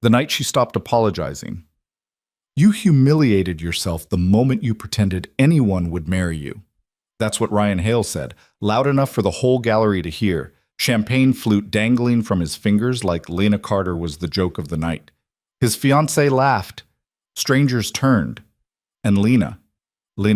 The night she stopped apologizing. You humiliated yourself the moment you pretended anyone would marry you. That's what Ryan Hale said, loud enough for the whole gallery to hear, champagne flute dangling from his fingers like Lena Carter was the joke of the night. His fiancée laughed. Strangers turned. And Lena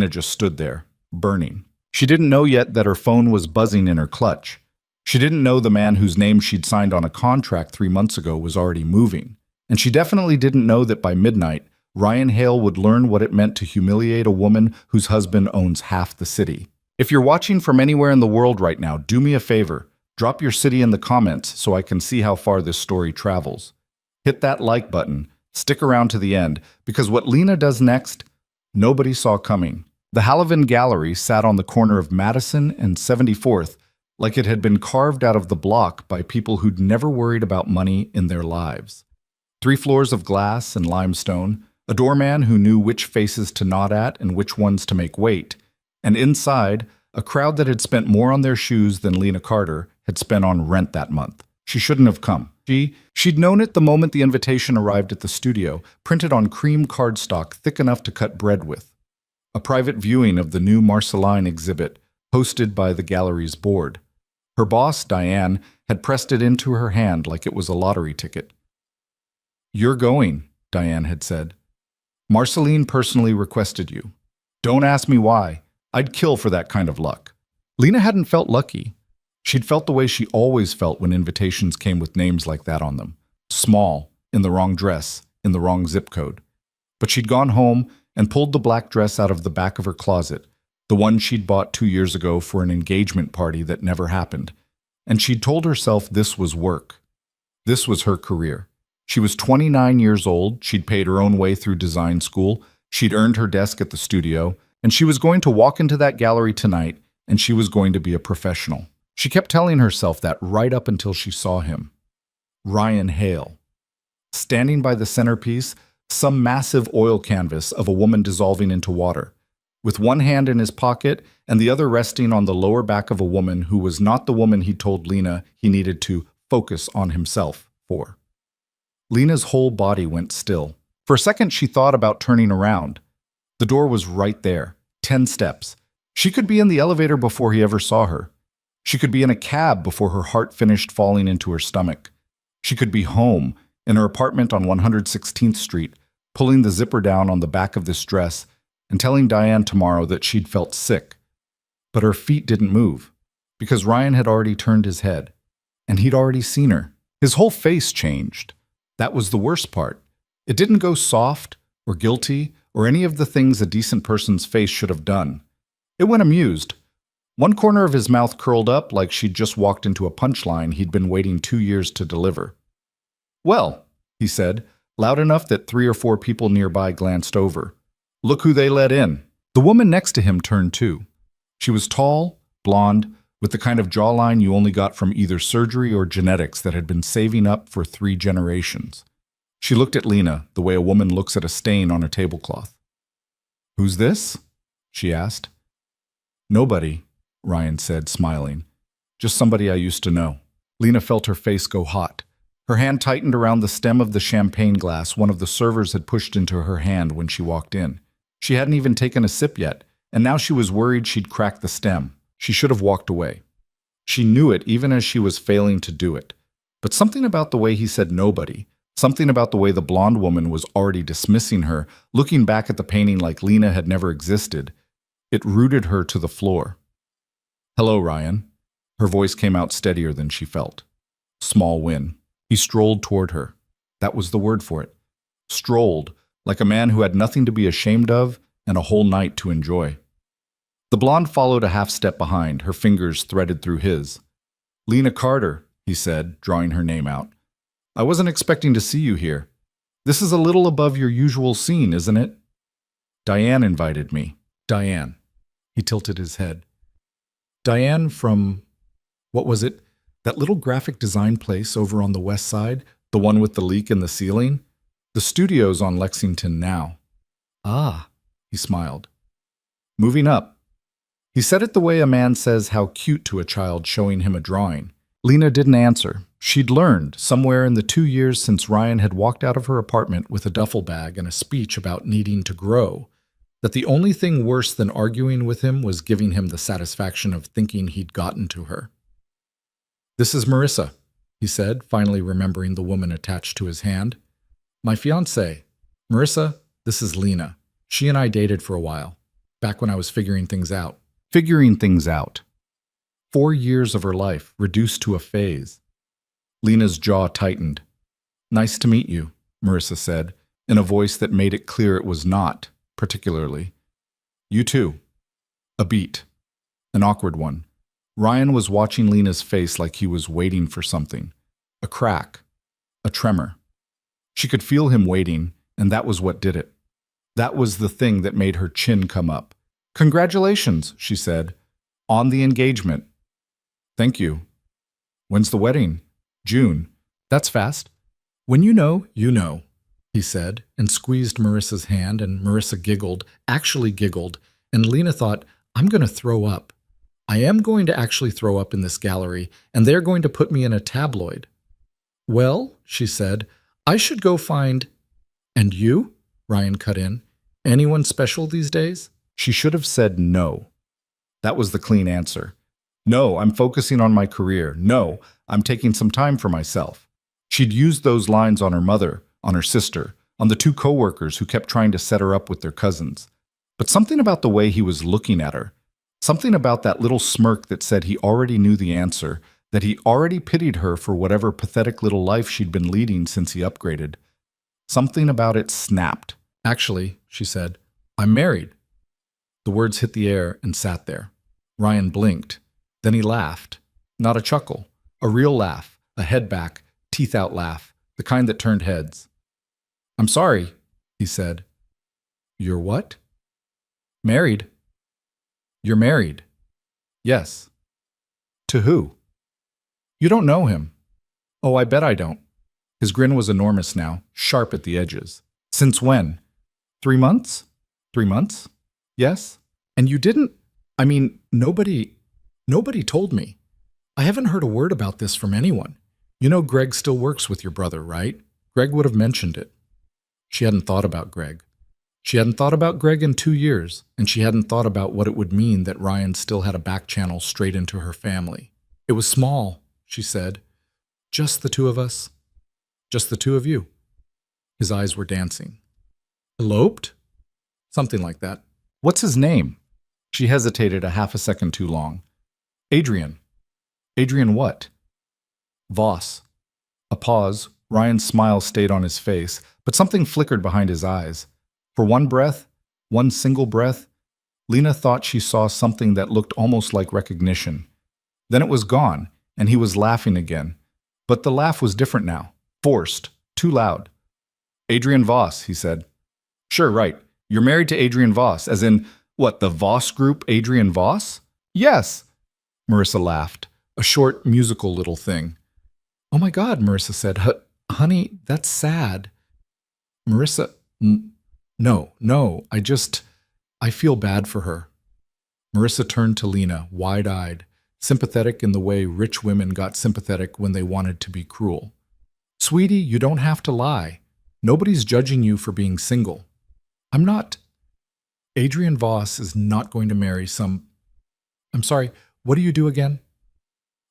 just stood there, burning. She didn't know yet that her phone was buzzing in her clutch. She didn't know the man whose name she'd signed on a contract 3 months ago was already moving. And she definitely didn't know that by midnight, Ryan Hale would learn what it meant to humiliate a woman whose husband owns half the city. If you're watching from anywhere in the world right now, do me a favor. Drop your city in the comments so I can see how far this story travels. Hit that like button, stick around to the end, because what Lena does next, nobody saw coming. The Halavin Gallery sat on the corner of Madison and 74th like it had been carved out of the block by people who'd never worried about money in their lives. 3 floors of glass and limestone, a doorman who knew which faces to nod at and which ones to make wait, and inside, a crowd that had spent more on their shoes than Lena Carter had spent on rent that month. She shouldn't have come. She'd known it the moment the invitation arrived at the studio, printed on cream cardstock thick enough to cut bread with. A private viewing of the new Marceline exhibit, hosted by the gallery's board. Her boss, Diane, had pressed it into her hand like it was a lottery ticket. "You're going," Diane had said. "Marceline personally requested you. Don't ask me why. I'd kill for that kind of luck." Lena hadn't felt lucky. She'd felt the way she always felt when invitations came with names like that on them. Small, in the wrong dress, in the wrong zip code. But she'd gone home and pulled the black dress out of the back of her closet, the one she'd bought 2 years ago for an engagement party that never happened. And she'd told herself this was work. This was her career. She was 29 years old, she'd paid her own way through design school, she'd earned her desk at the studio, and she was going to walk into that gallery tonight, and she was going to be a professional. She kept telling herself that right up until she saw him. Ryan Hale. Standing by the centerpiece, some massive oil canvas of a woman dissolving into water, with one hand in his pocket and the other resting on the lower back of a woman who was not the woman he told Lena he needed to focus on himself for. Lena's whole body went still. For a second, she thought about turning around. The door was right there, 10 steps. She could be in the elevator before he ever saw her. She could be in a cab before her heart finished falling into her stomach. She could be home, in her apartment on 116th Street, pulling the zipper down on the back of this dress and telling Diane tomorrow that she'd felt sick. But her feet didn't move, because Ryan had already turned his head, and he'd already seen her. His whole face changed. That was the worst part. It didn't go soft or guilty or any of the things a decent person's face should have done. It went amused. One corner of his mouth curled up like she'd just walked into a punchline he'd been waiting 2 years to deliver. "Well," he said, loud enough that 3 or 4 people nearby glanced over. "Look who they let in." The woman next to him turned too. She was tall, blonde, with the kind of jawline you only got from either surgery or genetics that had been saving up for 3 generations. She looked at Lena the way a woman looks at a stain on a tablecloth. "Who's this?" she asked. "Nobody," Ryan said, smiling. "Just somebody I used to know." Lena felt her face go hot. Her hand tightened around the stem of the champagne glass one of the servers had pushed into her hand when she walked in. She hadn't even taken a sip yet, and now she was worried she'd cracked the stem. She should have walked away. She knew it even as she was failing to do it. But something about the way he said nobody, something about the way the blonde woman was already dismissing her, looking back at the painting like Lena had never existed, it rooted her to the floor. "Hello, Ryan." Her voice came out steadier than she felt. Small win. He strolled toward her. That was the word for it. Strolled, like a man who had nothing to be ashamed of and a whole night to enjoy. The blonde followed a half step behind, her fingers threaded through his. "Lena Carter," he said, drawing her name out. "I wasn't expecting to see you here. This is a little above your usual scene, isn't it?" "Diane invited me." "Diane." He tilted his head. "Diane from, what was it? That little graphic design place over on the west side, the one with the leak in the ceiling? The studio's on Lexington now." "Ah," he smiled. "Moving up." He said it the way a man says how cute to a child showing him a drawing. Lena didn't answer. She'd learned, somewhere in the 2 years since Ryan had walked out of her apartment with a duffel bag and a speech about needing to grow, that the only thing worse than arguing with him was giving him the satisfaction of thinking he'd gotten to her. "This is Marissa," he said, finally remembering the woman attached to his hand. "My fiancée. Marissa, this is Lena. She and I dated for a while, back when I was figuring things out." Figuring things out. 4 years of her life reduced to a phase. Lena's jaw tightened. "Nice to meet you," Marissa said, in a voice that made it clear it was not, particularly. "You too." A beat. An awkward one. Ryan was watching Lena's face like he was waiting for something. A crack. A tremor. She could feel him waiting, and that was what did it. That was the thing that made her chin come up. "Congratulations," she said. "On the engagement." "Thank you." "When's the wedding?" "June." "That's fast." "When you know, you know," he said, and squeezed Marissa's hand, and Marissa giggled, actually giggled, and Lena thought, "I'm going to throw up. I am going to actually throw up in this gallery, and they're going to put me in a tabloid." "Well," she said, "I should go find—" "And you?" Ryan cut in. "Anyone special these days?" She should have said no. That was the clean answer. "No, I'm focusing on my career. No, I'm taking some time for myself." She'd used those lines on her mother, on her sister, on the two coworkers who kept trying to set her up with their cousins. But something about the way he was looking at her, something about that little smirk that said he already knew the answer, that he already pitied her for whatever pathetic little life she'd been leading since he upgraded. Something about it snapped. "Actually," she said, "I'm married." The words hit the air and sat there. Ryan blinked. Then he laughed. Not a chuckle. A real laugh. A head back, teeth out laugh. The kind that turned heads. "I'm sorry," he said. "You're what?" "Married." "You're married?" "Yes." "To who?" "You don't know him." "Oh, I bet I don't." His grin was enormous now, sharp at the edges. "Since when?" 3 months? 3 months? Yes? And you didn't? I mean, nobody told me. I haven't heard a word about this from anyone. You know Greg still works with your brother, right? Greg would have mentioned it." She hadn't thought about Greg. She hadn't thought about Greg in 2 years, and she hadn't thought about what it would mean that Ryan still had a back channel straight into her family. "It was small," she said. "Just the two of us. Just the two of you." His eyes were dancing. "Eloped?" "Something like that." "What's his name?" She hesitated a half a second too long. "Adrian." "Adrian what?" "Voss." A pause. Ryan's smile stayed on his face, but something flickered behind his eyes. For one breath, one single breath, Lena thought she saw something that looked almost like recognition. Then it was gone, and he was laughing again. But the laugh was different now. Forced. Too loud. "Adrian Voss," he said. "Sure, right. You're married to Adrian Voss, as in, what, the Voss Group Adrian Voss?" "Yes." Marissa laughed. A short, musical little thing. "Oh my God," Marissa said. Honey, that's sad." Marissa, no, I feel bad for her." Marissa turned to Lena, wide-eyed, sympathetic in the way rich women got sympathetic when they wanted to be cruel. "Sweetie, you don't have to lie. Nobody's judging you for being single. I'm not. Adrian Voss is not going to marry some... I'm sorry, what do you do again?"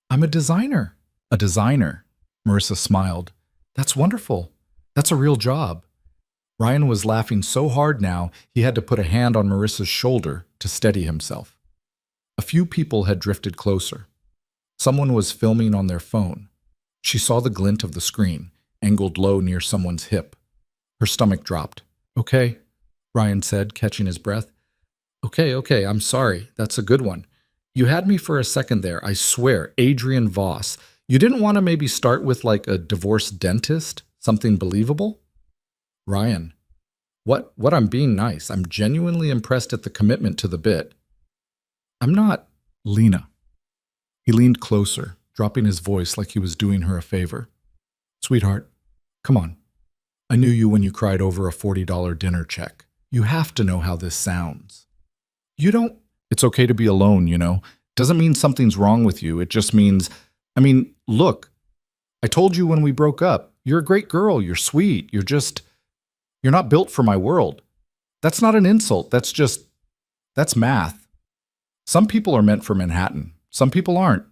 "I'm a designer." "A designer." Marissa smiled. "That's wonderful. That's a real job." Ryan was laughing so hard now he had to put a hand on Marissa's shoulder to steady himself. A few people had drifted closer. Someone was filming on their phone. She saw the glint of the screen, angled low near someone's hip. Her stomach dropped. "Okay," Ryan said, catching his breath. Okay, I'm sorry. That's a good one. You had me for a second there, I swear. Adrian Voss. You didn't want to maybe start with like a divorced dentist? Something believable?" "Ryan." What? I'm being nice. I'm genuinely impressed at the commitment to the bit." "I'm not." "Lena." He leaned closer, dropping his voice like he was doing her a favor. "Sweetheart, come on. I knew you when you cried over a $40 dinner check. You have to know how this sounds." "You don't..." "It's okay to be alone, you know. Doesn't mean something's wrong with you. It just means... Look, I told you when we broke up, you're a great girl, you're sweet, you're not built for my world. That's not an insult, that's math. Some people are meant for Manhattan, some people aren't.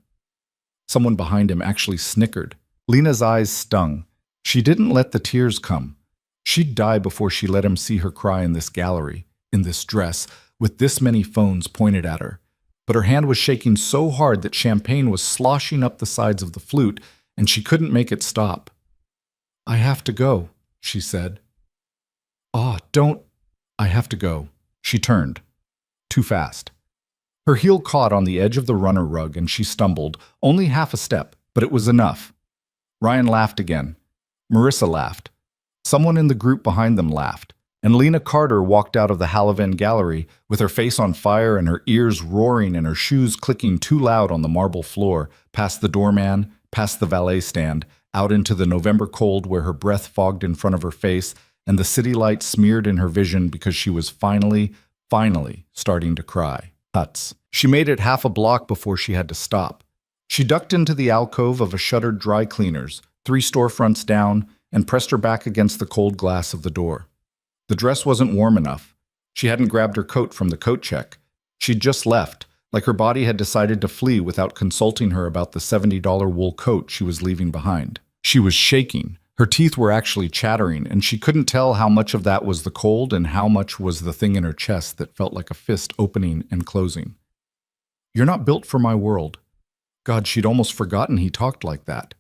Someone behind him actually snickered. Lena's eyes stung. She didn't let the tears come. She'd die before she let him see her cry in this gallery, in this dress, with this many phones pointed at her. But her hand was shaking so hard that champagne was sloshing up the sides of the flute, and she couldn't make it stop. I have to go, she said. Don't. I have to go. She turned. Too fast. Her heel caught on the edge of the runner rug and she stumbled, only half a step, but it was enough. Ryan laughed again. Marissa laughed. Someone in the group behind them laughed. And Lena Carter walked out of the Halavan gallery with her face on fire and her ears roaring and her shoes clicking too loud on the marble floor, past the doorman, past the valet stand, out into the November cold where her breath fogged in front of her face and the city light smeared in her vision because she was finally starting to cry. Huts. She made it half a block before she had to stop. She ducked into the alcove of a shuttered dry cleaners, 3 storefronts down, and pressed her back against the cold glass of the door. The dress wasn't warm enough. She hadn't grabbed her coat from the coat check. She'd just left, like her body had decided to flee without consulting her about the $70 wool coat she was leaving behind. She was shaking. Her teeth were actually chattering, and she couldn't tell how much of that was the cold and how much was the thing in her chest that felt like a fist opening and closing. You're not built for my world. God, she'd almost forgotten he talked like that.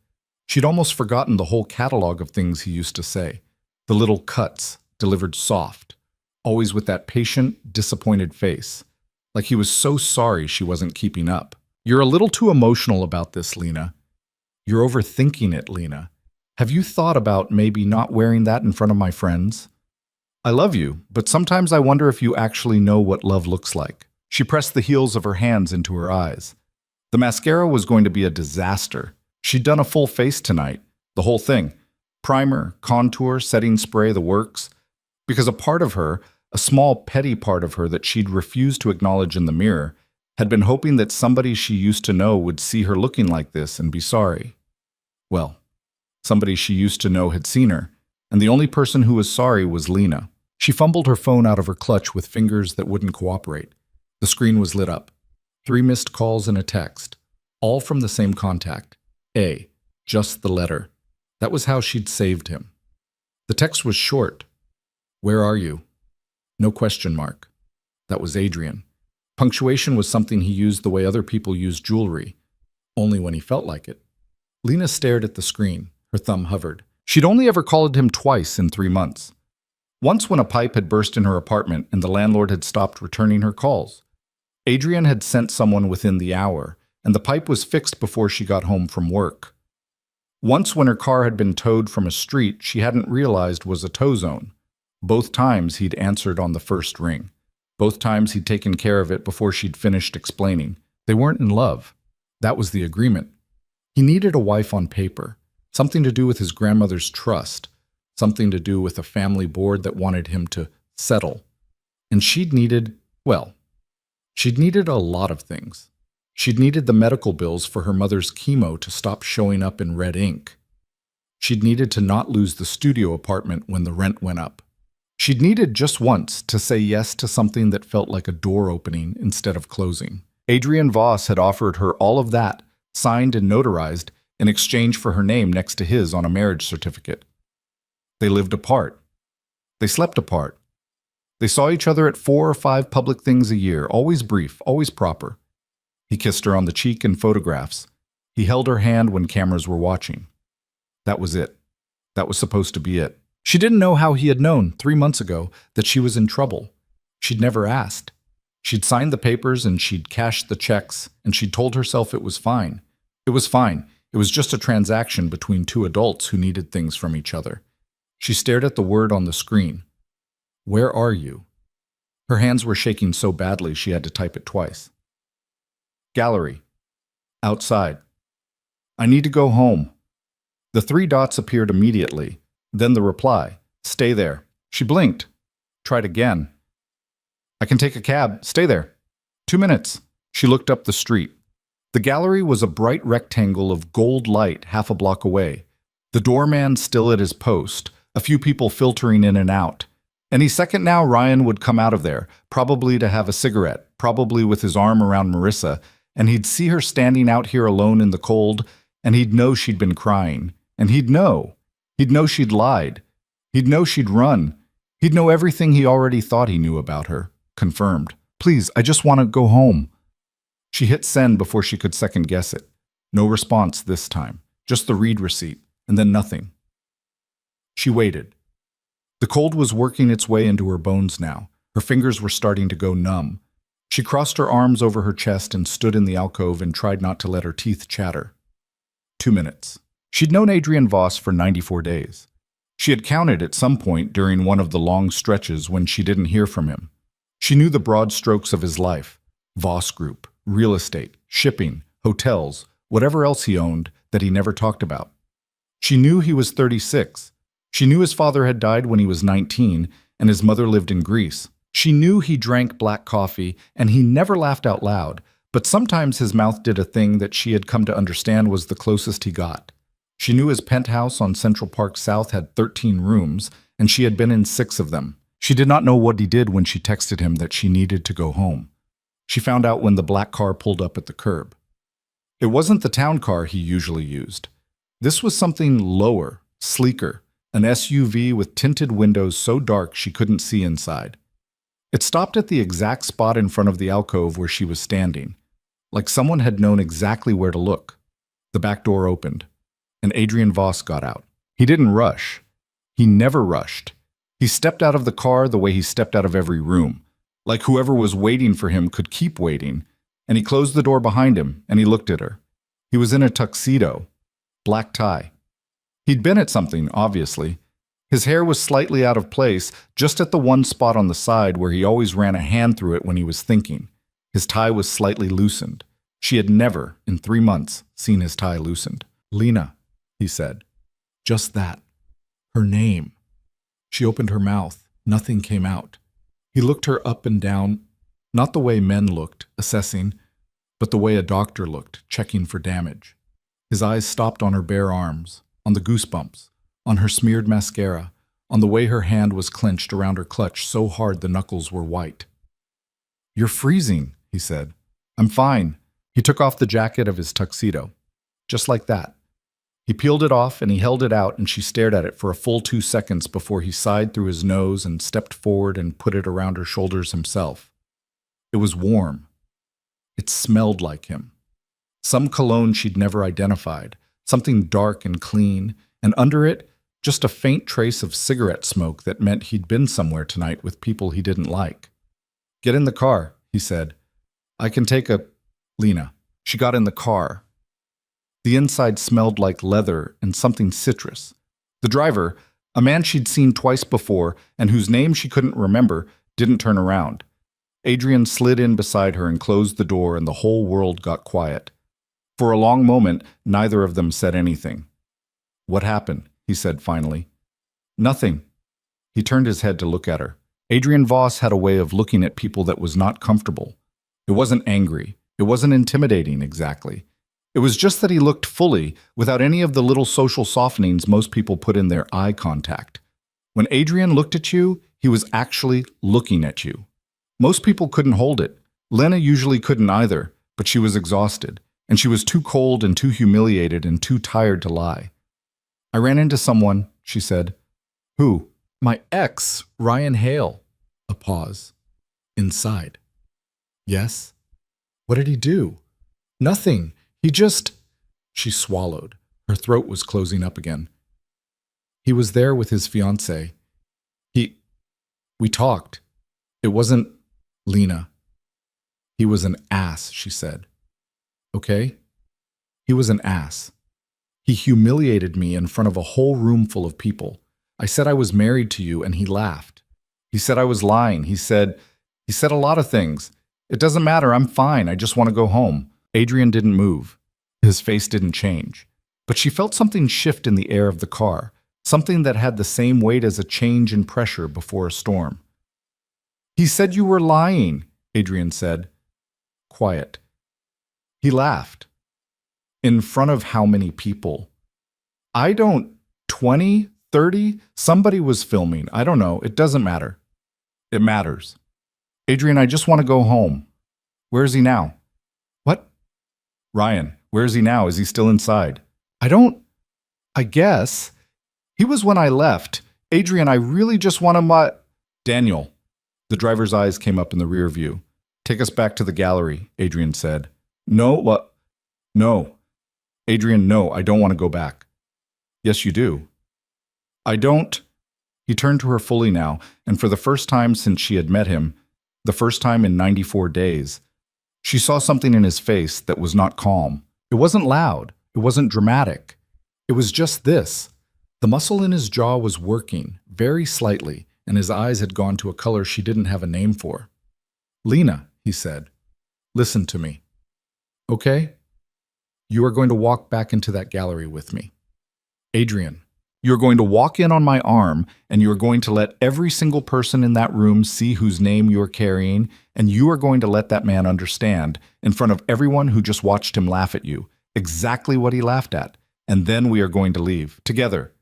She'd almost forgotten the whole catalog of things he used to say. The little cuts, delivered soft, always with that patient, disappointed face, like he was so sorry she wasn't keeping up. You're a little too emotional about this, Lena. You're overthinking it, Lena. Have you thought about maybe not wearing that in front of my friends? I love you, but sometimes I wonder if you actually know what love looks like. She pressed the heels of her hands into her eyes. The mascara was going to be a disaster. She'd done a full face tonight, the whole thing. Primer, contour, setting spray, the works. Because a part of her, a small petty part of her that she'd refused to acknowledge in the mirror, had been hoping that somebody she used to know would see her looking like this and be sorry. Well, somebody she used to know had seen her, and the only person who was sorry was Lena. She fumbled her phone out of her clutch with fingers that wouldn't cooperate. The screen was lit up. 3 missed calls and a text, all from the same contact. A, just the letter. That was how she'd saved him. The text was short. Where are you? No question mark. That was Adrian. Punctuation was something he used the way other people use jewelry, only when he felt like it. Lena stared at the screen. Her thumb hovered. She'd only ever called him twice in 3 months. Once when a pipe had burst in her apartment and the landlord had stopped returning her calls. Adrian had sent someone within the hour, and the pipe was fixed before she got home from work. Once when her car had been towed from a street she hadn't realized was a tow zone. Both times he'd answered on the first ring. Both times he'd taken care of it before she'd finished explaining. They weren't in love. That was the agreement. He needed a wife on paper. Something to do with his grandmother's trust, something to do with a family board that wanted him to settle. And she'd needed a lot of things. She'd needed the medical bills for her mother's chemo to stop showing up in red ink. She'd needed to not lose the studio apartment when the rent went up. She'd needed just once to say yes to something that felt like a door opening instead of closing. Adrian Voss had offered her all of that, signed and notarized, in exchange for her name next to his on a marriage certificate. They lived apart. They slept apart. They saw each other at 4 or 5 public things a year, always brief, always proper. He kissed her on the cheek in photographs. He held her hand when cameras were watching. That was it. That was supposed to be it. She didn't know how he had known 3 months ago that she was in trouble. She'd never asked. She'd signed the papers and she'd cashed the checks, and she'd told herself it was fine. It was fine. It was just a transaction between 2 adults who needed things from each other. She stared at the word on the screen. Where are you? Her hands were shaking so badly she had to type it twice. Gallery. Outside. I need to go home. The 3 dots appeared immediately. Then the reply. Stay there. She blinked. Tried again. I can take a cab. Stay there. 2 minutes. She looked up the street. The gallery was a bright rectangle of gold light half a block away. The doorman still at his post, a few people filtering in and out. Any second now, Ryan would come out of there, probably to have a cigarette, probably with his arm around Marissa, and he'd see her standing out here alone in the cold, and he'd know she'd been crying. And he'd know. He'd know she'd lied. He'd know she'd run. He'd know everything he already thought he knew about her. Confirmed. Please, I just want to go home. She hit send before she could second guess it. No response this time. Just the read receipt, and then nothing. She waited. The cold was working its way into her bones now. Her fingers were starting to go numb. She crossed her arms over her chest and stood in the alcove and tried not to let her teeth chatter. 2 minutes. She'd known Adrian Voss for 94 days. She had counted at some point during one of the long stretches when she didn't hear from him. She knew the broad strokes of his life. Voss Group, real estate, shipping, hotels, whatever else he owned that he never talked about. She knew he was 36. She knew his father had died when he was 19 and his mother lived in Greece. She knew he drank black coffee and he never laughed out loud, but sometimes his mouth did a thing that she had come to understand was the closest he got. She knew his penthouse on Central Park South had 13 rooms, and she had been in 6 of them. She did not know what he did when she texted him that she needed to go home. She found out when the black car pulled up at the curb. It wasn't the town car he usually used. This was something lower, sleeker, an SUV with tinted windows so dark she couldn't see inside. It stopped at the exact spot in front of the alcove where she was standing, like someone had known exactly where to look. The back door opened, and Adrian Voss got out. He didn't rush. He never rushed. He stepped out of the car the way he stepped out of every room, like whoever was waiting for him could keep waiting, and he closed the door behind him, and he looked at her. He was in a tuxedo, black tie. He'd been at something, obviously. His hair was slightly out of place, just at the one spot on the side where he always ran a hand through it when he was thinking. His tie was slightly loosened. She had never, in 3 months, seen his tie loosened. Lena, he said. Just that. Her name. She opened her mouth. Nothing came out. He looked her up and down, not the way men looked, assessing, but the way a doctor looked, checking for damage. His eyes stopped on her bare arms, on the goosebumps, on her smeared mascara, on the way her hand was clenched around her clutch so hard the knuckles were white. You're freezing, he said. I'm fine. He took off the jacket of his tuxedo. Just like that. He peeled it off and he held it out and she stared at it for a full 2 seconds before he sighed through his nose and stepped forward and put it around her shoulders himself. It was warm. It smelled like him. Some cologne she'd never identified, something dark and clean, and under it, just a faint trace of cigarette smoke that meant he'd been somewhere tonight with people he didn't like. Get in the car, he said. I can take a... Lena. She got in the car. The inside smelled like leather and something citrus. The driver, a man she'd seen twice before and whose name she couldn't remember, didn't turn around. Adrian slid in beside her and closed the door and the whole world got quiet. For a long moment, neither of them said anything. What happened? He said finally. Nothing. He turned his head to look at her. Adrian Voss had a way of looking at people that was not comfortable. It wasn't angry. It wasn't intimidating exactly. It was just that he looked fully, without any of the little social softenings most people put in their eye contact. When Adrian looked at you, he was actually looking at you. Most people couldn't hold it. Lena usually couldn't either, but she was exhausted, and she was too cold and too humiliated and too tired to lie. I ran into someone, she said. Who? My ex, Ryan Hale. A pause. Inside. Yes? What did he do? Nothing. He just... She swallowed. Her throat was closing up again. He was there with his fiancée. We talked. It wasn't... Lena. He was an ass, she said. Okay? He was an ass. He humiliated me in front of a whole room full of people. I said I was married to you, and he laughed. He said I was lying. He said a lot of things. It doesn't matter. I'm fine. I just want to go home. Adrian didn't move. His face didn't change. But she felt something shift in the air of the car, something that had the same weight as a change in pressure before a storm. He said you were lying, Adrian said. Quiet. He laughed. In front of how many people? I don't, 20, 30? Somebody was filming. I don't know. It doesn't matter. It matters. Adrian, I just want to go home. Where is he now? What? Ryan, where is he now? Is he still inside? I guess. He was when I left. Adrian, I really just want to Daniel. The driver's eyes came up in the rear view. Take us back to the gallery, Adrian said. No, what? No. Adrian, no, I don't want to go back. Yes, you do. I don't. He turned to her fully now, and for the first time since she had met him, the first time in 94 days, she saw something in his face that was not calm. It wasn't loud. It wasn't dramatic. It was just this. The muscle in his jaw was working, very slightly, and his eyes had gone to a color she didn't have a name for. Lena, he said, listen to me. Okay? You are going to walk back into that gallery with me. Adrian, you're going to walk in on my arm, and you're going to let every single person in that room see whose name you're carrying, and you are going to let that man understand, in front of everyone who just watched him laugh at you, exactly what he laughed at, and then we are going to leave, together,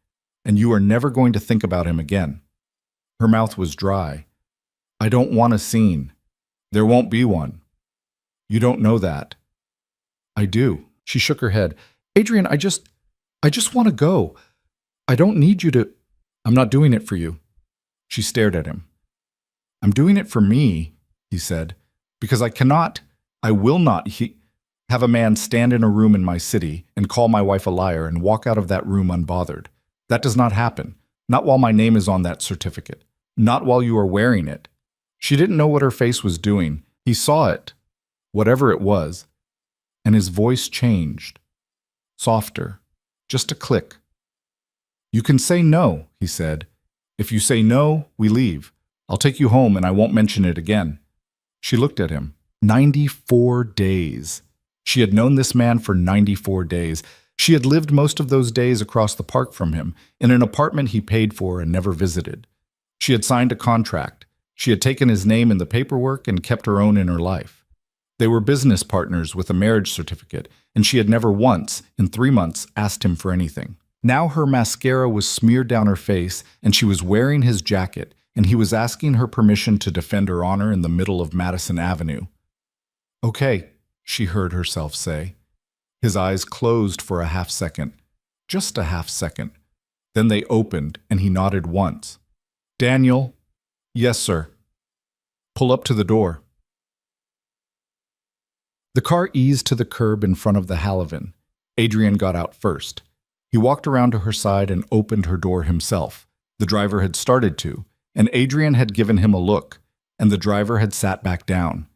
and you are never going to think about him again. Her mouth was dry. I don't want a scene. There won't be one. You don't know that. I do. She shook her head. Adrian, I just want to go. I don't need you to. I'm not doing it for you. She stared at him. I'm doing it for me, he said, because I will not have a man stand in a room in my city and call my wife a liar and walk out of that room unbothered. That does not happen. Not while my name is on that certificate. Not while you are wearing it. She didn't know what her face was doing. He saw it, whatever it was, and his voice changed. Softer, just a click. You can say no, he said. If you say no, we leave. I'll take you home and I won't mention it again. She looked at him. 94 days. She had known this man for 94 days. She had lived most of those days across the park from him, in an apartment he paid for and never visited. She had signed a contract. She had taken his name in the paperwork and kept her own in her life. They were business partners with a marriage certificate, and she had never once, in 3 months, asked him for anything. Now her mascara was smeared down her face, and she was wearing his jacket, and he was asking her permission to defend her honor in the middle of Madison Avenue. Okay, she heard herself say. His eyes closed for a half second, just a half second. Then they opened, and he nodded once. Daniel? Yes, sir. Pull up to the door. The car eased to the curb in front of the Halavan. Adrian got out first. He walked around to her side and opened her door himself. The driver had started to, and Adrian had given him a look, and the driver had sat back down.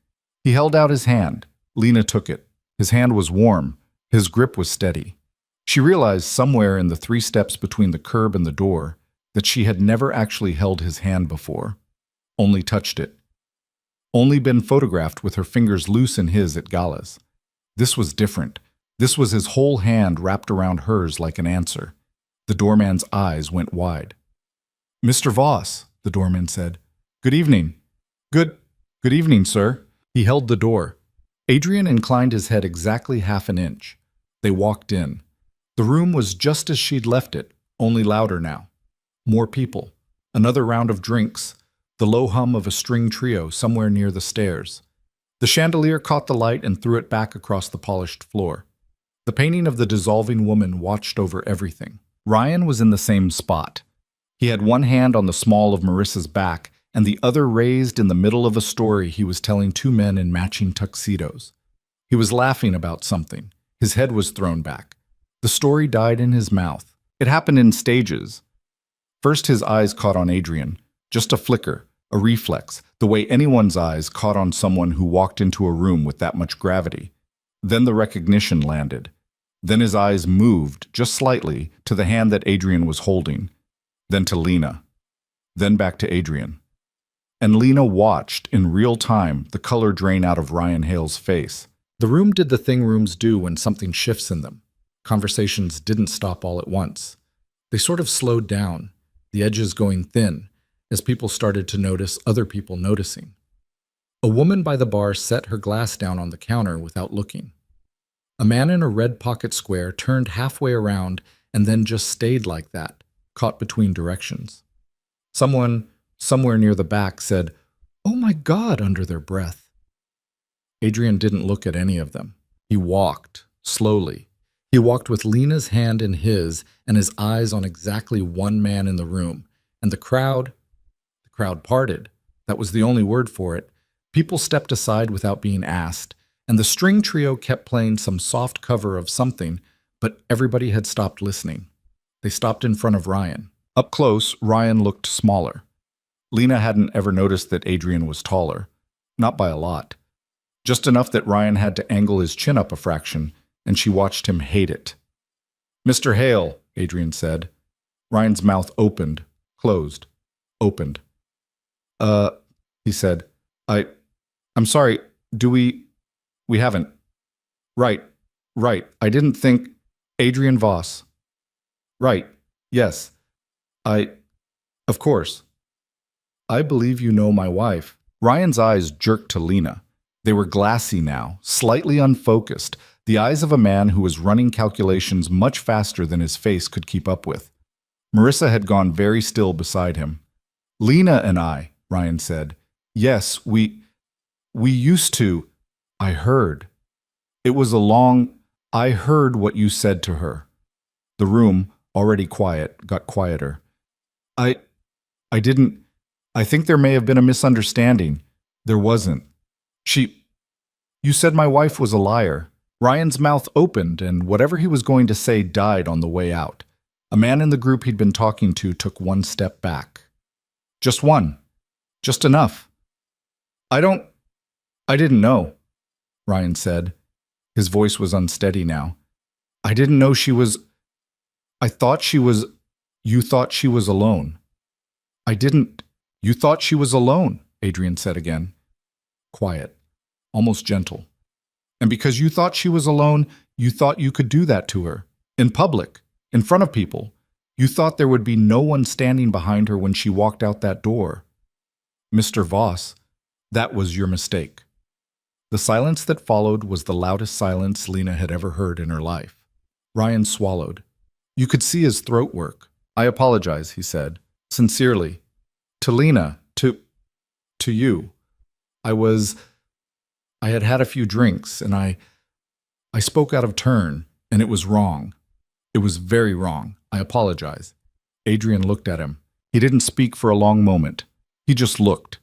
He held out his hand. Lena took it. His hand was warm. His grip was steady. She realized somewhere in the 3 steps between the curb and the door that she had never actually held his hand before, only touched it. Only been photographed with her fingers loose in his at galas. This was different. This was his whole hand wrapped around hers like an answer. The doorman's eyes went wide. Mr. Voss, the doorman said. Good evening. Good evening, sir. He held the door. Adrian inclined his head exactly half an inch. They walked in. The room was just as she'd left it, only louder now. More people. Another round of drinks. The low hum of a string trio somewhere near the stairs. The chandelier caught the light and threw it back across the polished floor. The painting of the dissolving woman watched over everything. Ryan was in the same spot. He had one hand on the small of Marissa's back and the other raised in the middle of a story he was telling 2 men in matching tuxedos. He was laughing about something. His head was thrown back. The story died in his mouth. It happened in stages. First his eyes caught on Adrian. Just a flicker, a reflex, the way anyone's eyes caught on someone who walked into a room with that much gravity. Then the recognition landed. Then his eyes moved, just slightly, to the hand that Adrian was holding. Then to Lena. Then back to Adrian. And Lena watched, in real time, the color drain out of Ryan Hale's face. The room did the thing rooms do when something shifts in them. Conversations didn't stop all at once. They sort of slowed down, the edges going thin, as people started to notice other people noticing. A woman by the bar set her glass down on the counter without looking. A man in a red pocket square turned halfway around and then just stayed like that, caught between directions. Someone, somewhere near the back, said, "Oh my God," under their breath. Adrian didn't look at any of them. He walked, slowly. He walked with Lena's hand in his and his eyes on exactly one man in the room. And the crowd parted. That was the only word for it. People stepped aside without being asked, and the string trio kept playing some soft cover of something, but everybody had stopped listening. They stopped in front of Ryan. Up close, Ryan looked smaller. Lena hadn't ever noticed that Adrian was taller. Not by a lot. Just enough that Ryan had to angle his chin up a fraction, and she watched him hate it. "Mr. Hale," Adrian said. Ryan's mouth opened, closed, opened. He said, I'm sorry, we haven't. Right, I didn't think, Adrian Voss. Right, yes, of course. I believe you know my wife. Ryan's eyes jerked to Lena. They were glassy now, slightly unfocused, the eyes of a man who was running calculations much faster than his face could keep up with. Marissa had gone very still beside him. "Lena and I," Ryan said. "Yes, we used to. I heard. It was I heard what you said to her." The room, already quiet, got quieter. I didn't. I think there may have been a misunderstanding. There wasn't. You said my wife was a liar." Ryan's mouth opened, and whatever he was going to say died on the way out. A man in the group he'd been talking to took one step back. "Just one. Just enough." I didn't know," Ryan said. His voice was unsteady now. "I didn't know she was. I thought she was. You thought she was alone." "I didn't. You thought she was alone," Adrian said again. Quiet, almost gentle. "And because you thought she was alone, you thought you could do that to her. In public, in front of people. You thought there would be no one standing behind her when she walked out that door. Mr. Voss, that was your mistake." The silence that followed was the loudest silence Lena had ever heard in her life. Ryan swallowed. You could see his throat work. "I apologize," he said. "Sincerely. To Lena, to you. I had had a few drinks, and I spoke out of turn, and it was wrong. It was very wrong. I apologize." Adrian looked at him. He didn't speak for a long moment. He just looked.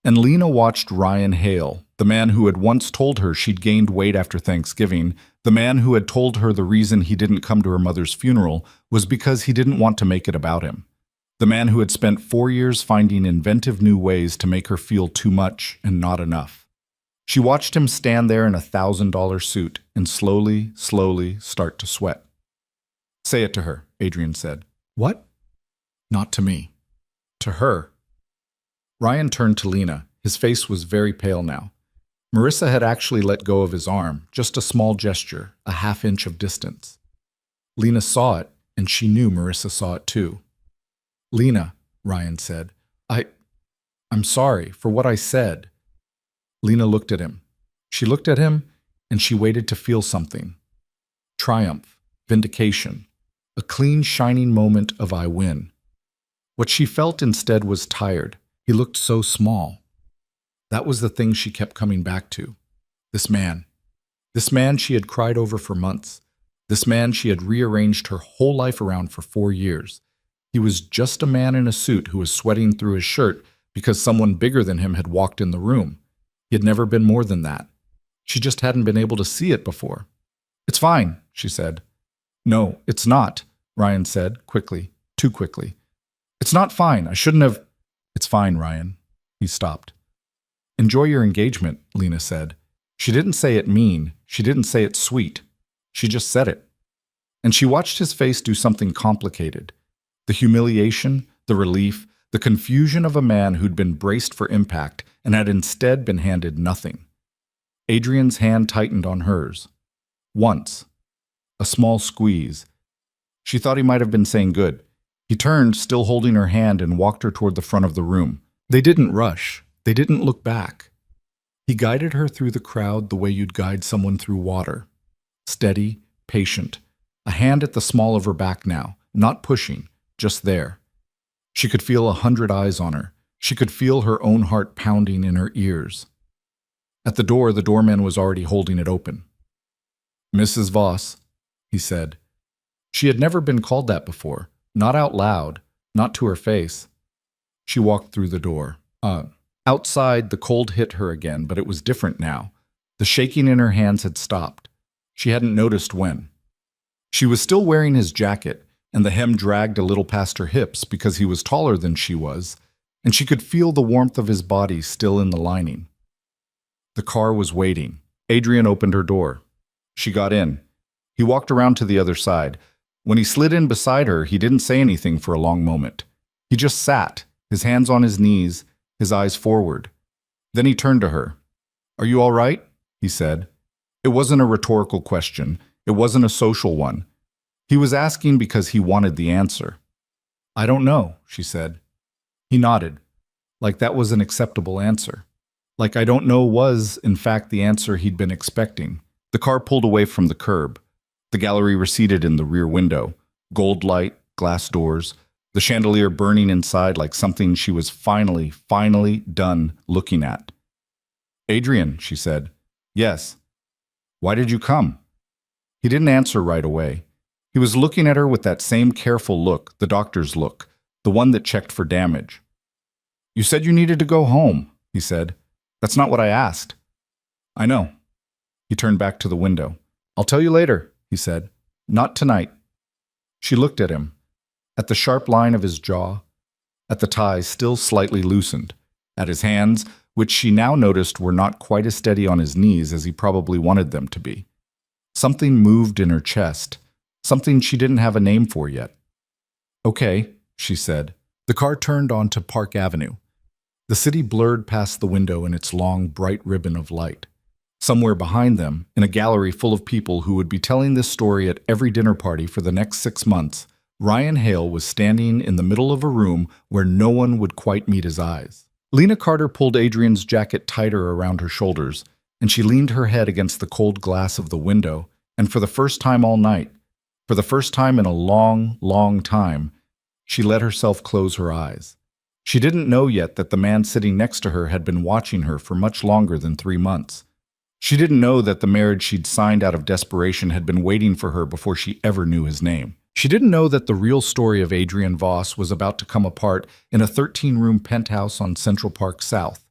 And Lena watched Ryan Hale, the man who had once told her she'd gained weight after Thanksgiving, the man who had told her the reason he didn't come to her mother's funeral was because he didn't want to make it about him. The man who had spent 4 years finding inventive new ways to make her feel too much and not enough. She watched him stand there in a $1,000 suit and slowly start to sweat. "Say it to her," Adrian said. "What?" "Not to me. To her." Ryan turned to Lena. His face was very pale now. Marissa had actually let go of his arm, just a small gesture, a half-inch of distance. Lena saw it, and she knew Marissa saw it too. "Lena," Ryan said, I'm sorry for what I said." Lena looked at him. She looked at him, and she waited to feel something. Triumph, vindication, a clean, shining moment of "I win." What she felt instead was tired. He looked so small. That was the thing she kept coming back to. This man. This man she had cried over for months. This man she had rearranged her whole life around for 4 years. He was just a man in a suit who was sweating through his shirt because someone bigger than him had walked in the room. He had never been more than that. She just hadn't been able to see it before. "It's fine," she said. "No, it's not," Ryan said, quickly, too quickly. "It's not fine. I shouldn't have." "It's fine, Ryan." He stopped. "Enjoy your engagement," Lena said. She didn't say it mean. She didn't say it sweet. She just said it. And she watched his face do something complicated. The humiliation, the relief, the confusion of a man who'd been braced for impact and had instead been handed nothing. Adrian's hand tightened on hers. Once. A small squeeze. She thought he might have been saying good. He turned, still holding her hand, and walked her toward the front of the room. They didn't rush. They didn't look back. He guided her through the crowd the way you'd guide someone through water. steady, patient, a hand at the small of her back now, not pushing, just there. She could feel 100 eyes on her. She could feel her own heart pounding in her ears. At the door, the doorman was already holding it open. "Mrs. Voss," he said. She had never been called that before, not out loud, not to her face. She walked through the door. Outside, the cold hit her again, but it was different now. The shaking in her hands had stopped. She hadn't noticed when. She was still wearing his jacket, and the hem dragged a little past her hips because he was taller than she was, and she could feel the warmth of his body still in the lining. The car was waiting. Adrian opened her door. She got in. He walked around to the other side. When he slid in beside her, he didn't say anything for a long moment. He just sat, his hands on his knees, his eyes forward. Then he turned to her. "Are you all right?" he said. It wasn't a rhetorical question. It wasn't a social one. He was asking because he wanted the answer. "I don't know," she said. He nodded, like that was an acceptable answer. Like "I don't know" was, in fact, the answer he'd been expecting. The car pulled away from the curb. The gallery receded in the rear window. Gold light, glass doors, the chandelier burning inside like something she was finally done looking at. "Adrian," she said. "Yes." "Why did you come?" He didn't answer right away. He was looking at her with that same careful look, the doctor's look, the one that checked for damage. "You said you needed to go home," he said. "That's not what I asked." "I know." He turned back to the window. "I'll tell you later," he said. "Not tonight." She looked at him, at the sharp line of his jaw, at the ties still slightly loosened, at his hands, which she now noticed were not quite as steady on his knees as he probably wanted them to be. Something moved in her chest, something she didn't have a name for yet. "Okay," she said. The car turned onto Park Avenue. The city blurred past the window in its long, bright ribbon of light. Somewhere behind them, in a gallery full of people who would be telling this story at every dinner party for the next 6 months, Ryan Hale was standing in the middle of a room where no one would quite meet his eyes. Lena Carter pulled Adrian's jacket tighter around her shoulders, and she leaned her head against the cold glass of the window, and for the first time all night, for the first time in a long time, she let herself close her eyes. She didn't know yet that the man sitting next to her had been watching her for much longer than 3 months. She didn't know that the marriage she'd signed out of desperation had been waiting for her before she ever knew his name. She didn't know that the real story of Adrian Voss was about to come apart in a 13-room penthouse on Central Park South,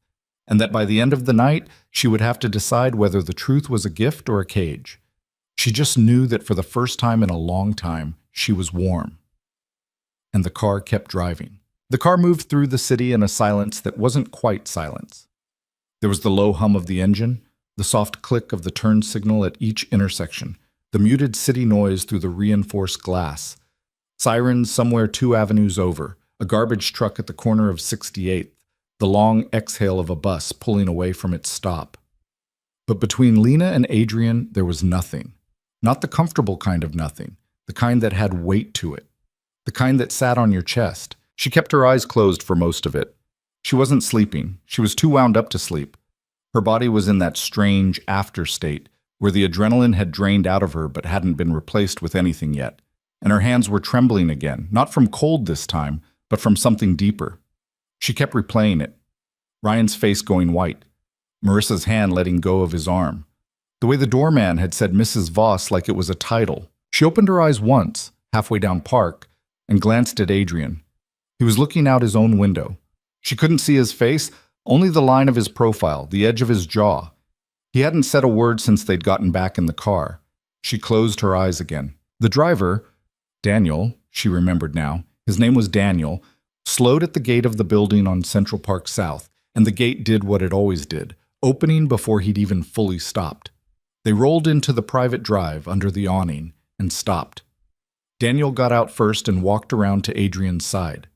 and that by the end of the night, she would have to decide whether the truth was a gift or a cage. She just knew that for the first time in a long time, she was warm. And the car kept driving. The car moved through the city in a silence that wasn't quite silence. There was the low hum of the engine, the soft click of the turn signal at each intersection, the muted city noise through the reinforced glass, sirens somewhere 2 avenues over, a garbage truck at the corner of 68th, the long exhale of a bus pulling away from its stop. But between Lena and Adrian, there was nothing. Not the comfortable kind of nothing, the kind that had weight to it, the kind that sat on your chest. She kept her eyes closed for most of it. She wasn't sleeping. She was too wound up to sleep. Her body was in that strange after state where the adrenaline had drained out of her but hadn't been replaced with anything yet, and her hands were trembling again, not from cold this time, but from something deeper. She kept replaying it. Ryan's face going white, Marissa's hand letting go of his arm. The way the doorman had said Mrs. Voss like it was a title. She opened her eyes once, halfway down Park, and glanced at Adrian. He was looking out his own window. She couldn't see his face, only the line of his profile, the edge of his jaw. He hadn't said a word since they'd gotten back in the car. She closed her eyes again. The driver, Daniel, she remembered now, his name was Daniel, slowed at the gate of the building on Central Park South, and the gate did what it always did, opening before he'd even fully stopped. They rolled into the private drive under the awning and stopped. Daniel got out first and walked around to Adrian's side.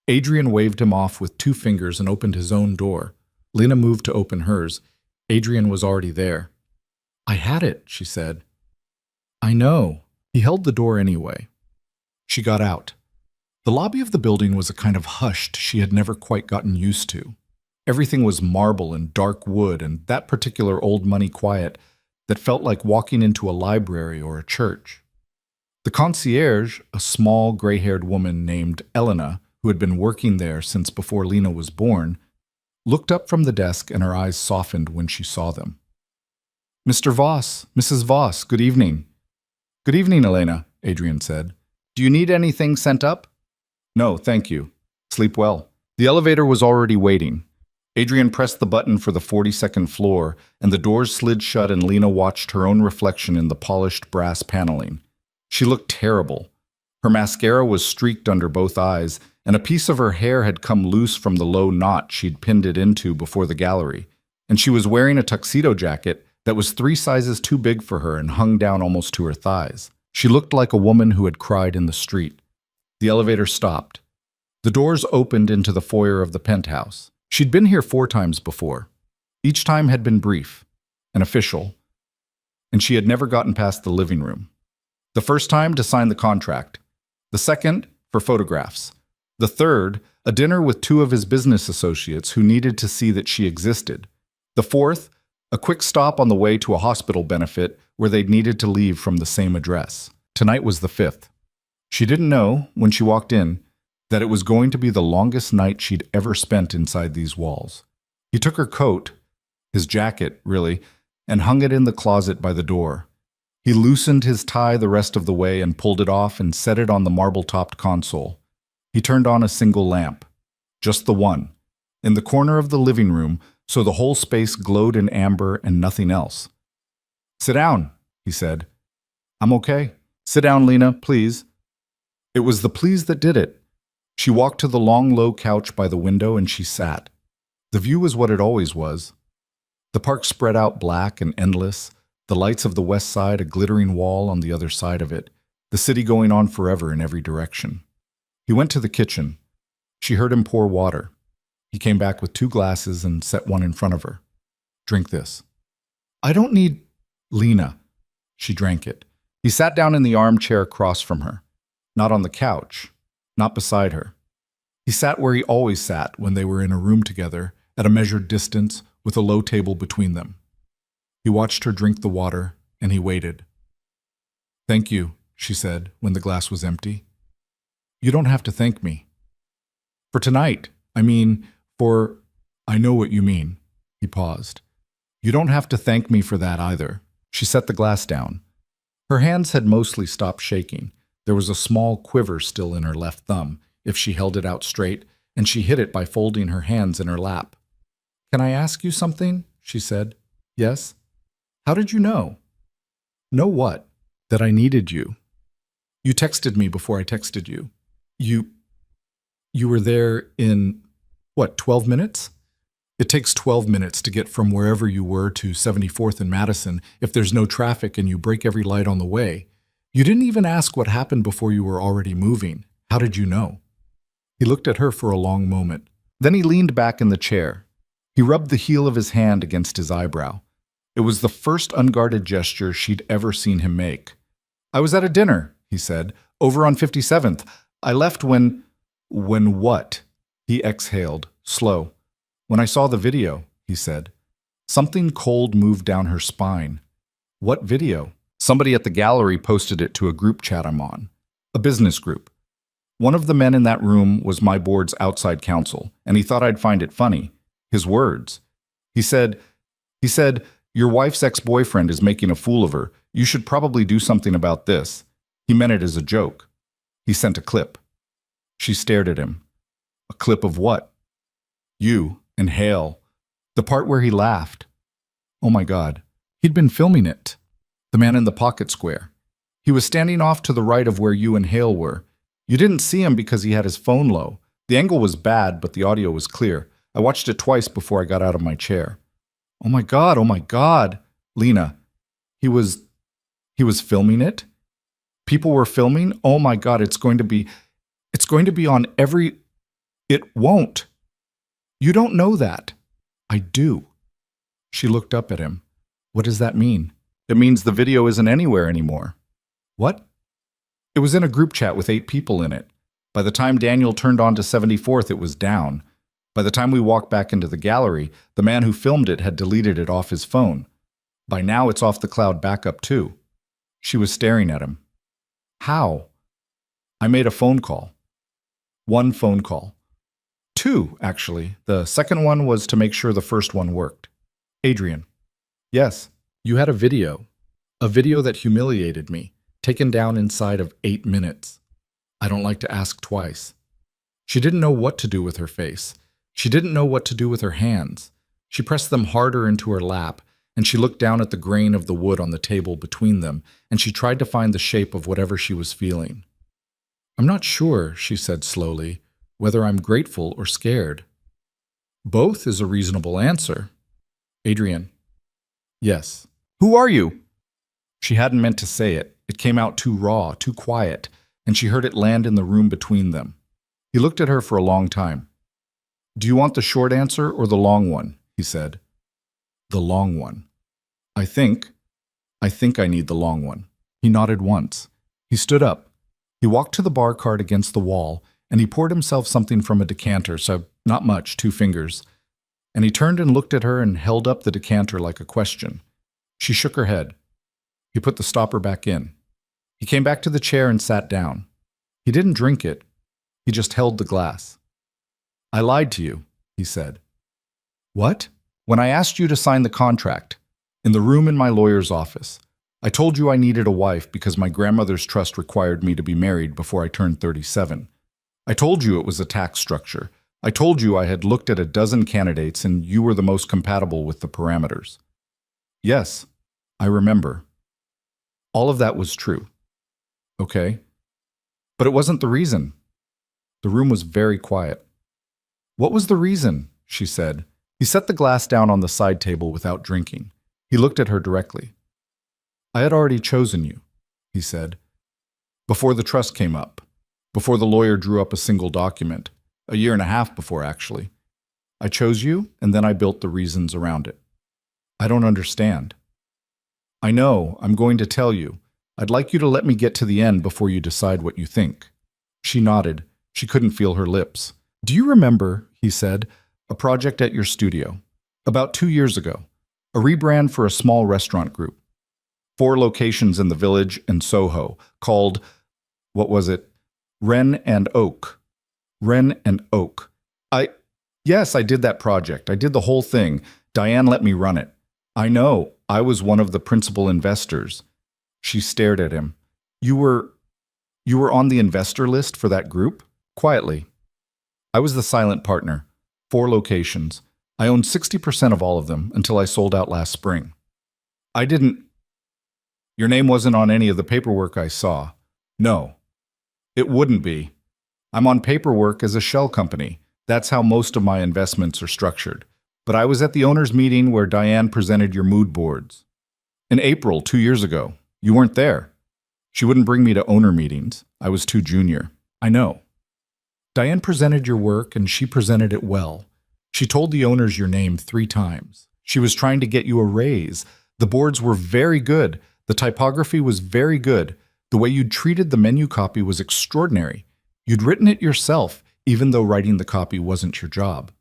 Adrian waved him off with 2 fingers and opened his own door. Lena moved to open hers. Adrian was already there. "I had it," she said. "I know." He held the door anyway. She got out. The lobby of the building was a kind of hushed she had never quite gotten used to. Everything was marble and dark wood and that particular old money quiet, that felt like walking into a library or a church. The concierge, a small, gray-haired woman named Elena, who had been working there since before Lena was born, looked up from the desk and her eyes softened when she saw them. "Mr. Voss, Mrs. Voss, good evening." "Good evening, Elena," Adrian said. "Do you need anything sent up?" "No, thank you. Sleep well." The elevator was already waiting. Adrian pressed the button for the 42nd floor, and the doors slid shut and Lena watched her own reflection in the polished brass paneling. She looked terrible. Her mascara was streaked under both eyes, and a piece of her hair had come loose from the low knot she'd pinned it into before the gallery, and she was wearing a tuxedo jacket that was 3 sizes too big for her and hung down almost to her thighs. She looked like a woman who had cried in the street. The elevator stopped. The doors opened into the foyer of the penthouse. She'd been here 4 times before. Each time had been brief and official, and she had never gotten past the living room. The first time to sign the contract. The second, for photographs. The third, a dinner with 2 of his business associates who needed to see that she existed. The fourth, a quick stop on the way to a hospital benefit where they'd needed to leave from the same address. Tonight was the 5th. She didn't know, when she walked in, that it was going to be the longest night she'd ever spent inside these walls. He took her coat, his jacket, really, and hung it in the closet by the door. He loosened his tie the rest of the way and pulled it off and set it on the marble-topped console. He turned on a single lamp, just the one, in the corner of the living room, so the whole space glowed in amber and nothing else. "Sit down," he said. "I'm okay. Sit down, Lena, please." It was the please that did it. She walked to the long, low couch by the window and she sat. The view was what it always was. The park spread out black and endless, the lights of the west side a glittering wall on the other side of it, the city going on forever in every direction. He went to the kitchen. She heard him pour water. He came back with 2 glasses and set one in front of her. "Drink this." "I don't need—" "Lena." She drank it. He sat down in the armchair across from her. Not on the couch. Not beside her. He sat where he always sat when they were in a room together, at a measured distance, with a low table between them. He watched her drink the water, and he waited. "Thank you," she said, when the glass was empty. "You don't have to thank me." "For tonight. I mean, for—" "I know what you mean." He paused. "You don't have to thank me for that either." She set the glass down. Her hands had mostly stopped shaking. There was a small quiver still in her left thumb, if she held it out straight, and she hid it by folding her hands in her lap. "Can I ask you something?" she said. "Yes." "How did you know?" "Know what?" "That I needed you." "You texted me before I texted you." You were there in, what, 12 minutes? It takes 12 minutes to get from wherever you were to 74th and Madison if there's no traffic and you break every light on the way. You didn't even ask what happened before you were already moving. How did you know? He looked at her for a long moment. Then he leaned back in the chair. He rubbed the heel of his hand against his eyebrow. It was the first unguarded gesture she'd ever seen him make. "I was at a dinner," he said, "over on 57th. I left when—" "When what?" He exhaled, slow. "When I saw the video," he said. Something cold moved down her spine. "What video?" "Somebody at the gallery posted it to a group chat I'm on. A business group. One of the men in that room was my board's outside counsel, and he thought I'd find it funny. His words. He said, your wife's ex-boyfriend is making a fool of her. You should probably do something about this." He meant it as a joke. He sent a clip. She stared at him. "A clip of what?" "You and Hale. The part where he laughed." Oh my God. He'd been filming it. The man in the pocket square. He was standing off to the right of where you and Hale were. You didn't see him because he had his phone low. The angle was bad, but the audio was clear. I watched it twice before I got out of my chair. Oh my God, oh my God. Lena, he was filming it? People were filming? Oh my God, it's going to be on every... It won't. You don't know that. I do. She looked up at him. What does that mean? It means the video isn't anywhere anymore. What? It was in a group chat with 8 people in it. By the time Daniel turned on to 74th, it was down. By the time we walked back into the gallery, the man who filmed it had deleted it off his phone. By now it's off the cloud backup too. She was staring at him. How? I made a phone call. One phone call. Two, actually. The second one was to make sure the first one worked. Adrian. Yes, you had a video. A video that humiliated me, taken down inside of 8 minutes. I don't like to ask twice. She didn't know what to do with her face. She didn't know what to do with her hands. She pressed them harder into her lap, and she looked down at the grain of the wood on the table between them, and she tried to find the shape of whatever she was feeling. I'm not sure, she said slowly, whether I'm grateful or scared. Both is a reasonable answer. Adrian. Yes. Who are you? She hadn't meant to say it. It came out too raw, too quiet, and she heard it land in the room between them. He looked at her for a long time. Do you want the short answer or the long one? He said. The long one. I think I need the long one. He nodded once. He stood up. He walked to the bar cart against the wall, and he poured himself something from a decanter, so not much, 2 fingers. And he turned and looked at her and held up the decanter like a question. She shook her head. He put the stopper back in. He came back to the chair and sat down. He didn't drink it. He just held the glass. I lied to you, he said. What? When I asked you to sign the contract, in the room in my lawyer's office, I told you I needed a wife because my grandmother's trust required me to be married before I turned 37. I told you it was a tax structure. I told you I had looked at a dozen candidates and you were the most compatible with the parameters. Yes, I remember. All of that was true. Okay. But it wasn't the reason. The room was very quiet. What was the reason? She said. He set the glass down on the side table without drinking. He looked at her directly. I had already chosen you, he said. Before the trust came up. Before the lawyer drew up a single document. A year and a half before, actually. I chose you, and then I built the reasons around it. I don't understand. I know, I'm going to tell you. I'd like you to let me get to the end before you decide what you think. She nodded. She couldn't feel her lips. Do you remember, he said, a project at your studio? About 2 years ago. A rebrand for a small restaurant group. 4 locations in the Village and Soho, called, what was it? Wren and Oak. Wren and Oak. Yes, I did that project. I did the whole thing. Diane let me run it. I know. I was one of the principal investors. She stared at him. You were on the investor list for that group? Quietly. I was the silent partner. 4 locations. I owned 60% of all of them until I sold out last spring. Your name wasn't on any of the paperwork I saw. No. It wouldn't be. I'm on paperwork as a shell company. That's how most of my investments are structured. But I was at the owners' meeting where Diane presented your mood boards. In April, 2 years ago. You weren't there. She wouldn't bring me to owner meetings. I was too junior. I know. Diane presented your work, and she presented it well. She told the owners your name 3 times. She was trying to get you a raise. The boards were very good. The typography was very good. The way you'd treated the menu copy was extraordinary. You'd written it yourself, even though writing the copy wasn't your job.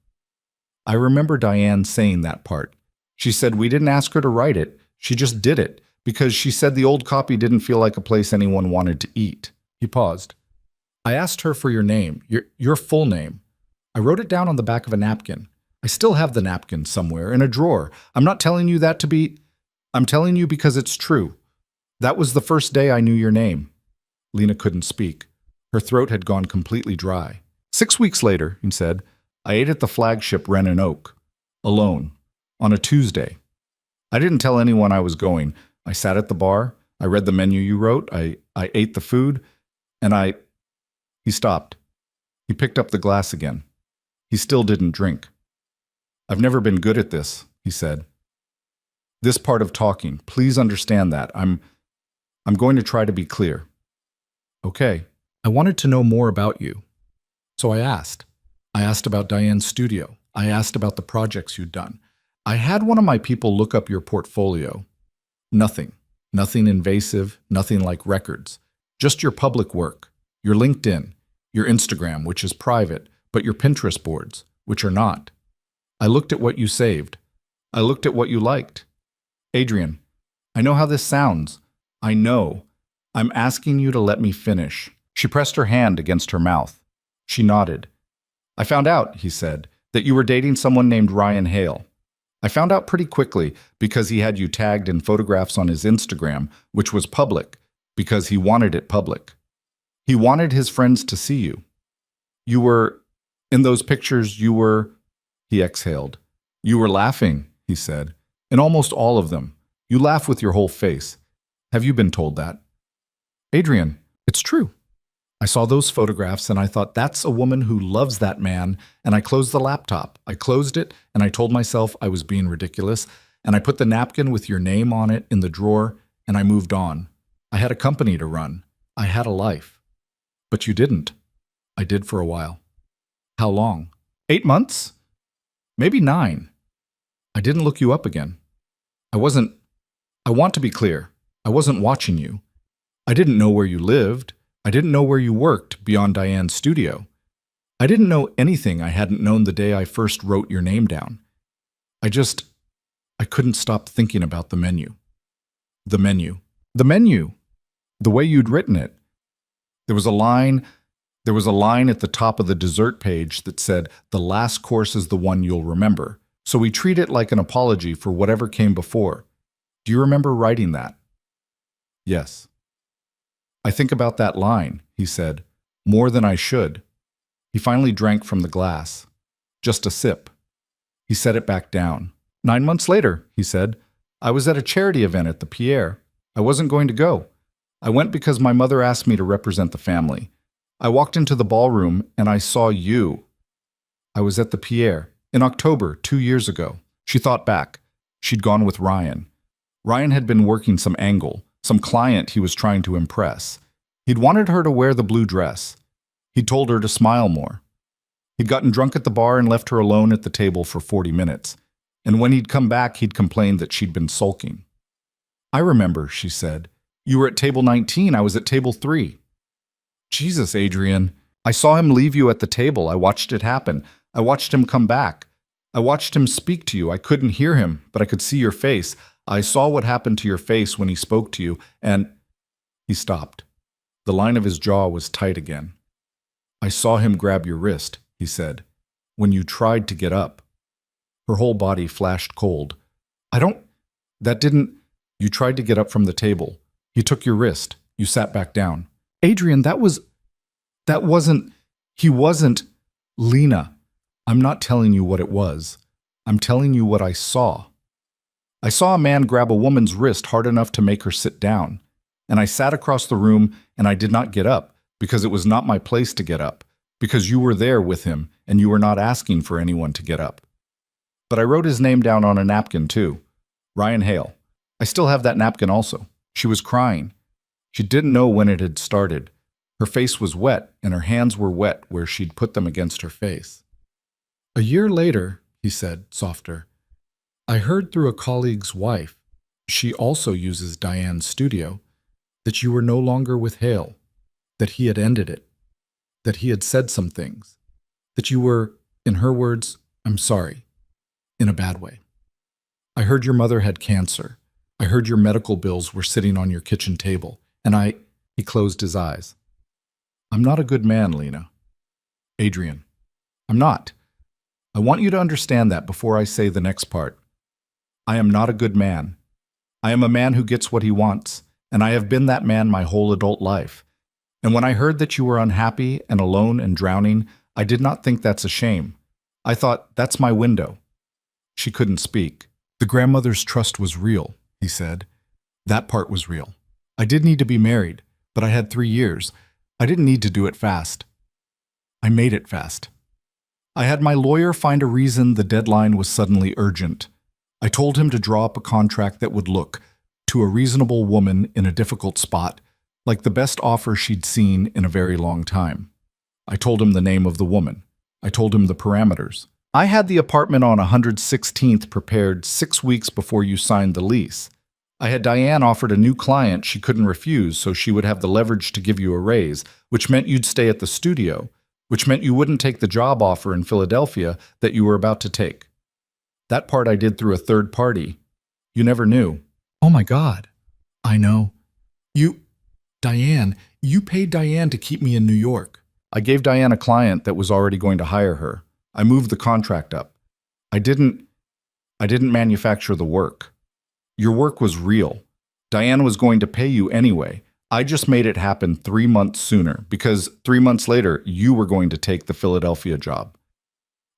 I remember Diane saying that part. She said we didn't ask her to write it. She just did it, because she said the old copy didn't feel like a place anyone wanted to eat. He paused. I asked her for your name, your full name. I wrote it down on the back of a napkin. I still have the napkin somewhere in a drawer. I'm not telling you that to be... I'm telling you because it's true. That was the first day I knew your name. Lena couldn't speak. Her throat had gone completely dry. 6 weeks later, he said, I ate at the flagship Wren and Oak. Alone. On a Tuesday. I didn't tell anyone I was going. I sat at the bar. I read the menu you wrote. I ate the food. And He stopped. He picked up the glass again. He still didn't drink. I've never been good at this, he said. This part of talking, please understand that. I'm going to try to be clear. Okay. I wanted to know more about you. So I asked. I asked about Diane's studio. I asked about the projects you'd done. I had one of my people look up your portfolio. Nothing. Nothing invasive, nothing like records. Just your public work, your LinkedIn, your Instagram, which is private, but your Pinterest boards, which are not. I looked at what you saved. I looked at what you liked. Adrian, I know how this sounds. I know. I'm asking you to let me finish. She pressed her hand against her mouth. She nodded. I found out, he said, that you were dating someone named Ryan Hale. I found out pretty quickly because he had you tagged in photographs on his Instagram, which was public, because he wanted it public. He wanted his friends to see you. You were, in those pictures, he exhaled. You were laughing, he said. In almost all of them. You laugh with your whole face. Have you been told that? Adrian, it's true. I saw those photographs and I thought, that's a woman who loves that man, and I closed the laptop. I closed it and I told myself I was being ridiculous, and I put the napkin with your name on it in the drawer and I moved on. I had a company to run. I had a life. But you didn't. I did for a while. How long? 8 months? Maybe 9. I didn't look you up again. I want to be clear, I wasn't watching you. I didn't know where you lived. I didn't know where you worked beyond Diane's studio. I didn't know anything I hadn't known the day I first wrote your name down. I couldn't stop thinking about the menu. The menu. The menu. The way you'd written it. There was a line at the top of the dessert page that said, the last course is the one you'll remember. So we treat it like an apology for whatever came before. Do you remember writing that? Yes. I think about that line, he said, more than I should. He finally drank from the glass. Just a sip. He set it back down. 9 months later, he said, I was at a charity event at the Pierre. I wasn't going to go. I went because my mother asked me to represent the family. I walked into the ballroom and I saw you. I was at the Pierre in October 2 years ago. She thought back. She'd gone with Ryan. Ryan had been working some angle, some client he was trying to impress. He'd wanted her to wear the blue dress. He'd told her to smile more. He'd gotten drunk at the bar and left her alone at the table for 40 minutes. And when he'd come back, he'd complained that she'd been sulking. I remember, she said. You were at table 19, I was at table 3. Jesus, Adrian. I saw him leave you at the table. I watched it happen. I watched him come back. I watched him speak to you. I couldn't hear him, but I could see your face. I saw what happened to your face when he spoke to you, and he stopped. The line of his jaw was tight again. I saw him grab your wrist, he said, when you tried to get up. Her whole body flashed cold. You tried to get up from the table. He took your wrist. You sat back down. Adrian, he wasn't, Lena. I'm not telling you what it was. I'm telling you what I saw. I saw a man grab a woman's wrist hard enough to make her sit down. And I sat across the room and I did not get up because it was not my place to get up, because you were there with him and you were not asking for anyone to get up. But I wrote his name down on a napkin too. Ryan Hale. I still have that napkin also. She was crying. She didn't know when it had started. Her face was wet and her hands were wet where she'd put them against her face. A year later, he said, softer, I heard through a colleague's wife, she also uses Diane's studio, that you were no longer with Hale, that he had ended it, that he had said some things, that you were, in her words, I'm sorry, in a bad way. I heard your mother had cancer. I heard your medical bills were sitting on your kitchen table, and he closed his eyes. I'm not a good man, Lena. Adrian, I'm not. I want you to understand that before I say the next part. I am not a good man. I am a man who gets what he wants, and I have been that man my whole adult life. And when I heard that you were unhappy and alone and drowning, I did not think that's a shame. I thought, that's my window. She couldn't speak. The grandmother's trust was real, he said. That part was real. I did need to be married, but I had 3 years. I didn't need to do it fast. I made it fast. I had my lawyer find a reason the deadline was suddenly urgent. I told him to draw up a contract that would look, to a reasonable woman in a difficult spot, like the best offer she'd seen in a very long time. I told him the name of the woman. I told him the parameters. I had the apartment on 116th prepared 6 weeks before you signed the lease. I had Diane offered a new client she couldn't refuse, so she would have the leverage to give you a raise, which meant you'd stay at the studio, which meant you wouldn't take the job offer in Philadelphia that you were about to take. That part I did through a third party. You never knew. Oh my God. I know. Diane, you paid Diane to keep me in New York. I gave Diane a client that was already going to hire her. I moved the contract up. I didn't manufacture the work. Your work was real. Diane was going to pay you anyway. I just made it happen 3 months sooner because 3 months later, you were going to take the Philadelphia job.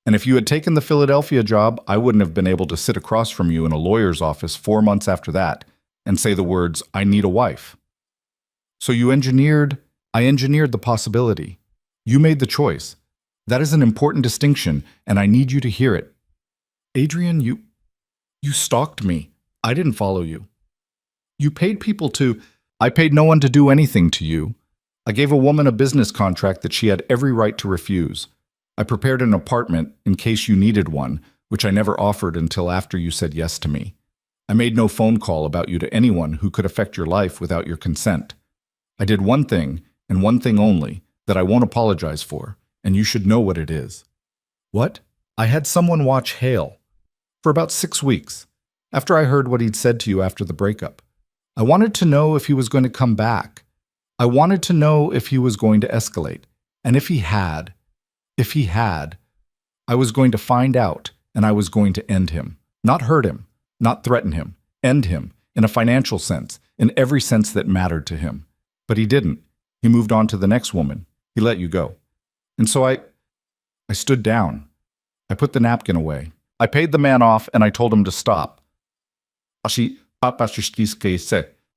And if you had taken the Philadelphia job, I wouldn't have been able to sit across from you in a lawyer's office 4 months after that and say the words, "I need a wife." So I engineered the possibility. You made the choice. That is an important distinction, and I need you to hear it. Adrian, you stalked me. I didn't follow you. You paid people to... I paid no one to do anything to you. I gave a woman a business contract that she had every right to refuse. I prepared an apartment in case you needed one, which I never offered until after you said yes to me. I made no phone call about you to anyone who could affect your life without your consent. I did one thing, and one thing only, that I won't apologize for, and you should know what it is. What? I had someone watch Hale for about 6 weeks, after I heard what he'd said to you after the breakup. I wanted to know if he was going to come back. I wanted to know if he was going to escalate. And if he had, I was going to find out, and I was going to end him. Not hurt him, not threaten him, end him, in a financial sense, in every sense that mattered to him. But he didn't. He moved on to the next woman. He let you go. And so I stood down. I put the napkin away. I paid the man off, and I told him to stop.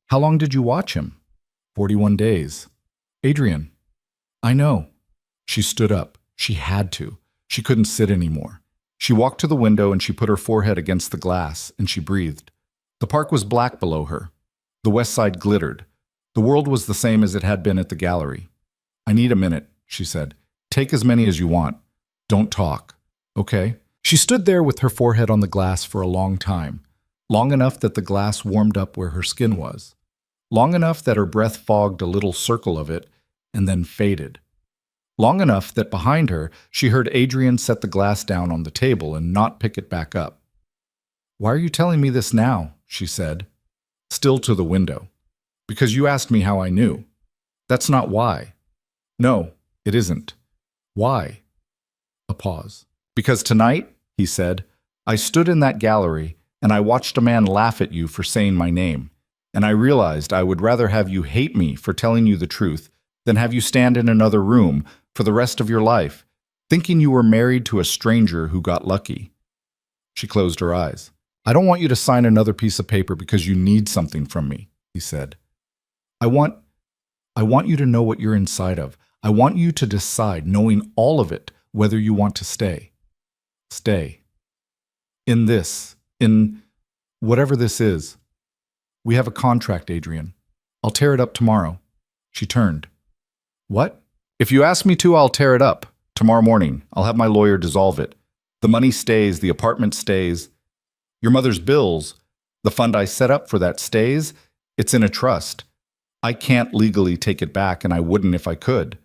How long did you watch him? 41 days. Adrian, I know. She stood up. She had to. She couldn't sit anymore. She walked to the window and she put her forehead against the glass and she breathed. The park was black below her. The west side glittered. The world was the same as it had been at the gallery. I need a minute, she said. Take as many as you want. Don't talk. Okay? She stood there with her forehead on the glass for a long time. Long enough that the glass warmed up where her skin was. Long enough that her breath fogged a little circle of it and then faded. Long enough that behind her, she heard Adrian set the glass down on the table and not pick it back up. Why are you telling me this now? She said, still to the window. Because you asked me how I knew. That's not why. No, it isn't. Why? A pause. Because tonight, he said, I stood in that gallery and I watched a man laugh at you for saying my name. And I realized I would rather have you hate me for telling you the truth than have you stand in another room for the rest of your life, thinking you were married to a stranger who got lucky. She closed her eyes. I don't want you to sign another piece of paper because you need something from me, he said. I want you to know what you're inside of. I want you to decide, knowing all of it, whether you want to stay. Stay. In whatever this is. We have a contract, Adrian. I'll tear it up tomorrow. She turned. What? If you ask me to, I'll tear it up. Tomorrow morning, I'll have my lawyer dissolve it. The money stays, the apartment stays. Your mother's bills, the fund I set up for that stays. It's in a trust. I can't legally take it back, and I wouldn't if I could.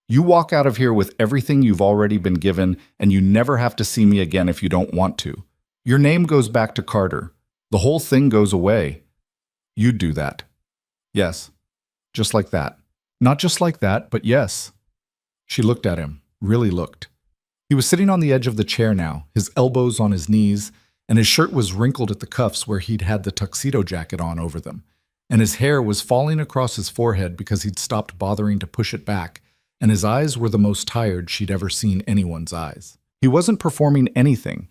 You walk out of here with everything you've already been given, and you never have to see me again if you don't want to. Your name goes back to Carter. The whole thing goes away. You'd do that. Yes. Just like that. Not just like that, but yes. She looked at him, really looked. He was sitting on the edge of the chair now, his elbows on his knees, and his shirt was wrinkled at the cuffs where he'd had the tuxedo jacket on over them, and his hair was falling across his forehead because he'd stopped bothering to push it back, and his eyes were the most tired she'd ever seen anyone's eyes. He wasn't performing anything.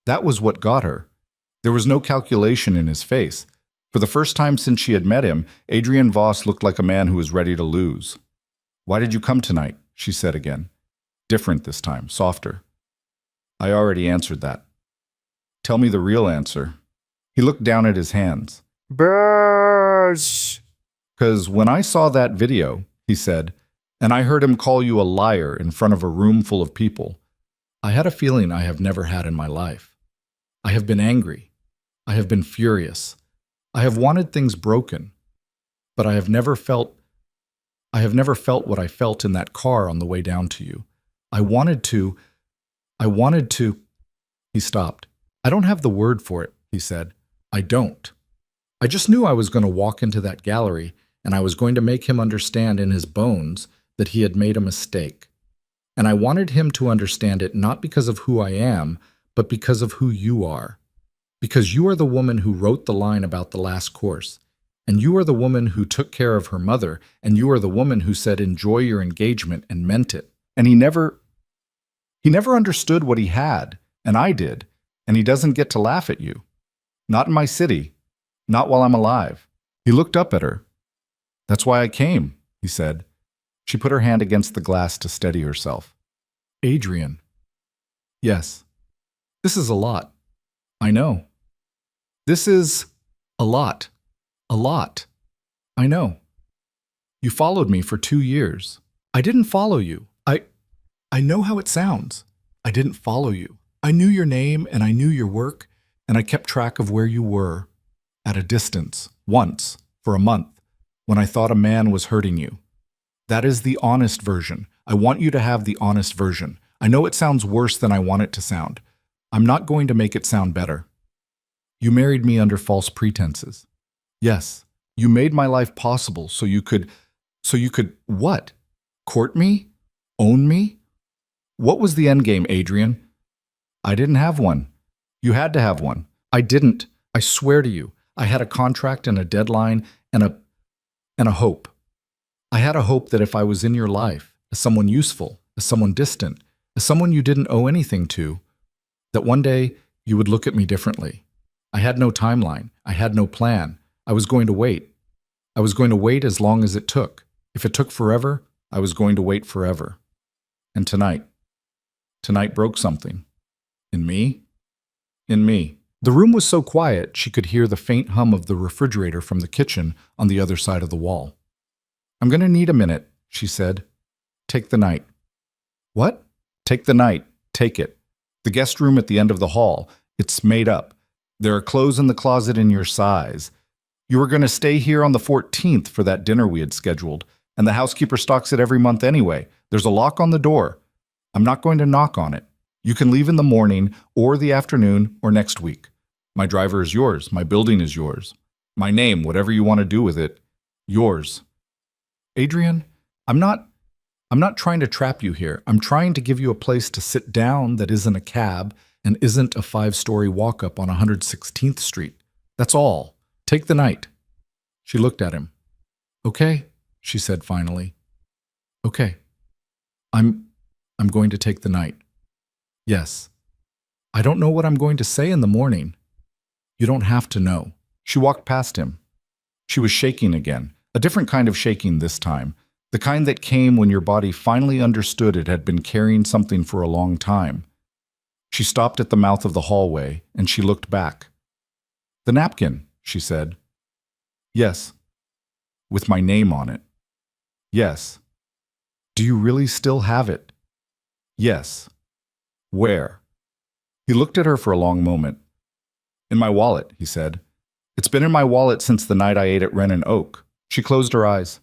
That was what got her. There was no calculation in his face. For the first time since she had met him, Adrian Voss looked like a man who was ready to lose. Why did you come tonight? She said again. Different this time, softer. I already answered that. Tell me the real answer. He looked down at his hands. Birds! 'Cause when I saw that video, he said, and I heard him call you a liar in front of a room full of people, I had a feeling I have never had in my life. I have been angry. I have been furious. I have wanted things broken. But I have never felt what I felt in that car on the way down to you. I wanted to. He stopped. I don't have the word for it, he said. I don't. I just knew I was going to walk into that gallery and I was going to make him understand in his bones that he had made a mistake. And I wanted him to understand it not because of who I am, but because of who you are. Because you are the woman who wrote the line about the last course. And you are the woman who took care of her mother. And you are the woman who said, enjoy your engagement, and meant it. And he never understood what he had, and I did, and he doesn't get to laugh at you. Not in my city. Not while I'm alive. He looked up at her. That's why I came, he said. She put her hand against the glass to steady herself. Adrian. Yes. This is a lot. I know. This is a lot. A lot. I know. You followed me for 2 years. I didn't follow you. I know how it sounds. I didn't follow you. I knew your name and I knew your work, and I kept track of where you were. At a distance, once, for a month, when I thought a man was hurting you. That is the honest version. I want you to have the honest version. I know it sounds worse than I want it to sound. I'm not going to make it sound better. You married me under false pretenses. Yes, you made my life possible so you could what? Court me? Own me? What was the end game, Adrian? I didn't have one. You had to have one. I didn't. I swear to you. I had a contract and a deadline and a hope. I had a hope that if I was in your life, as someone useful, as someone distant, as someone you didn't owe anything to, that one day you would look at me differently. I had no timeline. I had no plan. I was going to wait. I was going to wait as long as it took. If it took forever, I was going to wait forever. And tonight broke something. In me? In me. The room was so quiet she could hear the faint hum of the refrigerator from the kitchen on the other side of the wall. I'm going to need a minute, she said. Take the night. What? Take the night. Take it. The guest room at the end of the hall. It's made up. There are clothes in the closet in your size. You were going to stay here on the 14th for that dinner we had scheduled, and the housekeeper stocks it every month anyway. There's a lock on the door. I'm not going to knock on it. You can leave in the morning or the afternoon or next week. My driver is yours. My building is yours. My name, whatever you want to do with it, yours. Adrian, I'm not trying to trap you here. I'm trying to give you a place to sit down that isn't a cab and isn't a 5-story walk-up on 116th Street. That's all. Take the night. She looked at him. Okay, she said finally. Okay. I'm going to take the night. Yes. I don't know what I'm going to say in the morning. You don't have to know. She walked past him. She was shaking again, a different kind of shaking this time, the kind that came when your body finally understood it had been carrying something for a long time. She stopped at the mouth of the hallway, and she looked back. The napkin, she said. Yes. With my name on it. Yes. Do you really still have it? Yes. Where? He looked at her for a long moment. In my wallet, he said. It's been in my wallet since the night I ate at Wren and Oak. She closed her eyes.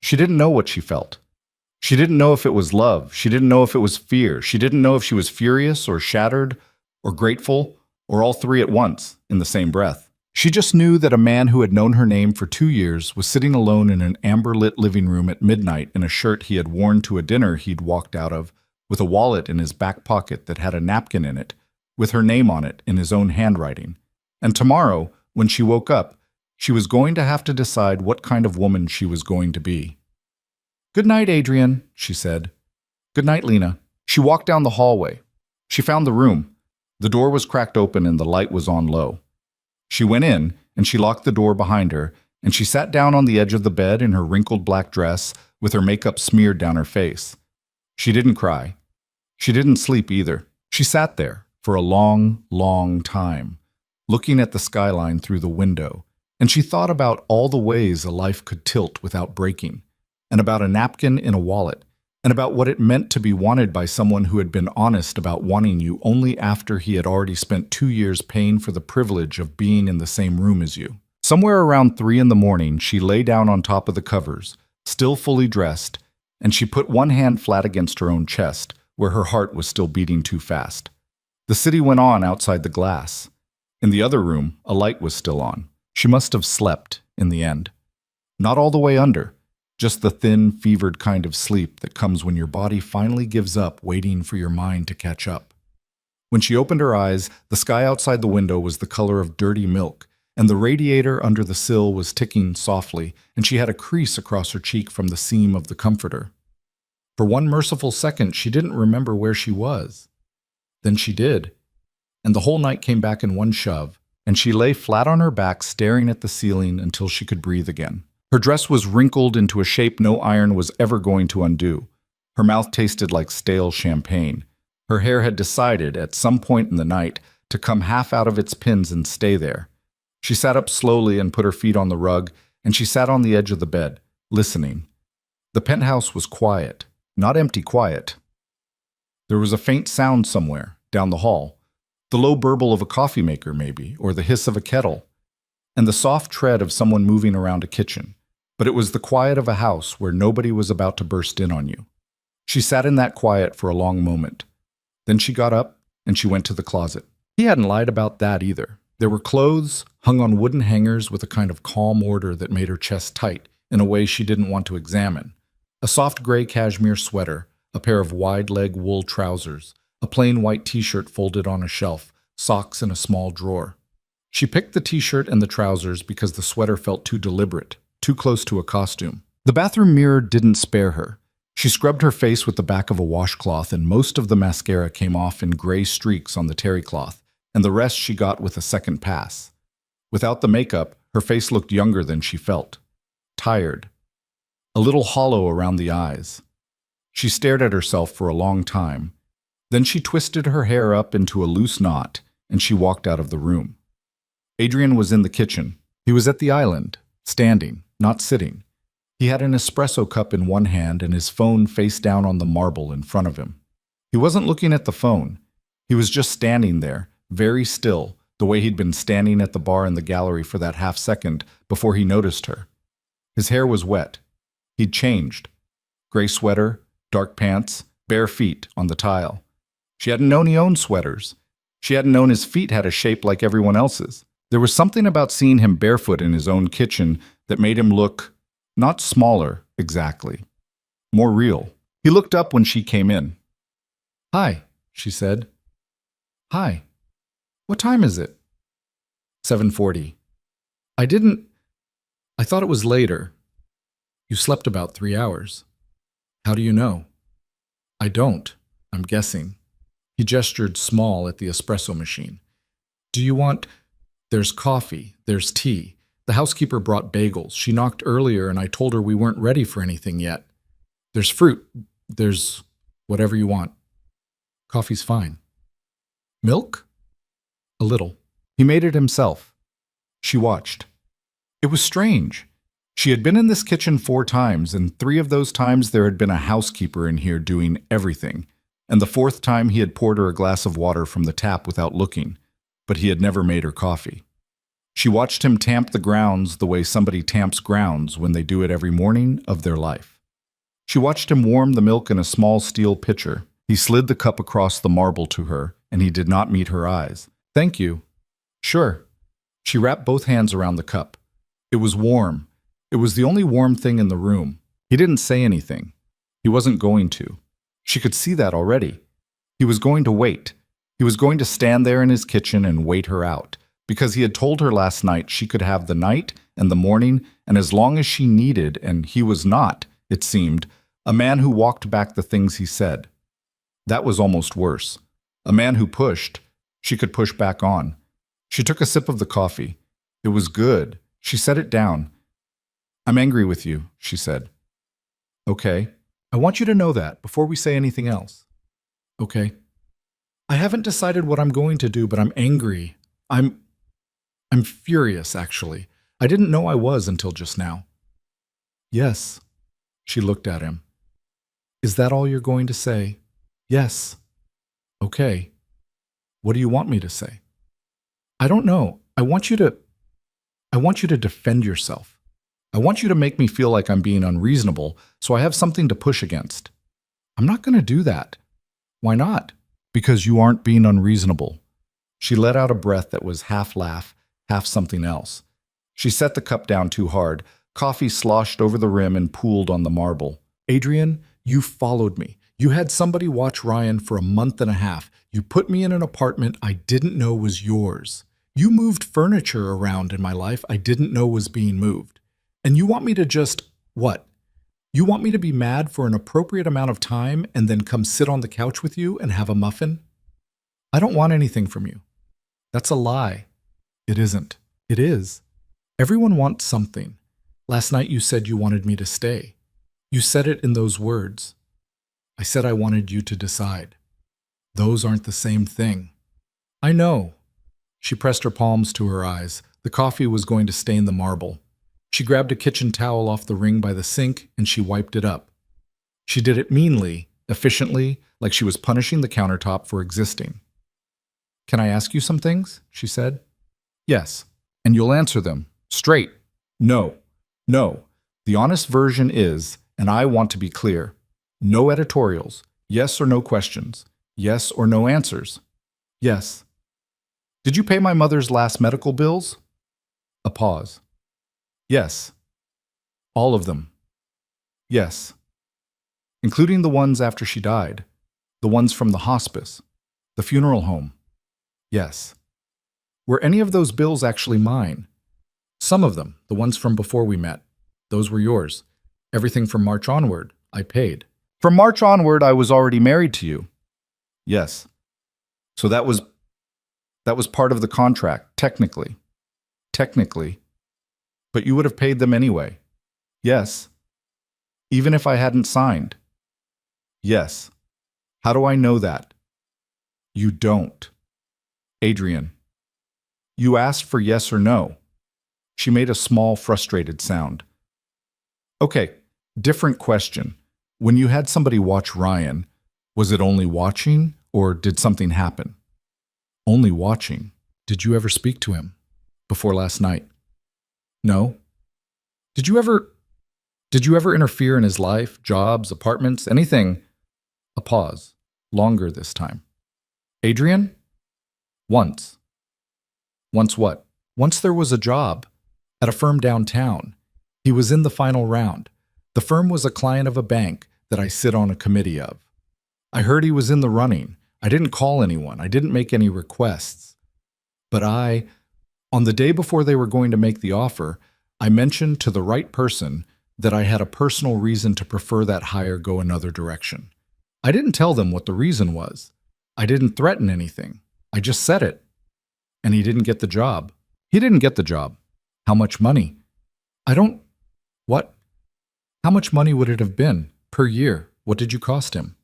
She didn't know what she felt. She didn't know if it was love. She didn't know if it was fear. She didn't know if she was furious or shattered or grateful or all three at once in the same breath. She just knew that a man who had known her name for 2 years was sitting alone in an amber-lit living room at midnight in a shirt he had worn to a dinner he'd walked out of, with a wallet in his back pocket that had a napkin in it, with her name on it in his own handwriting. And tomorrow, when she woke up, she was going to have to decide what kind of woman she was going to be. Good night, Adrian, she said. Good night, Lena. She walked down the hallway. She found the room. The door was cracked open and the light was on low. She went in, and she locked the door behind her, and she sat down on the edge of the bed in her wrinkled black dress with her makeup smeared down her face. She didn't cry. She didn't sleep either. She sat there for a long, long time, looking at the skyline through the window, and she thought about all the ways a life could tilt without breaking, and about a napkin in a wallet, and about what it meant to be wanted by someone who had been honest about wanting you only after he had already spent 2 years paying for the privilege of being in the same room as you. Somewhere around 3 in the morning, she lay down on top of the covers, still fully dressed, and she put one hand flat against her own chest, where her heart was still beating too fast. The city went on outside the glass. In the other room, a light was still on. She must have slept, in the end. Not all the way under, just the thin, fevered kind of sleep that comes when your body finally gives up waiting for your mind to catch up. When she opened her eyes, the sky outside the window was the color of dirty milk, and the radiator under the sill was ticking softly, and she had a crease across her cheek from the seam of the comforter. For one merciful second, she didn't remember where she was. Then she did, and the whole night came back in one shove, and she lay flat on her back staring at the ceiling until she could breathe again. Her dress was wrinkled into a shape no iron was ever going to undo. Her mouth tasted like stale champagne. Her hair had decided, at some point in the night, to come half out of its pins and stay there. She sat up slowly and put her feet on the rug, and she sat on the edge of the bed, listening. The penthouse was quiet, not empty quiet. There was a faint sound somewhere, down the hall. The low burble of a coffee maker, maybe, or the hiss of a kettle, and the soft tread of someone moving around a kitchen. But it was the quiet of a house where nobody was about to burst in on you. She sat in that quiet for a long moment. Then she got up, and she went to the closet. He hadn't lied about that either. There were clothes hung on wooden hangers with a kind of calm order that made her chest tight in a way she didn't want to examine. A soft gray cashmere sweater, a pair of wide-leg wool trousers, a plain white t-shirt folded on a shelf, socks in a small drawer. She picked the t-shirt and the trousers because the sweater felt too deliberate, too close to a costume. The bathroom mirror didn't spare her. She scrubbed her face with the back of a washcloth, and most of the mascara came off in gray streaks on the terry cloth, and the rest she got with a second pass. Without the makeup, her face looked younger than she felt. Tired. A little hollow around the eyes. She stared at herself for a long time. Then she twisted her hair up into a loose knot, and she walked out of the room. Adrian was in the kitchen. He was at the island, standing, not sitting. He had an espresso cup in one hand and his phone face down on the marble in front of him. He wasn't looking at the phone. He was just standing there, very still, the way he'd been standing at the bar in the gallery for that half second before he noticed her. His hair was wet. He'd changed. Gray sweater, dark pants, bare feet on the tile. She hadn't known he owned sweaters. She hadn't known his feet had a shape like everyone else's. There was something about seeing him barefoot in his own kitchen that made him look, not smaller, exactly, more real. He looked up when she came in. "Hi," she said. "Hi. What time is it?" 7:40. I thought it was later. You slept about 3 hours. How do you know? I don't. I'm guessing. He gestured small at the espresso machine. Do you want... There's coffee. There's tea. The housekeeper brought bagels. She knocked earlier and I told her we weren't ready for anything yet. There's fruit. There's whatever you want. Coffee's fine. Milk? A little. He made it himself. She watched. It was strange. She had been in this kitchen 4 times, and 3 of those times there had been a housekeeper in here doing everything, and the 4th time he had poured her a glass of water from the tap without looking, but he had never made her coffee. She watched him tamp the grounds the way somebody tamps grounds when they do it every morning of their life. She watched him warm the milk in a small steel pitcher. He slid the cup across the marble to her, and he did not meet her eyes. Thank you. Sure. She wrapped both hands around the cup. It was warm. It was the only warm thing in the room. He didn't say anything. He wasn't going to. She could see that already. He was going to wait. He was going to stand there in his kitchen and wait her out, because he had told her last night she could have the night and the morning, and as long as she needed, and he was not, it seemed, a man who walked back the things he said. That was almost worse. A man who pushed, she could push back on. She took a sip of the coffee. It was good. She set it down. I'm angry with you, she said. Okay. I want you to know that before we say anything else. Okay. I haven't decided what I'm going to do, but I'm angry. I'm furious, actually. I didn't know I was until just now. Yes. She looked at him. Is that all you're going to say? Yes. Okay. What do you want me to say? I don't know. I want you to defend yourself. I want you to make me feel like I'm being unreasonable, so I have something to push against. I'm not going to do that. Why not? Because you aren't being unreasonable. She let out a breath that was half laugh, half something else. She set the cup down too hard. Coffee sloshed over the rim and pooled on the marble. Adrian, you followed me. You had somebody watch Ryan for a month and a half. You put me in an apartment I didn't know was yours. You moved furniture around in my life I didn't know was being moved. And you want me to just, what? You want me to be mad for an appropriate amount of time and then come sit on the couch with you and have a muffin? I don't want anything from you. That's a lie. It isn't. It is. Everyone wants something. Last night you said you wanted me to stay. You said it in those words. I said I wanted you to decide. Those aren't the same thing. I know. She pressed her palms to her eyes. The coffee was going to stain the marble. She grabbed a kitchen towel off the ring by the sink and she wiped it up. She did it meanly, efficiently, like she was punishing the countertop for existing. Can I ask you some things? She said. Yes. And you'll answer them. Straight. No. No. The honest version is, and I want to be clear, no editorials. Yes or no questions. Yes or no answers. Yes. Did you pay my mother's last medical bills? A pause. Yes. All of them. Yes. Including the ones after she died. The ones from the hospice. The funeral home. Yes. Were any of those bills actually mine? Some of them, the ones from before we met. Those were yours. Everything from March onward, I paid. From March onward, I was already married to you. Yes. So that was part of the contract, technically. Technically. But you would have paid them anyway. Yes. Even if I hadn't signed. Yes. How do I know that? You don't. Adrian. You asked for yes or no. She made a small, frustrated sound. Okay, different question. When you had somebody watch Ryan, was it only watching or did something happen? Only watching. Did you ever speak to him? Before last night? No. Did you ever interfere in his life, jobs, apartments, anything? A pause. Longer this time. Adrian? Once. Once what? Once there was a job at a firm downtown. He was in the final round. The firm was a client of a bank that I sit on a committee of. I heard he was in the running. I didn't call anyone. I didn't make any requests. But on the day before they were going to make the offer, I mentioned to the right person that I had a personal reason to prefer that hire go another direction. I didn't tell them what the reason was. I didn't threaten anything. I just said it. And he didn't get the job. He didn't get the job. How much money? What? How much money would it have been per year? What did you cost him?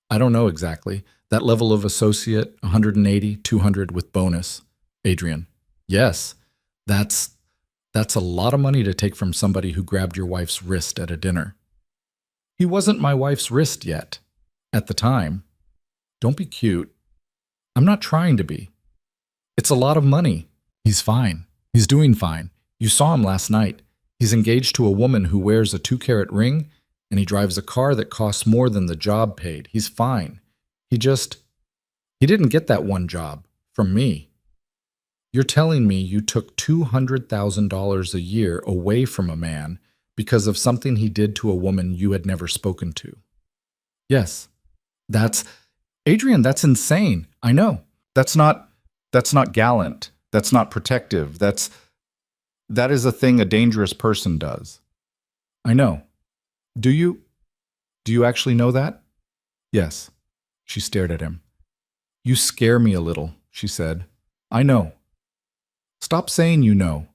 I don't know exactly. That level of associate, 180, 200 with bonus. Adrian. Yes, that's a lot of money to take from somebody who grabbed your wife's wrist at a dinner. He wasn't my wife's wrist yet. At the time. Don't be cute. I'm not trying to be. It's a lot of money. He's fine. He's doing fine. You saw him last night. He's engaged to a woman who wears a 2-carat ring, and he drives a car that costs more than the job paid. He's fine. He didn't get that one job from me. You're telling me you took $200,000 a year away from a man because of something he did to a woman you had never spoken to. Yes. Adrian, that's insane. I know. That's not gallant. That's not protective. That is a thing a dangerous person does. I know. Do you actually know that? Yes. She stared at him. You scare me a little, she said. I know. Stop saying you know.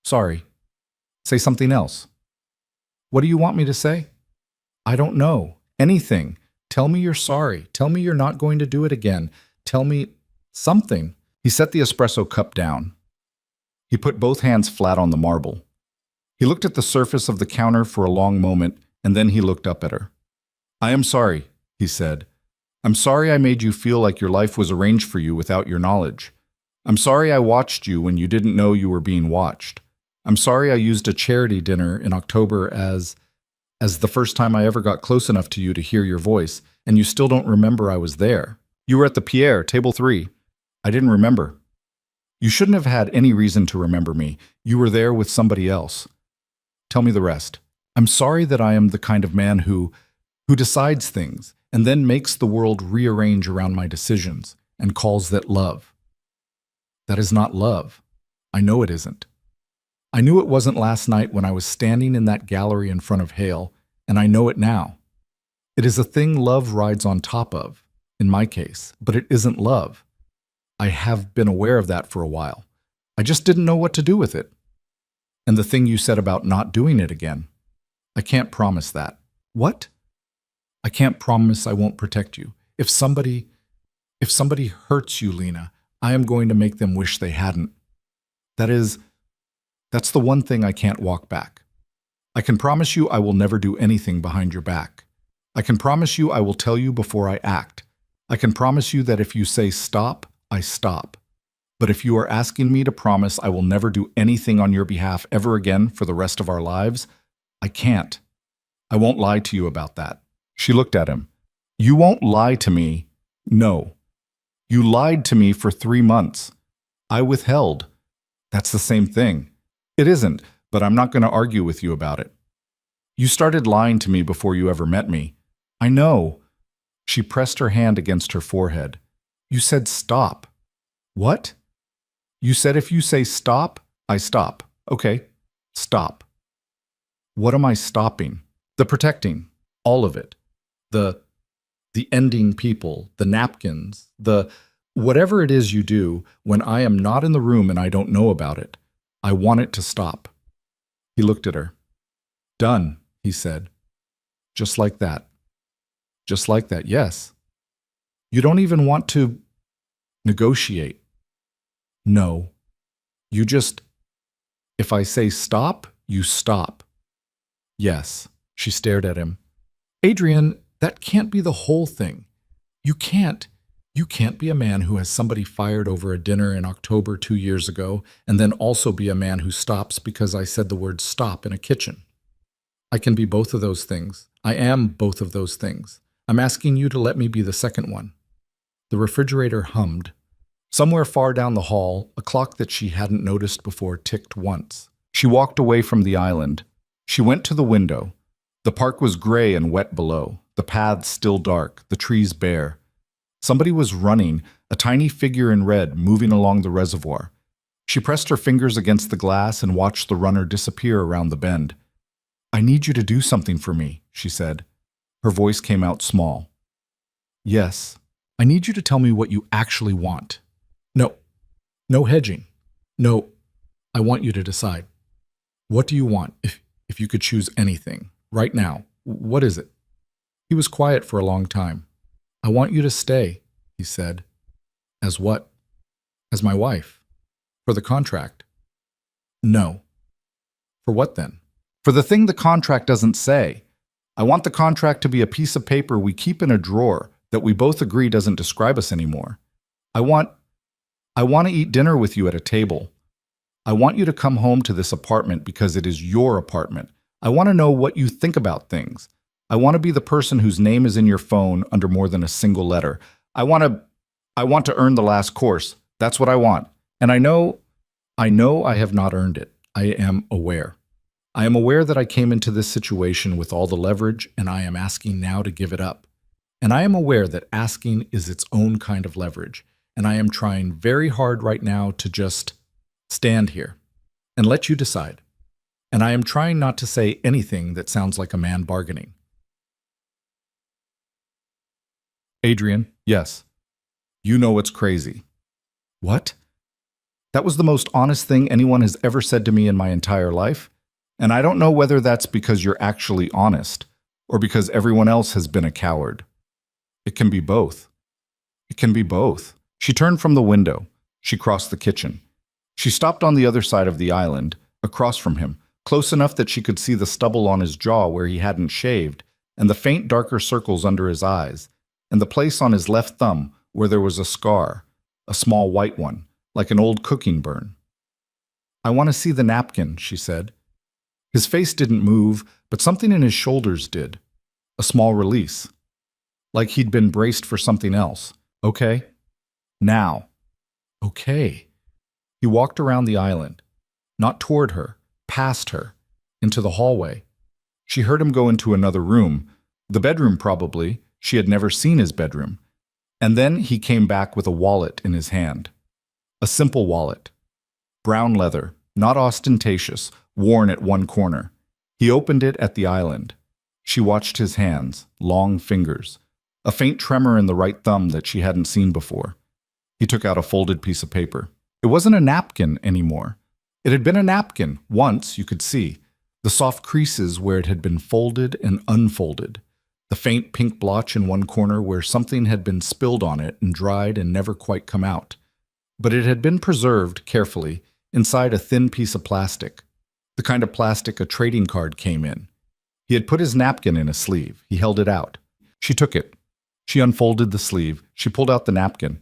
Sorry. Say something else. What do you want me to say? I don't know. Anything. Tell me you're sorry. Tell me you're not going to do it again. Tell me something. He set the espresso cup down. He put both hands flat on the marble. He looked at the surface of the counter for a long moment, and then he looked up at her. I am sorry, he said. I'm sorry I made you feel like your life was arranged for you without your knowledge. I'm sorry I watched you when you didn't know you were being watched. I'm sorry I used a charity dinner in October as the first time I ever got close enough to you to hear your voice, and you still don't remember I was there. You were at the Pierre, table 3. I didn't remember. You shouldn't have had any reason to remember me. You were there with somebody else. Tell me the rest. I'm sorry that I am the kind of man who decides things and then makes the world rearrange around my decisions and calls that love. That is not love. I know it isn't. I knew it wasn't last night when I was standing in that gallery in front of Hale, and I know it now. It is a thing love rides on top of, in my case, but it isn't love. I have been aware of that for a while. I just didn't know what to do with it. And the thing you said about not doing it again, I can't promise that. What? I can't promise I won't protect you. If somebody hurts you, Lena, I am going to make them wish they hadn't. That's the one thing I can't walk back. I can promise you I will never do anything behind your back. I can promise you I will tell you before I act. I can promise you that if you say stop, I stop. But if you are asking me to promise I will never do anything on your behalf ever again for the rest of our lives, I can't. I won't lie to you about that. She looked at him. You won't lie to me? No. You lied to me for 3 months. I withheld. That's the same thing. It isn't, but I'm not going to argue with you about it. You started lying to me before you ever met me. I know. She pressed her hand against her forehead. You said stop. What? You said if you say stop, I stop. Okay, stop. What am I stopping? The protecting. All of it. The ending people, the napkins, the whatever it is you do when I am not in the room and I don't know about it. I want it to stop. He looked at her. Done, he said. Just like that. Just like that, yes. You don't even want to negotiate. No. You just, if I say stop, you stop. Yes. She stared at him. Adrian, that can't be the whole thing. You can't be a man who has somebody fired over a dinner in October 2 years ago and then also be a man who stops because I said the word stop in a kitchen. I can be both of those things. I am both of those things. I'm asking you to let me be the second one. The refrigerator hummed. Somewhere far down the hall, a clock that she hadn't noticed before ticked once. She walked away from the island. She went to the window. The park was gray and wet below, the paths still dark, the trees bare. Somebody was running, a tiny figure in red moving along the reservoir. She pressed her fingers against the glass and watched the runner disappear around the bend. I need you to do something for me, she said. Her voice came out small. Yes, I need you to tell me what you actually want. No hedging. No, I want you to decide. What do you want if you could choose anything? Right now, what is it? He was quiet for a long time. I want you to stay, he said. As what? As my wife. For the contract. No. For what then? For the thing the contract doesn't say. I want the contract to be a piece of paper we keep in a drawer that we both agree doesn't describe us anymore. I want to eat dinner with you at a table. I want you to come home to this apartment because it is your apartment. I want to know what you think about things. I want to be the person whose name is in your phone under more than a single letter. I want to earn the last course. That's what I want. And I know I have not earned it. I am aware. I am aware that I came into this situation with all the leverage, and I am asking now to give it up. And I am aware that asking is its own kind of leverage, and I am trying very hard right now to just stand here and let you decide. And I am trying not to say anything that sounds like a man bargaining. Adrian, yes. You know what's crazy. What? That was the most honest thing anyone has ever said to me in my entire life. And I don't know whether that's because you're actually honest or because everyone else has been a coward. It can be both. It can be both. She turned from the window. She crossed the kitchen. She stopped on the other side of the island, across from him, close enough that she could see the stubble on his jaw where he hadn't shaved, and the faint darker circles under his eyes, and the place on his left thumb where there was a scar, a small white one, like an old cooking burn. I want to see the napkin, she said. His face didn't move, but something in his shoulders did. A small release. Like he'd been braced for something else. Okay. Now. Okay. He walked around the island, not toward her, past her, into the hallway. She heard him go into another room, the bedroom probably. She had never seen his bedroom. And then he came back with a wallet in his hand. A simple wallet. Brown leather, not ostentatious, worn at one corner. He opened it at the island. She watched his hands, long fingers, a faint tremor in the right thumb that she hadn't seen before. He took out a folded piece of paper. It wasn't a napkin anymore. It had been a napkin, once, you could see, the soft creases where it had been folded and unfolded, the faint pink blotch in one corner where something had been spilled on it and dried and never quite come out. But it had been preserved carefully inside a thin piece of plastic, the kind of plastic a trading card came in. He had put his napkin in a sleeve. He held it out. She took it. She unfolded the sleeve. She pulled out the napkin.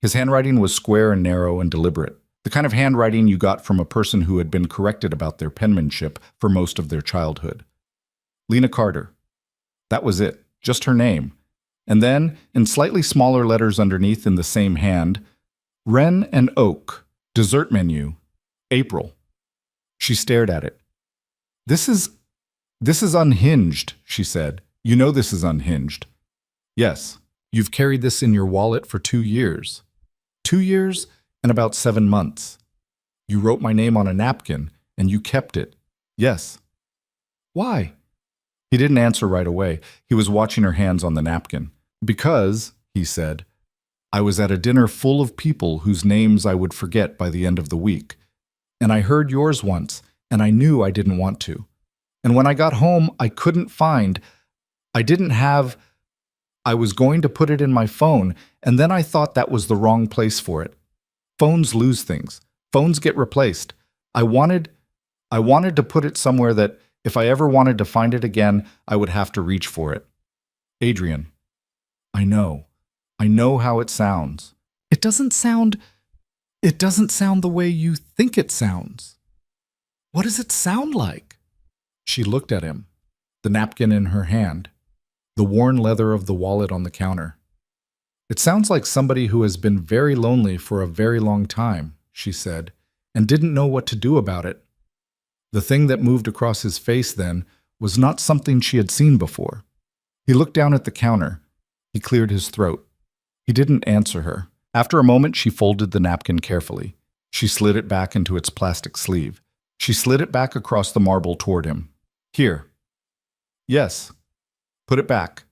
His handwriting was square and narrow and deliberate, the kind of handwriting you got from a person who had been corrected about their penmanship for most of their childhood. Lena Carter. That was it, just her name. And then, in slightly smaller letters underneath in the same hand, Wren and Oak, dessert menu, April. She stared at it. This is unhinged, she said. You know this is unhinged. Yes, you've carried this in your wallet for 2 years. 2 years and about 7 months. You wrote my name on a napkin, and you kept it. Yes. Why? He didn't answer right away. He was watching her hands on the napkin. Because, he said, I was at a dinner full of people whose names I would forget by the end of the week. And I heard yours once, and I knew I didn't want to. And when I got home, I was going to put it in my phone, and then I thought that was the wrong place for it. Phones lose things. Phones get replaced. I wanted to put it somewhere that if I ever wanted to find it again, I would have to reach for it. Adrian. I know how it sounds. It doesn't sound the way you think it sounds. What does it sound like? She looked at him, the napkin in her hand, the worn leather of the wallet on the counter. It sounds like somebody who has been very lonely for a very long time, she said, and didn't know what to do about it. The thing that moved across his face then was not something she had seen before. He looked down at the counter. He cleared his throat. He didn't answer her. After a moment, she folded the napkin carefully. She slid it back into its plastic sleeve. She slid it back across the marble toward him. Here. Yes. Put it back.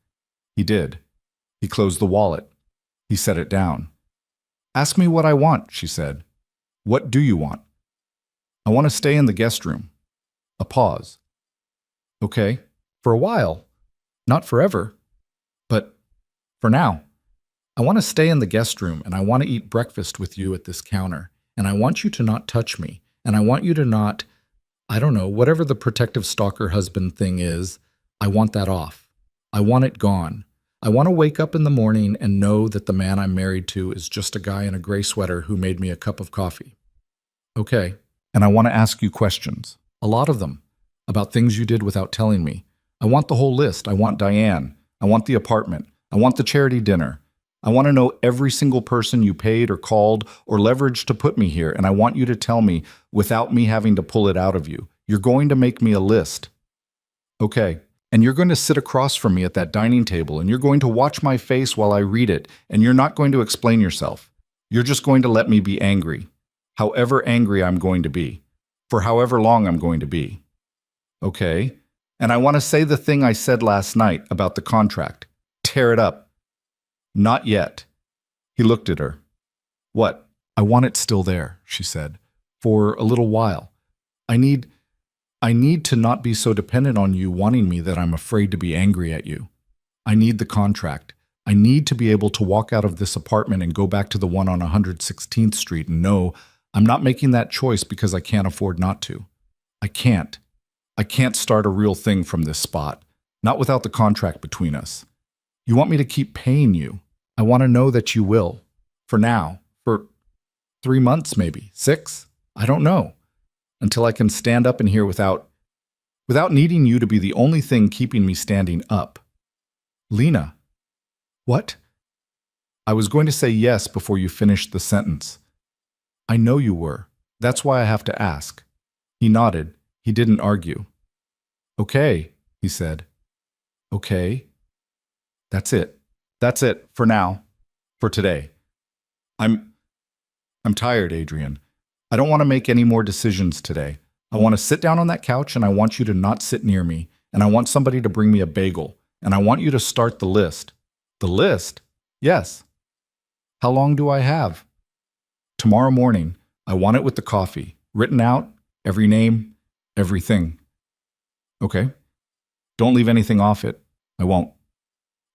He did. He closed the wallet. He set it down. Ask me what I want, she said. What do you want? I want to stay in the guest room. A pause. Okay. For a while. Not forever. But for now. I want to stay in the guest room, and I want to eat breakfast with you at this counter, and I want you to not touch me, and I want you to not, I don't know, whatever the protective stalker husband thing is, I want that off. I want it gone. I want to wake up in the morning and know that the man I'm married to is just a guy in a gray sweater who made me a cup of coffee. Okay. And I want to ask you questions, a lot of them, about things you did without telling me. I want the whole list. I want Diane. I want the apartment. I want the charity dinner. I want to know every single person you paid or called or leveraged to put me here, and I want you to tell me without me having to pull it out of you. You're going to make me a list. Okay. And you're going to sit across from me at that dining table, and you're going to watch my face while I read it, and you're not going to explain yourself. You're just going to let me be angry. However angry I'm going to be. For however long I'm going to be. Okay. And I want to say the thing I said last night about the contract. Tear it up. Not yet. He looked at her. What? I want it still there, she said. For a little while. I need to not be so dependent on you wanting me that I'm afraid to be angry at you. I need the contract. I need to be able to walk out of this apartment and go back to the one on 116th Street and know I'm not making that choice because I can't afford not to. I can't. I can't start a real thing from this spot. Not without the contract between us. You want me to keep paying you. I want to know that you will. For now. For 3 months maybe. 6? I don't know. Until I can stand up in here without needing you to be the only thing keeping me standing up. Lena. What? I was going to say yes before you finished the sentence. I know you were. That's why I have to ask. He nodded. He didn't argue. Okay, he said. Okay. That's it. That's it, for now. For today. I'm tired, Adrian. I don't want to make any more decisions today. I want to sit down on that couch and I want you to not sit near me, and I want somebody to bring me a bagel, and I want you to start the list. The list? Yes. How long do I have? Tomorrow morning. I want it with the coffee, written out, every name, everything. Okay. Don't leave anything off it. I won't.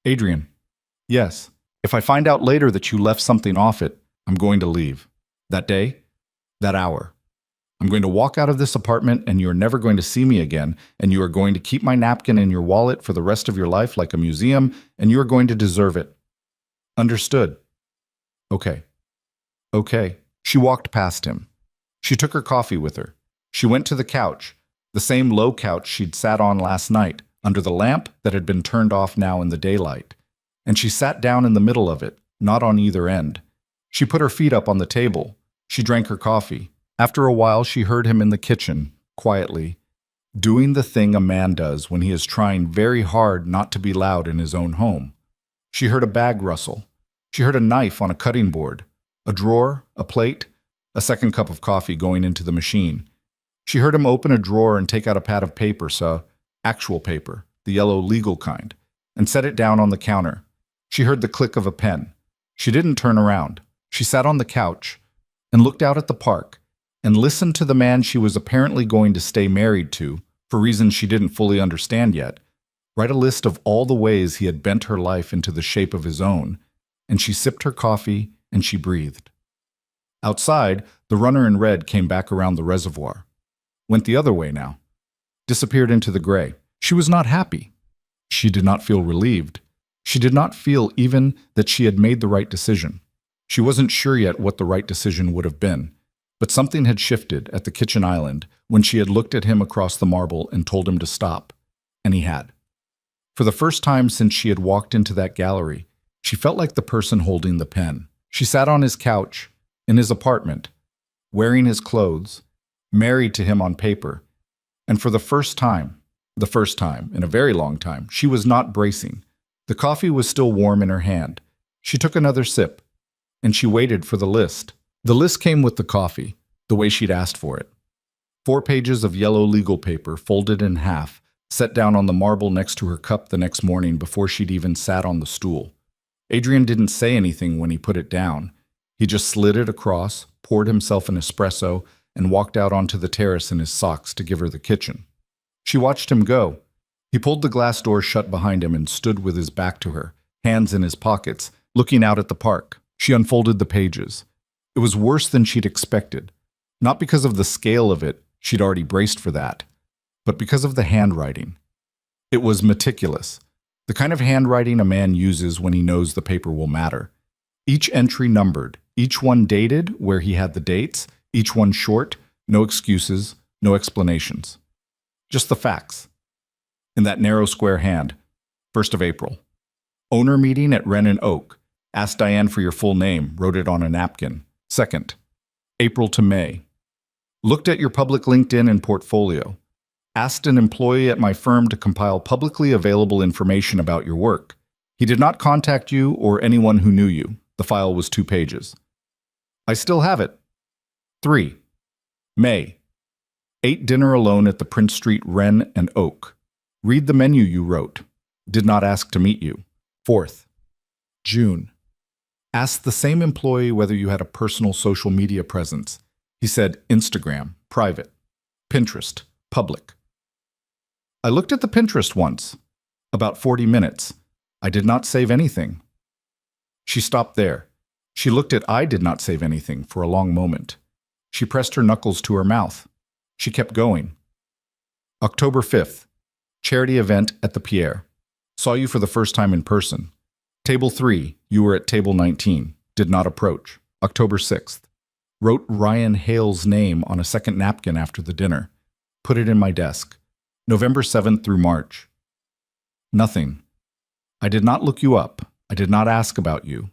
Adrian. Yes. If I find out later that you left something off it, I'm going to leave. That day, that hour. I'm going to walk out of this apartment and you are never going to see me again, and you are going to keep my napkin in your wallet for the rest of your life like a museum, and you are going to deserve it. Understood? Okay. Okay. She walked past him. She took her coffee with her. She went to the couch, the same low couch she'd sat on last night, under the lamp that had been turned off now in the daylight. And she sat down in the middle of it, not on either end. She put her feet up on the table. She drank her coffee. After a while, she heard him in the kitchen, quietly, doing the thing a man does when he is trying very hard not to be loud in his own home. She heard a bag rustle. She heard a knife on a cutting board, a drawer, a plate, a second cup of coffee going into the machine. She heard him open a drawer and take out a pad of paper, actual paper, the yellow legal kind, and set it down on the counter. She heard the click of a pen. She didn't turn around. She sat on the couch and looked out at the park and listened to the man she was apparently going to stay married to, for reasons she didn't fully understand yet, write a list of all the ways he had bent her life into the shape of his own, and she sipped her coffee and she breathed. Outside, the runner in red came back around the reservoir. Went the other way now. Disappeared into the gray. She was not happy. She did not feel relieved. She did not feel even that she had made the right decision. She wasn't sure yet what the right decision would have been, but something had shifted at the kitchen island when she had looked at him across the marble and told him to stop, and he had. For the first time since she had walked into that gallery, she felt like the person holding the pen. She sat on his couch, in his apartment, wearing his clothes, married to him on paper, and for the first time in a very long time, she was not bracing. The coffee was still warm in her hand. She took another sip, and she waited for the list. The list came with the coffee, the way she'd asked for it. 4 pages of yellow legal paper folded in half, set down on the marble next to her cup the next morning before she'd even sat on the stool. Adrian didn't say anything when he put it down. He just slid it across, poured himself an espresso, and walked out onto the terrace in his socks to give her the kitchen. She watched him go. He pulled the glass door shut behind him and stood with his back to her, hands in his pockets, looking out at the park. She unfolded the pages. It was worse than she'd expected. Not because of the scale of it, she'd already braced for that, but because of the handwriting. It was meticulous, the kind of handwriting a man uses when he knows the paper will matter. Each entry numbered, each one dated where he had the dates, each one short, no excuses, no explanations. Just the facts. In that narrow square hand, 1st of April. Owner meeting at Wren and Oak. Asked Diane for your full name, wrote it on a napkin. 2nd, April to May. Looked at your public LinkedIn and portfolio. Asked an employee at my firm to compile publicly available information about your work. He did not contact you or anyone who knew you. The file was 2 pages. I still have it. 3, May. Ate dinner alone at the Prince Street Wren and Oak. Read the menu you wrote. Did not ask to meet you. 4th, June. Asked the same employee whether you had a personal social media presence. He said Instagram, private. Pinterest, public. I looked at the Pinterest once. About 40 minutes. I did not save anything. She stopped there. She looked at I did not save anything for a long moment. She pressed her knuckles to her mouth. She kept going. October 5th. Charity event at the Pierre. Saw you for the first time in person. Table 3, you were at table 19. Did not approach. October 6th. Wrote Ryan Hale's name on a second napkin after the dinner. Put it in my desk. November 7th through March. Nothing. I did not look you up. I did not ask about you.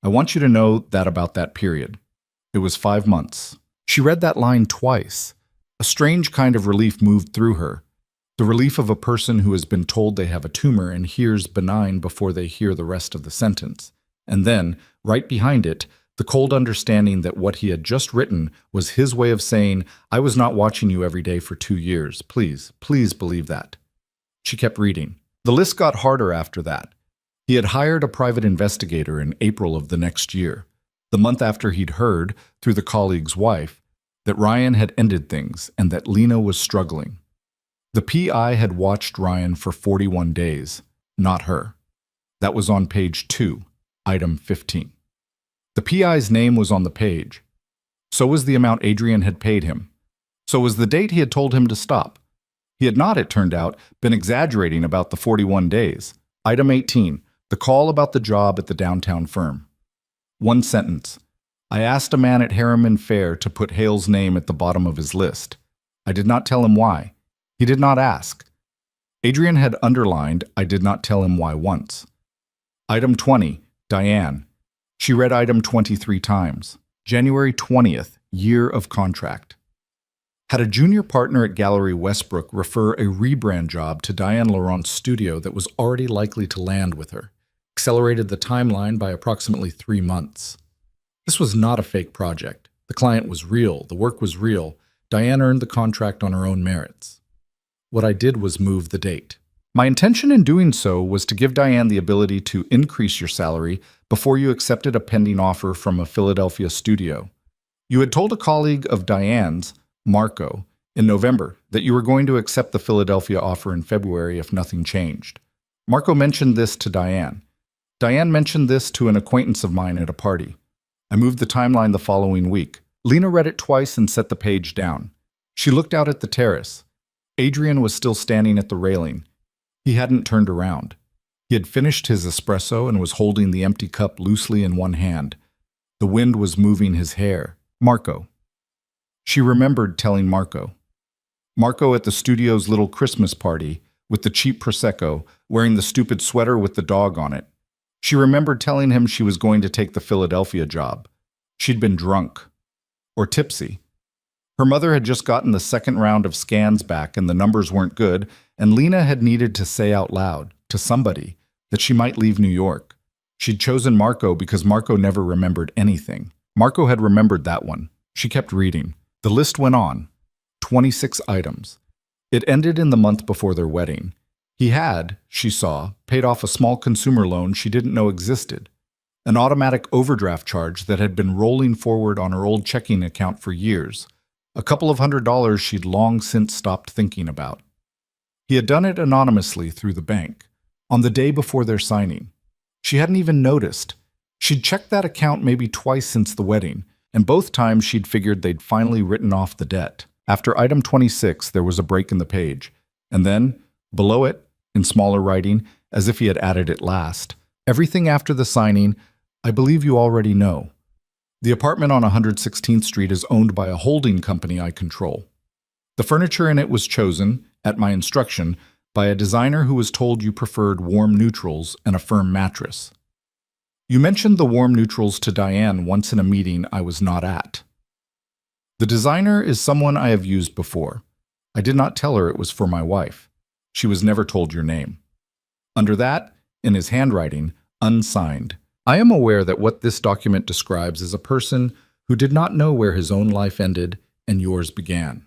I want you to know that about that period. It was 5 months. She read that line twice. A strange kind of relief moved through her. The relief of a person who has been told they have a tumor and hears benign before they hear the rest of the sentence. And then, right behind it, the cold understanding that what he had just written was his way of saying, I was not watching you every day for 2 years. Please, please believe that. She kept reading. The list got harder after that. He had hired a private investigator in April of the next year, the month after he'd heard, through the colleague's wife, that Ryan had ended things and that Lena was struggling. The PI had watched Ryan for 41 days, not her. That was on page 2, item 15. The PI's name was on the page. So was the amount Adrian had paid him. So was the date he had told him to stop. He had not, it turned out, been exaggerating about the 41 days. Item 18, the call about the job at the downtown firm. One sentence. I asked a man at Harriman Fair to put Hale's name at the bottom of his list. I did not tell him why. He did not ask. Adrian had underlined, I did not tell him why once. Item 20, Diane. She read item 23 times. January 20th, year of contract. Had a junior partner at Gallery Westbrook refer a rebrand job to Diane Laurent's studio that was already likely to land with her, accelerated the timeline by approximately 3 months. This was not a fake project. The client was real, the work was real. Diane earned the contract on her own merits. What I did was move the date. My intention in doing so was to give Diane the ability to increase your salary before you accepted a pending offer from a Philadelphia studio. You had told a colleague of Diane's, Marco, in November that you were going to accept the Philadelphia offer in February if nothing changed. Marco mentioned this to Diane. Diane mentioned this to an acquaintance of mine at a party. I moved the timeline the following week. Lena read it twice and set the page down. She looked out at the terrace. Adrian was still standing at the railing. He hadn't turned around. He had finished his espresso and was holding the empty cup loosely in one hand. The wind was moving his hair. Marco. She remembered telling Marco. Marco at the studio's little Christmas party, with the cheap Prosecco, wearing the stupid sweater with the dog on it. She remembered telling him she was going to take the Philadelphia job. She'd been drunk. Or tipsy. Her mother had just gotten the second round of scans back and the numbers weren't good, and Lena had needed to say out loud, to somebody, that she might leave New York. She'd chosen Marco because Marco never remembered anything. Marco had remembered that one. She kept reading. The list went on. 26 items. It ended in the month before their wedding. He had, she saw, paid off a small consumer loan she didn't know existed. An automatic overdraft charge that had been rolling forward on her old checking account for years. A couple of $100 she'd long since stopped thinking about. He had done it anonymously through the bank, on the day before their signing. She hadn't even noticed. She'd checked that account maybe twice since the wedding, and both times she'd figured they'd finally written off the debt. After item 26, there was a break in the page. And then, below it, in smaller writing, as if he had added it last, everything after the signing, I believe you already know. The apartment on 116th Street is owned by a holding company I control. The furniture in it was chosen, at my instruction, by a designer who was told you preferred warm neutrals and a firm mattress. You mentioned the warm neutrals to Diane once in a meeting I was not at. The designer is someone I have used before. I did not tell her it was for my wife. She was never told your name. Under that, in his handwriting, unsigned, I am aware that what this document describes is a person who did not know where his own life ended and yours began.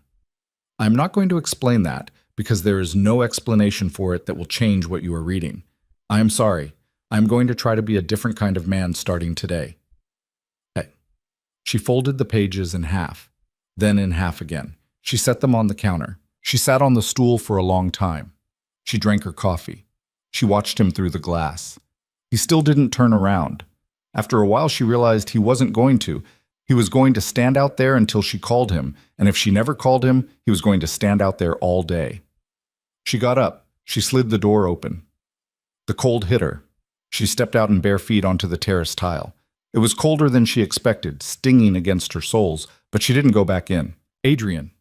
I am not going to explain that because there is no explanation for it that will change what you are reading. I am sorry. I am going to try to be a different kind of man starting today. Hey. She folded the pages in half, then in half again. She set them on the counter. She sat on the stool for a long time. She drank her coffee. She watched him through the glass. He still didn't turn around. After a while, she realized he wasn't going to. He was going to stand out there until she called him, and if she never called him, he was going to stand out there all day. She got up. She slid the door open. The cold hit her. She stepped out in bare feet onto the terrace tile. It was colder than she expected, stinging against her soles, but she didn't go back in. Adrian.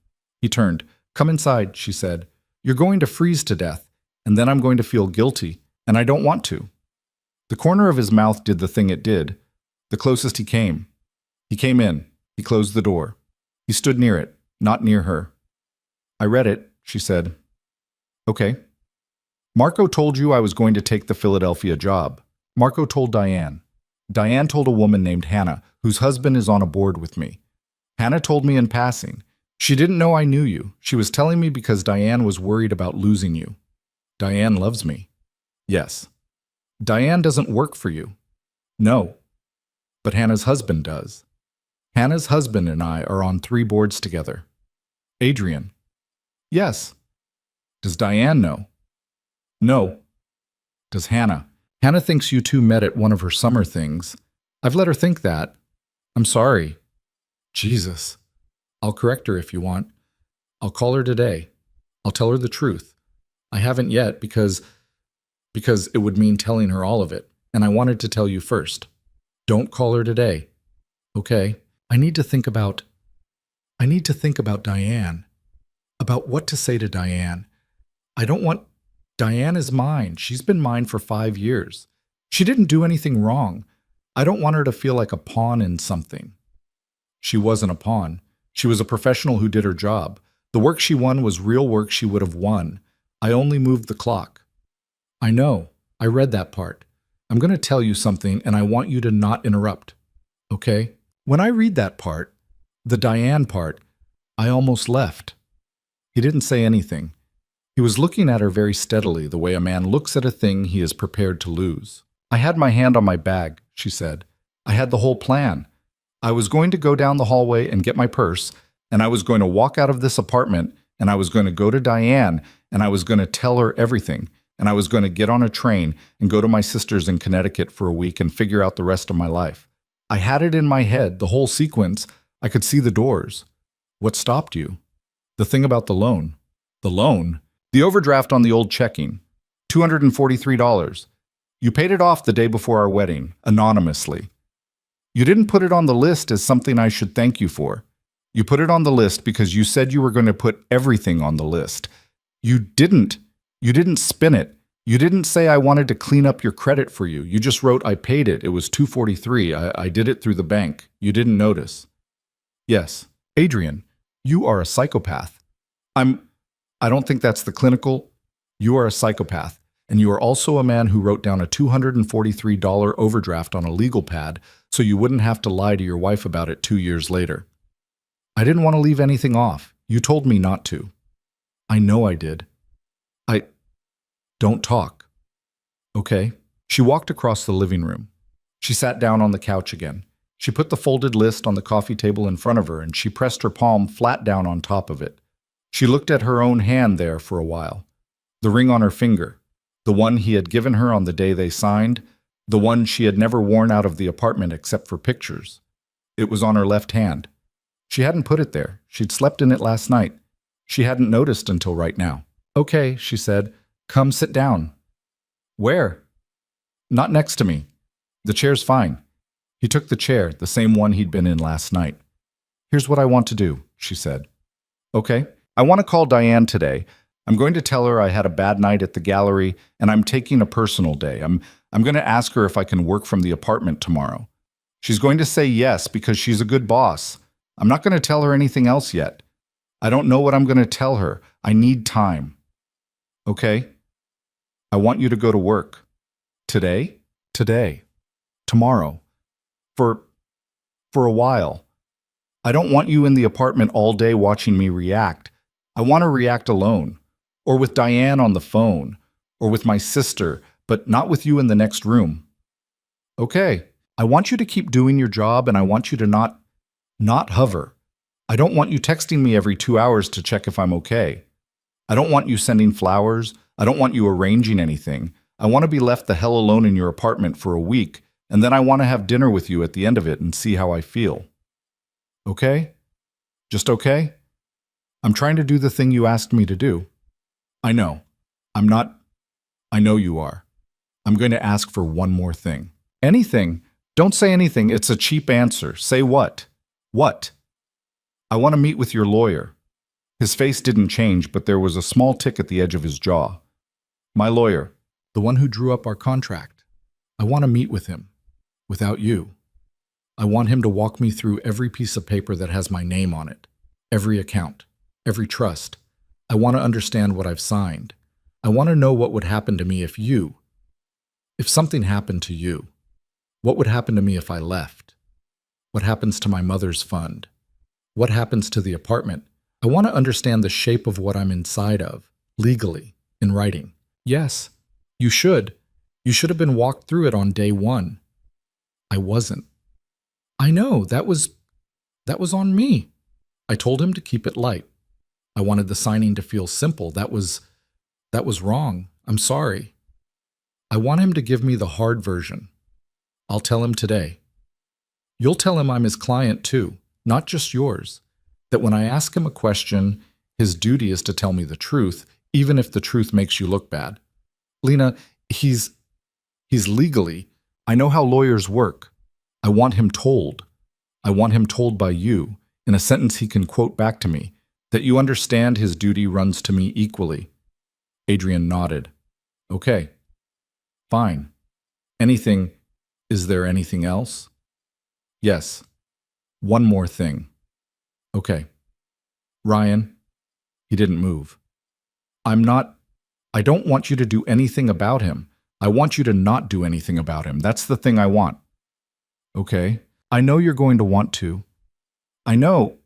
He turned. Come inside, she said. You're going to freeze to death, and then I'm going to feel guilty, and I don't want to. The corner of his mouth did the thing it did. The closest he came. He came in. He closed the door. He stood near it, not near her. I read it, she said. Okay. Marco told you I was going to take the Philadelphia job. Marco told Diane. Diane told a woman named Hannah, whose husband is on a board with me. Hannah told me in passing. She didn't know I knew you. She was telling me because Diane was worried about losing you. Diane loves me. Yes. Diane doesn't work for you. No. But Hannah's husband does. Hannah's husband and I are on 3 boards together. Adrian. Yes. Does Diane know? No. Does Hannah? Hannah thinks you two met at one of her summer things. I've let her think that. I'm sorry. Jesus. I'll correct her if you want. I'll call her today. I'll tell her the truth. I haven't yet because it would mean telling her all of it, and I wanted to tell you first. Don't call her today. Okay? I need to think about Diane. About what to say to Diane. Diane is mine. She's been mine for 5 years. She didn't do anything wrong. I don't want her to feel like a pawn in something. She wasn't a pawn. She was a professional who did her job. The work she won was real work she would have won. I only moved the clock. I know. I read that part. I'm going to tell you something, and I want you to not interrupt. Okay? When I read that part, the Diane part, I almost left. He didn't say anything. He was looking at her very steadily, the way a man looks at a thing he is prepared to lose. I had my hand on my bag, she said. I had the whole plan. I was going to go down the hallway and get my purse, and I was going to walk out of this apartment, and I was going to go to Diane, and I was going to tell her everything, and I was going to get on a train and go to my sister's in Connecticut for a week and figure out the rest of my life. I had it in my head, the whole sequence. I could see the doors. What stopped you? The thing about the loan. The loan? The overdraft on the old checking. $243. You paid it off the day before our wedding, anonymously. You didn't put it on the list as something I should thank you for. You put it on the list because you said you were going to put everything on the list. You didn't spin it. You didn't say I wanted to clean up your credit for you. You just wrote I paid it. It was $243. I did it through the bank. You didn't notice. Yes. Adrian, you are a psychopath. I don't think that's the clinical. You are a psychopath. And you are also a man who wrote down a $243 overdraft on a legal pad so you wouldn't have to lie to your wife about it 2 years later. I didn't want to leave anything off. You told me not to. I know I did. Don't talk. Okay. She walked across the living room. She sat down on the couch again. She put the folded list on the coffee table in front of her and she pressed her palm flat down on top of it. She looked at her own hand there for a while. The ring on her finger. The one he had given her on the day they signed. The one she had never worn out of the apartment except for pictures. It was on her left hand. She hadn't put it there. She'd slept in it last night. She hadn't noticed until right now. Okay, she said. Come sit down. Where? Not next to me. The chair's fine. He took the chair, the same one he'd been in last night. Here's what I want to do, she said. Okay, I want to call Diane today. I'm going to tell her I had a bad night at the gallery and I'm taking a personal day. I'm going to ask her if I can work from the apartment tomorrow. She's going to say yes because she's a good boss. I'm not going to tell her anything else yet. I don't know what I'm going to tell her. I need time. Okay? I want you to go to work. Today? Today. Tomorrow. For a while. I don't want you in the apartment all day watching me react. I want to react alone. Or with Diane on the phone. Or with my sister, but not with you in the next room. Okay. I want you to keep doing your job and I want you to not hover. I don't want you texting me every 2 hours to check if I'm okay. I don't want you sending flowers. I don't want you arranging anything. I want to be left the hell alone in your apartment for a week, and then I want to have dinner with you at the end of it and see how I feel. Okay? Just okay? I'm trying to do the thing you asked me to do. I know. I'm not. I know you are. I'm going to ask for one more thing. Anything. Don't say anything. It's a cheap answer. Say what? What? I want to meet with your lawyer. His face didn't change, but there was a small tick at the edge of his jaw. My lawyer, the one who drew up our contract. I want to meet with him. Without you. I want him to walk me through every piece of paper that has my name on it, every account, every trust. I want to understand what I've signed. I want to know what would happen to me if something happened to you. What would happen to me if I left? What happens to my mother's fund? What happens to the apartment? I want to understand the shape of what I'm inside of, legally, in writing. Yes, you should. You should have been walked through it on day one. I wasn't. I know, that was on me. I told him to keep it light. I wanted the signing to feel simple. That was wrong. I'm sorry. I want him to give me the hard version. I'll tell him today. You'll tell him I'm his client too, not just yours. That when I ask him a question, his duty is to tell me the truth, even if the truth makes you look bad. Lena, he's legally. I know how lawyers work. I want him told. I want him told by you, in a sentence he can quote back to me, that you understand his duty runs to me equally. Adrian nodded. Okay. Fine. Is there anything else? Yes. One more thing. Okay. Ryan, he didn't move. I don't want you to do anything about him. I want you to not do anything about him. That's the thing I want. Okay. I know you're going to want to. I know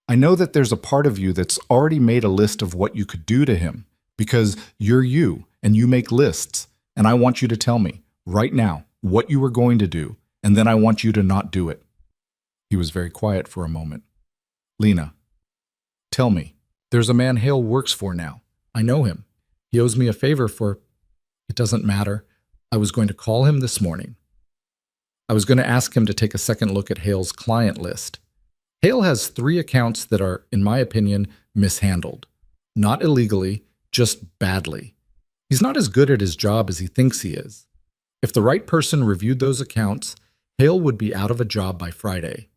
that there's a part of you that's already made a list of what you could do to him, because you're you and you make lists, and I want you to tell me, right now, what you were going to do, and then I want you to not do it. He was very quiet for a moment. Lena, tell me, there's a man Hale works for now. I know him. He owes me a favor for... It doesn't matter. I was going to call him this morning. I was going to ask him to take a second look at Hale's client list. Hale has 3 accounts that are, in my opinion, mishandled. Not illegally, just badly. He's not as good at his job as he thinks he is. If the right person reviewed those accounts, Hale would be out of a job by Friday.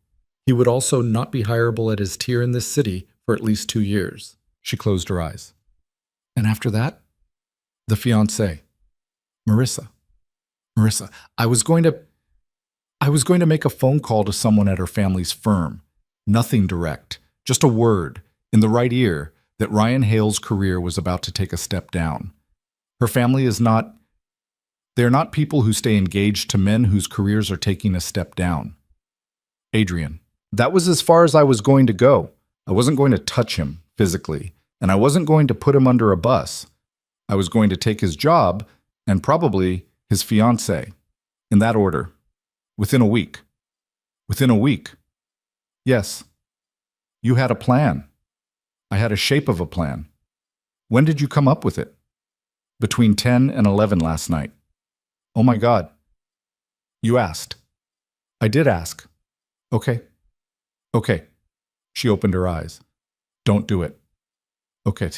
He would also not be hireable at his tier in this city for at least 2 years. She closed her eyes. And after that, the fiancé, Marissa. I was going to make a phone call to someone at her family's firm. Nothing direct, just a word, in the right ear, that Ryan Hale's career was about to take a step down. Her family they're not people who stay engaged to men whose careers are taking a step down. Adrian, that was as far as I was going to go. I wasn't going to touch him physically, and I wasn't going to put him under a bus. I was going to take his job and probably his fiancée, in that order, within a week. Within a week. Yes. You had a plan. I had a shape of a plan. When did you come up with it? Between 10 and 11 last night. Oh my God. You asked. I did ask. Okay. Okay. She opened her eyes. Don't do it. Okay.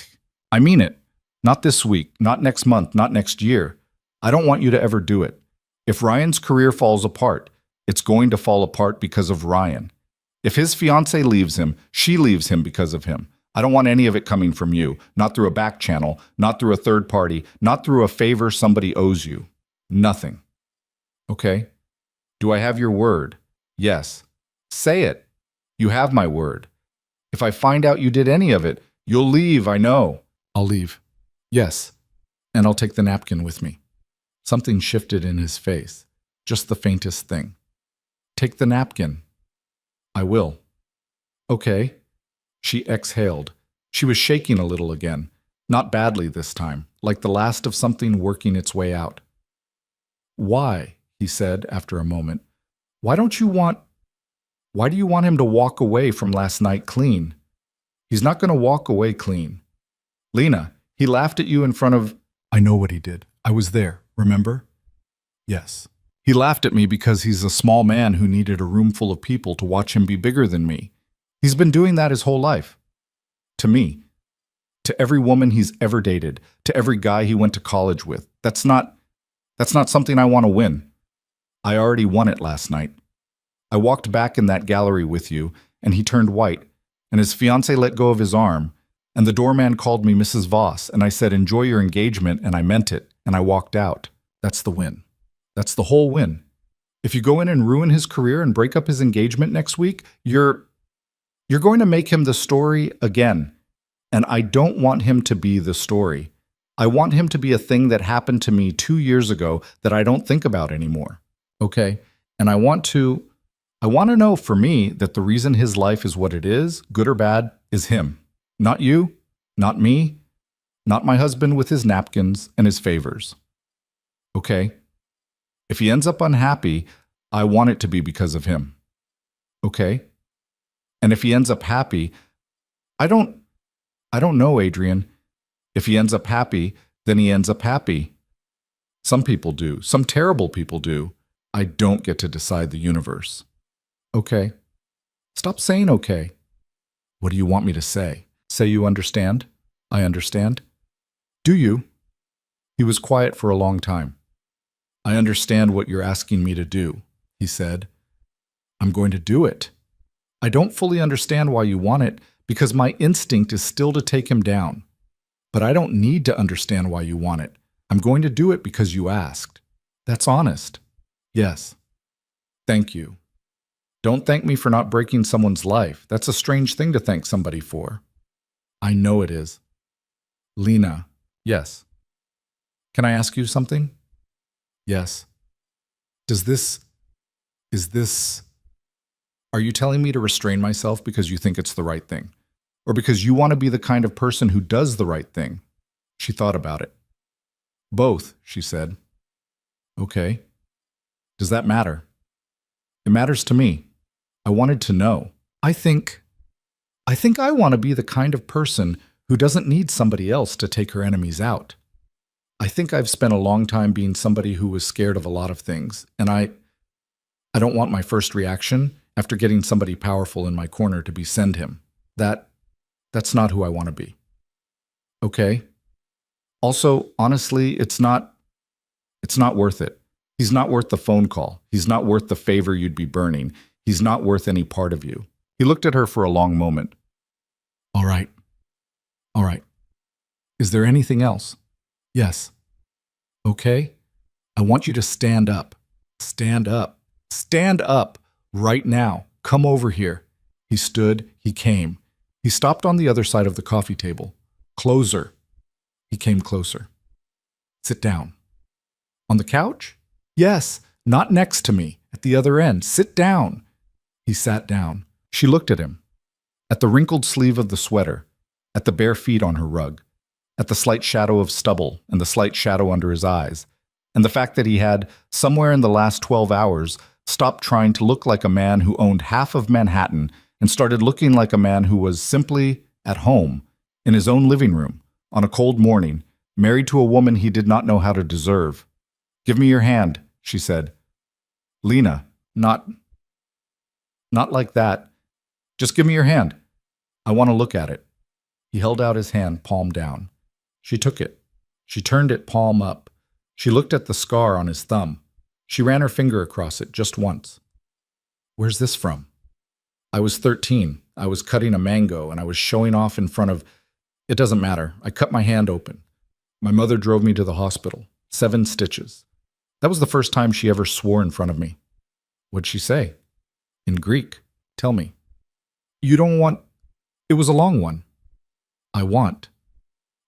I mean it. Not this week, not next month, not next year. I don't want you to ever do it. If Ryan's career falls apart, it's going to fall apart because of Ryan. If his fiancée leaves him, she leaves him because of him. I don't want any of it coming from you, not through a back channel, not through a third party, not through a favor somebody owes you. Nothing. Okay? Do I have your word? Yes. Say it. You have my word. If I find out you did any of it, you'll leave, I know. I'll leave. Yes. And I'll take the napkin with me. Something shifted in his face. Just the faintest thing. Take the napkin. I will. Okay. She exhaled. She was shaking a little again. Not badly this time, like the last of something working its way out. Why? He said after a moment. Why do you want him to walk away from last night clean? He's not going to walk away clean. Lena, he laughed at you in front of... I know what he did. I was there, remember? Yes. He laughed at me because he's a small man who needed a room full of people to watch him be bigger than me. He's been doing that his whole life. To me. To every woman he's ever dated. To every guy he went to college with. That's not something I want to win. I already won it last night. I walked back in that gallery with you, and he turned white, and his fiancée let go of his arm, and the doorman called me Mrs. Voss, and I said, enjoy your engagement, and I meant it, and I walked out. That's the win. That's the whole win. If you go in and ruin his career and break up his engagement next week, you're going to make him the story again. And I don't want him to be the story. I want him to be a thing that happened to me 2 years ago that I don't think about anymore. Okay? And I want to know for me that the reason his life is what it is, good or bad, is him. Not you, not me, not my husband with his napkins and his favors. Okay? If he ends up unhappy, I want it to be because of him. Okay? And if he ends up happy, I don't know, Adrian. If he ends up happy, then he ends up happy. Some people do. Some terrible people do. I don't get to decide the universe. Okay. Stop saying okay. What do you want me to say? Say you understand? I understand. Do you? He was quiet for a long time. I understand what you're asking me to do, he said. I'm going to do it. I don't fully understand why you want it, because my instinct is still to take him down. But I don't need to understand why you want it. I'm going to do it because you asked. That's honest. Yes. Thank you. Don't thank me for not breaking someone's life. That's a strange thing to thank somebody for. I know it is. Lena. Yes. Can I ask you something? Yes. Are you telling me to restrain myself because you think it's the right thing? Or because you want to be the kind of person who does the right thing? She thought about it. Both, she said. Okay. Does that matter? It matters to me. I wanted to know. I think I want to be the kind of person who doesn't need somebody else to take her enemies out. I think I've spent a long time being somebody who was scared of a lot of things, and I don't want my first reaction after getting somebody powerful in my corner to be send him. That's not who I want to be. Okay? Also, honestly, it's not worth it. He's not worth the phone call. He's not worth the favor you'd be burning. He's not worth any part of you. He looked at her for a long moment. All right. All right. Is there anything else? Yes. Okay? I want you to stand up. Stand up. Stand up right now. Come over here. He stood. He came. He stopped on the other side of the coffee table. Closer. He came closer. Sit down. On the couch? Yes, not next to me, at the other end. Sit down. He sat down. She looked at him. At the wrinkled sleeve of the sweater, at the bare feet on her rug, at the slight shadow of stubble and the slight shadow under his eyes, and the fact that he had, somewhere in the last 12 hours, stopped trying to look like a man who owned half of Manhattan and started looking like a man who was simply at home, in his own living room, on a cold morning, married to a woman he did not know how to deserve. Give me your hand, she said. Lena, not like that. Just give me your hand. I want to look at it. He held out his hand, palm down. She took it. She turned it palm up. She looked at the scar on his thumb. She ran her finger across it just once. Where's this from? I was 13. I was cutting a mango and I was showing off in front of... It doesn't matter. I cut my hand open. My mother drove me to the hospital. 7 stitches. That was the first time she ever swore in front of me. What'd she say? In Greek. Tell me. You don't want... It was a long one. I want.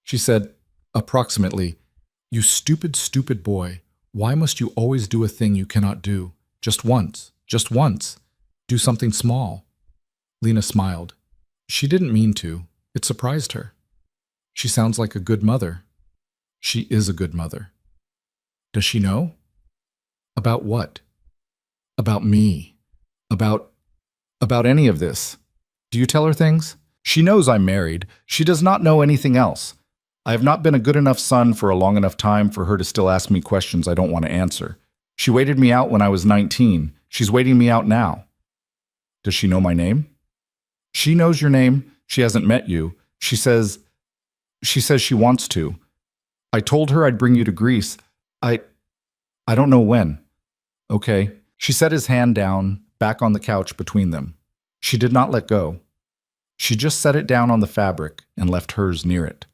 She said, approximately, you stupid, stupid boy. Why must you always do a thing you cannot do? Just once. Just once. Do something small. Lena smiled. She didn't mean to. It surprised her. She sounds like a good mother. She is a good mother. Does she know? About what? About me. About any of this. Do you tell her things? She knows I'm married. She does not know anything else. I have not been a good enough son for a long enough time for her to still ask me questions I don't want to answer. She waited me out when I was 19. She's waiting me out now. Does she know my name? She knows your name. She hasn't met you. She says she wants to. I told her I'd bring you to Greece. I don't know when. Okay. She set his hand down, back on the couch between them. She did not let go. She just set it down on the fabric and left hers near it.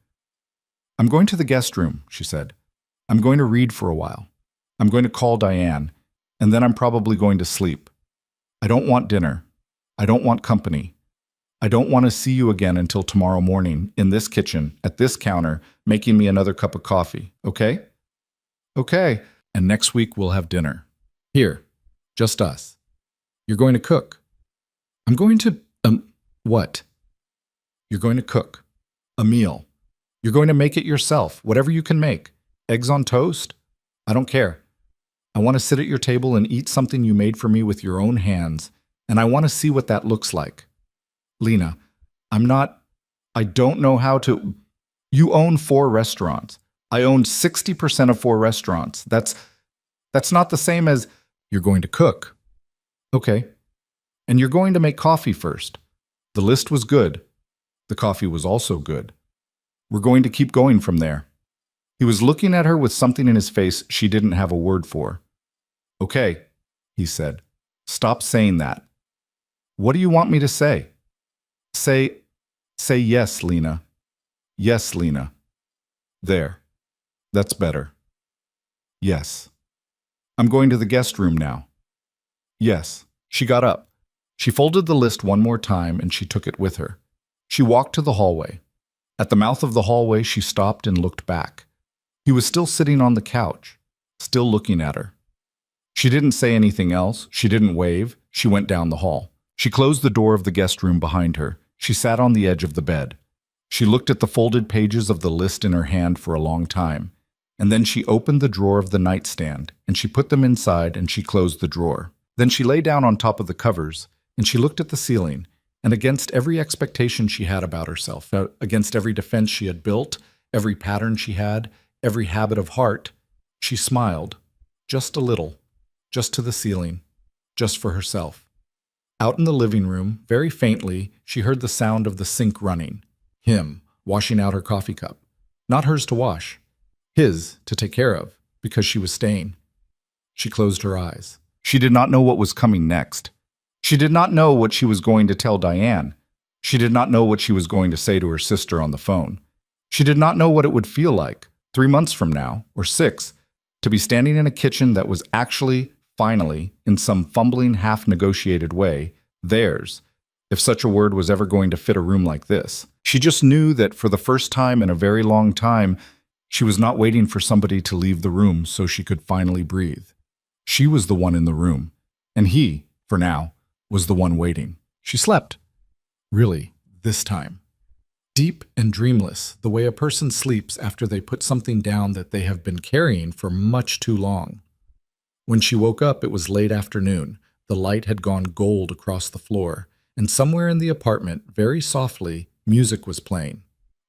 I'm going to the guest room, she said. I'm going to read for a while. I'm going to call Diane. And then I'm probably going to sleep. I don't want dinner. I don't want company. I don't want to see you again until tomorrow morning in this kitchen, at this counter, making me another cup of coffee, okay? Okay. And next week we'll have dinner. Here, just us. You're going to cook. I'm going to, what? You're going to cook. A meal. You're going to make it yourself, whatever you can make. Eggs on toast? I don't care. I want to sit at your table and eat something you made for me with your own hands, and I want to see what that looks like. Lena, I don't know how to. You own 4 restaurants. I own 60% of 4 restaurants. That's not the same as you're going to cook. Okay. And you're going to make coffee first. The list was good. The coffee was also good. We're going to keep going from there. He was looking at her with something in his face she didn't have a word for. Okay, he said. Stop saying that. What do you want me to say? Say yes, Lena. Yes, Lena. There. That's better. Yes. I'm going to the guest room now. Yes. She got up. She folded the list one more time and she took it with her. She walked to the hallway. At the mouth of the hallway, she stopped and looked back. He was still sitting on the couch, still looking at her. She didn't say anything else. She didn't wave. She went down the hall. She closed the door of the guest room behind her. She sat on the edge of the bed. She looked at the folded pages of the list in her hand for a long time, and then she opened the drawer of the nightstand, and she put them inside, and she closed the drawer. Then she lay down on top of the covers, and she looked at the ceiling, and against every expectation she had about herself, against every defense she had built, every pattern she had, every habit of heart, she smiled, just a little, just to the ceiling, just for herself. Out in the living room, very faintly, she heard the sound of the sink running. Him, washing out her coffee cup. Not hers to wash. His, to take care of, because she was staying. She closed her eyes. She did not know what was coming next. She did not know what she was going to tell Diane. She did not know what she was going to say to her sister on the phone. She did not know what it would feel like, 3 months from now, or 6, to be standing in a kitchen that was actually, finally, in some fumbling, half-negotiated way, theirs, if such a word was ever going to fit a room like this. She just knew that for the first time in a very long time, she was not waiting for somebody to leave the room so she could finally breathe. She was the one in the room, and he, for now, was the one waiting. She slept. Really, this time. Deep and dreamless, the way a person sleeps after they put something down that they have been carrying for much too long. When she woke up, it was late afternoon. The light had gone gold across the floor, and somewhere in the apartment, very softly, music was playing.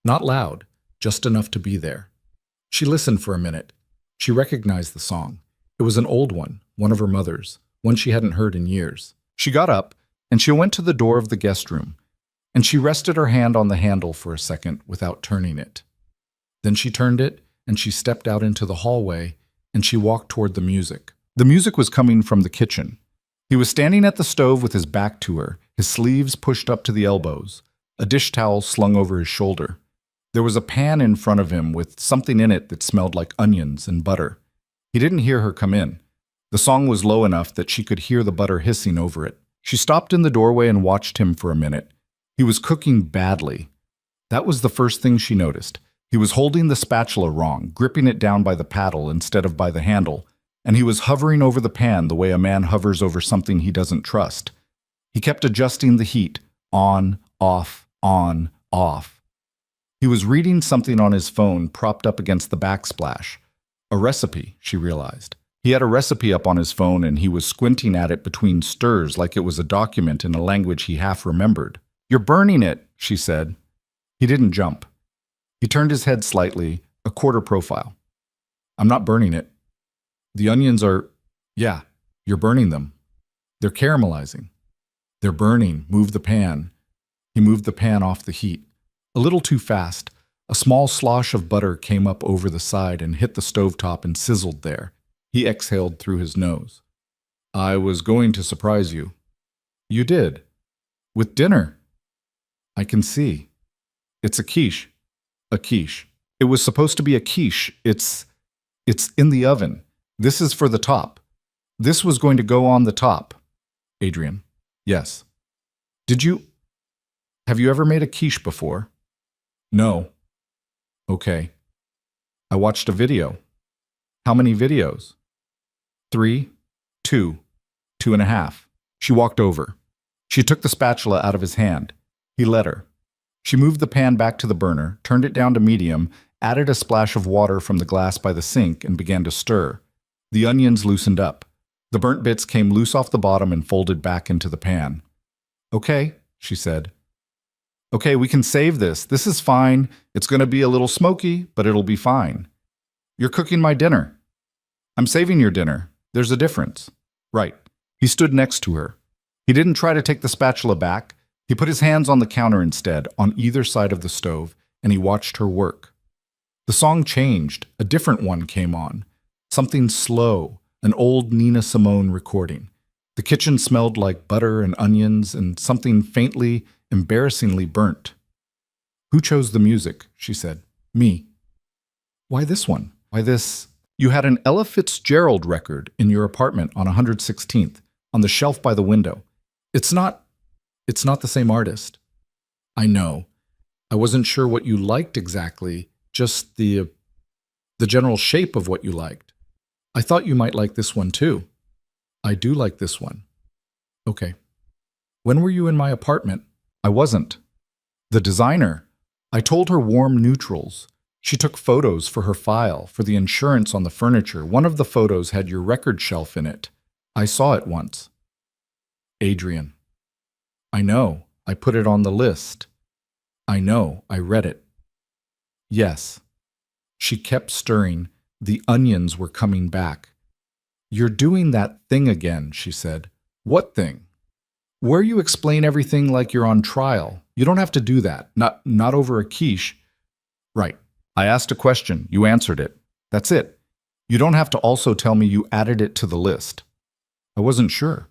Not loud, just enough to be there. She listened for a minute. She recognized the song. It was an old one of her mother's, one she hadn't heard in years. She got up, and she went to the door of the guest room, and she rested her hand on the handle for a second without turning it. Then she turned it, and she stepped out into the hallway, and she walked toward the music. The music was coming from the kitchen. He was standing at the stove with his back to her, his sleeves pushed up to the elbows, a dish towel slung over his shoulder. There was a pan in front of him with something in it that smelled like onions and butter. He didn't hear her come in. The song was low enough that she could hear the butter hissing over it. She stopped in the doorway and watched him for a minute. He was cooking badly. That was the first thing she noticed. He was holding the spatula wrong, gripping it down by the paddle instead of by the handle, and he was hovering over the pan the way a man hovers over something he doesn't trust. He kept adjusting the heat, on, off, on, off. He was reading something on his phone propped up against the backsplash. A recipe, she realized. He had a recipe up on his phone and he was squinting at it between stirs like it was a document in a language he half remembered. "You're burning it," she said. He didn't jump. He turned his head slightly, a quarter profile. "I'm not burning it. The onions are, yeah, you're burning them. They're caramelizing. They're burning. Move the pan." He moved the pan off the heat. A little too fast. A small slosh of butter came up over the side and hit the stovetop and sizzled there. He exhaled through his nose. "I was going to surprise you." "You did? With dinner?" "I can see. It's a quiche." "A quiche. It was supposed to be a quiche. It's in the oven. This is for the top. This was going to go on the top. Adrian. Yes. Did you... Have you ever made a quiche before? No. Okay. I watched a video. How many videos? 3, 2, 2.5. She walked over. She took the spatula out of his hand. He let her. She moved the pan back to the burner, turned it down to medium, added a splash of water from the glass by the sink, and began to stir. The onions loosened up. The burnt bits came loose off the bottom and folded back into the pan. Okay, she said. Okay, we can save this. This is fine. It's going to be a little smoky, but it'll be fine. You're cooking my dinner. I'm saving your dinner. There's a difference. Right. He stood next to her. He didn't try to take the spatula back. He put his hands on the counter instead, on either side of the stove, and he watched her work. The song changed. A different one came on. Something slow, an old Nina Simone recording. The kitchen smelled like butter and onions and something faintly, embarrassingly burnt. Who chose the music? She said. Me. Why this one? Why this? You had an Ella Fitzgerald record in your apartment on 116th, on the shelf by the window. It's not the same artist. I know. I wasn't sure what you liked exactly, just the general shape of what you liked. I thought you might like this one too. I do like this one. Okay. When were you in my apartment? I wasn't. The designer. I told her warm neutrals. She took photos for her file, for the insurance on the furniture. One of the photos had your record shelf in it. I saw it once. Adrian. I know. I put it on the list. I know. I read it. Yes. She kept stirring. The onions were coming back. You're doing that thing again, she said. What thing? Where you explain everything like you're on trial. You don't have to do that. Not over a quiche. Right. I asked a question. You answered it. That's it. You don't have to also tell me you added it to the list. I wasn't sure.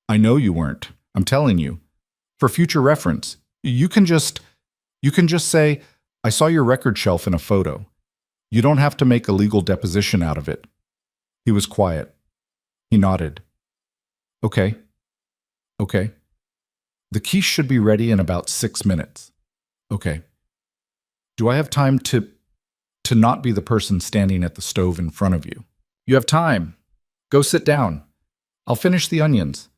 I know you weren't. I'm telling you. For future reference, you can just say, I saw your record shelf in a photo. You don't have to make a legal deposition out of it. He was quiet. He nodded. Okay. Okay. The quiche should be ready in about 6 minutes. Okay. Do I have time to not be the person standing at the stove in front of you? You have time. Go sit down. I'll finish the onions.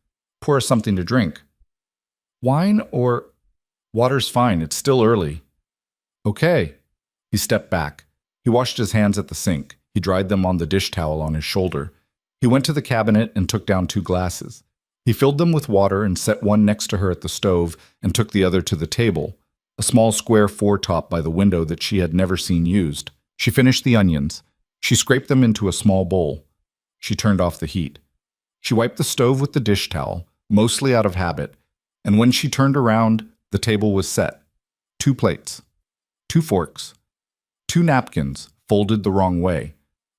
Pour us something to drink. Wine or water's fine. It's still early. Okay. He stepped back. He washed his hands at the sink. He dried them on the dish towel on his shoulder. He went to the cabinet and took down 2 glasses. He filled them with water and set one next to her at the stove and took the other to the table, a small square foretop by the window that she had never seen used. She finished the onions. She scraped them into a small bowl. She turned off the heat. She wiped the stove with the dish towel, mostly out of habit, and when she turned around, the table was set. 2 plates, 2 forks, 2 napkins folded the wrong way,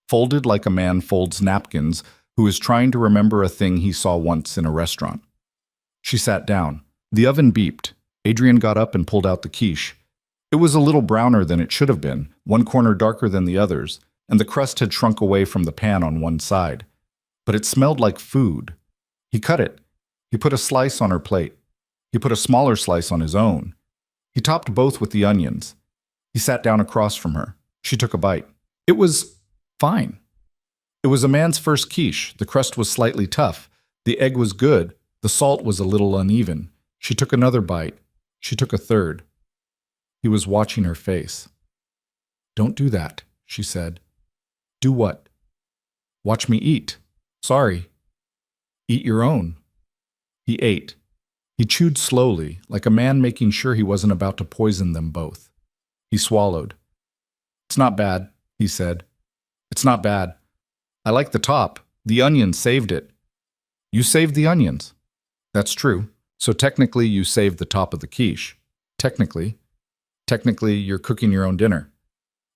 folded like a man folds napkins who is trying to remember a thing he saw once in a restaurant. She sat down. The oven beeped. Adrian got up and pulled out the quiche. It was a little browner than it should have been, one corner darker than the others, and the crust had shrunk away from the pan on one side. But it smelled like food. He cut it. He put a slice on her plate. He put a smaller slice on his own. He topped both with the onions. He sat down across from her. She took a bite. It was fine. It was a man's first quiche. The crust was slightly tough. The egg was good. The salt was a little uneven. She took another bite. She took a third. He was watching her face. Don't do that, she said. Do what? Watch me eat. Sorry. Eat your own. He ate. He chewed slowly, like a man making sure he wasn't about to poison them both. He swallowed. It's not bad, he said. It's not bad. I like the top. The onions saved it. You saved the onions. That's true. So technically you saved the top of the quiche. Technically. Technically, you're cooking your own dinner.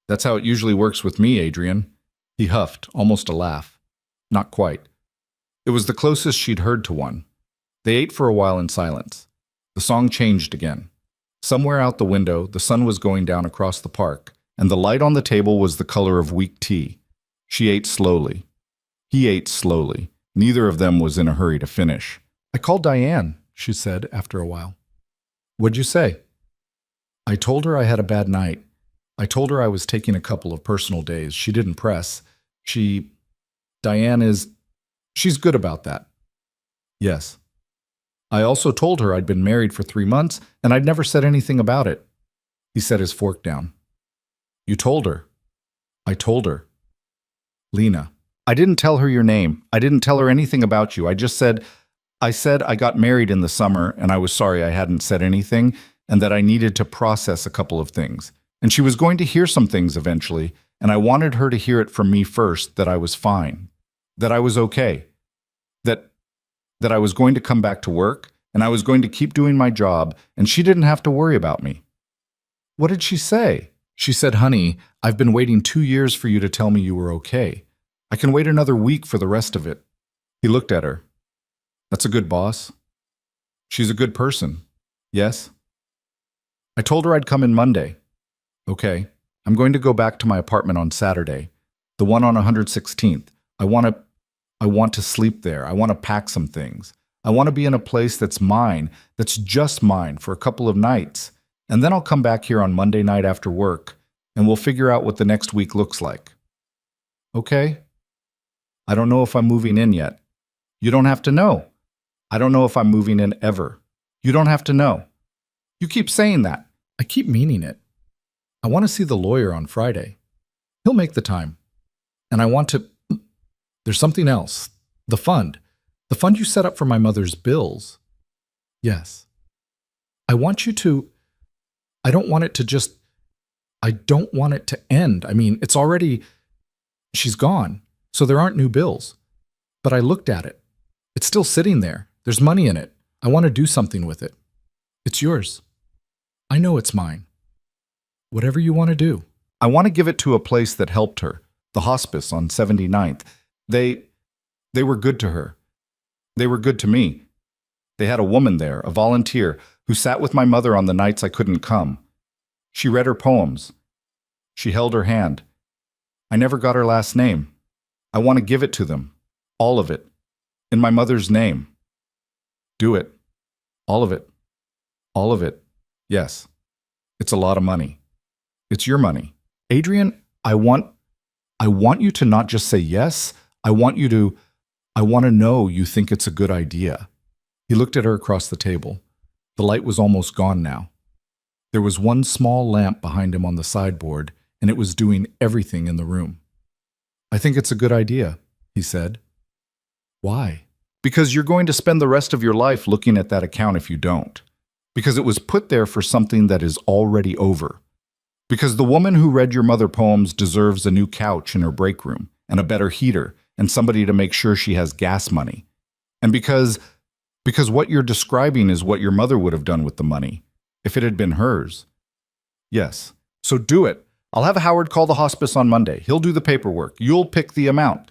That's how it usually works with me, Adrian. He huffed, almost a laugh. Not quite. It was the closest she'd heard to one. They ate for a while in silence. The song changed again. Somewhere out the window, the sun was going down across the park, and the light on the table was the color of weak tea. She ate slowly. He ate slowly. Neither of them was in a hurry to finish. I called Diane, she said after a while. What'd you say? I told her I had a bad night. I told her I was taking a couple of personal days. She didn't press. She's good about that. Yes. I also told her I'd been married for 3 months and I'd never said anything about it. He set his fork down. You told her. I told her. Lena. I didn't tell her your name. I didn't tell her anything about you. I said I got married in the summer and I was sorry I hadn't said anything and that I needed to process a couple of things. And she was going to hear some things eventually, and I wanted her to hear it from me first that I was fine, that I was okay, that I was going to come back to work and I was going to keep doing my job and she didn't have to worry about me. What did she say? She said, honey, I've been waiting 2 years for you to tell me you were okay. I can wait another week for the rest of it. He looked at her. That's a good boss. She's a good person. Yes? I told her I'd come in Monday. Okay. I'm going to go back to my apartment on Saturday, the one on 116th. I want to sleep there. I want to pack some things. I want to be in a place that's mine, that's just mine for a couple of nights. And then I'll come back here on Monday night after work, and we'll figure out what the next week looks like. Okay? I don't know if I'm moving in yet. You don't have to know. I don't know if I'm moving in ever. You don't have to know. You keep saying that. I keep meaning it. I want to see the lawyer on Friday. He'll make the time. And I want to... There's something else. The fund. The fund you set up for my mother's bills. Yes. I want you to... I don't want it to just... I don't want it to end. I mean, it's already... She's gone, so there aren't new bills. But I looked at it. It's still sitting there. There's money in it. I want to do something with it. It's yours. I know it's mine. Whatever you want to do. I want to give it to a place that helped her, the hospice on 79th. They were good to her. They were good to me. They had a woman there, a volunteer, who sat with my mother on the nights I couldn't come. She read her poems. She held her hand. I never got her last name. I want to give it to them. All of it. In my mother's name. Do it. All of it. All of it. Yes. It's a lot of money. It's your money. Adrian, I want you to not just say yes. I want to know you think it's a good idea. He looked at her across the table. The light was almost gone now. There was one small lamp behind him on the sideboard, and it was doing everything in the room. I think it's a good idea, he said. Why? Because you're going to spend the rest of your life looking at that account if you don't. Because it was put there for something that is already over. Because the woman who read your mother poems deserves a new couch in her break room, and a better heater, and somebody to make sure she has gas money. And because what you're describing is what your mother would have done with the money, if it had been hers. Yes. So do it. I'll have Howard call the hospice on Monday. He'll do the paperwork. You'll pick the amount.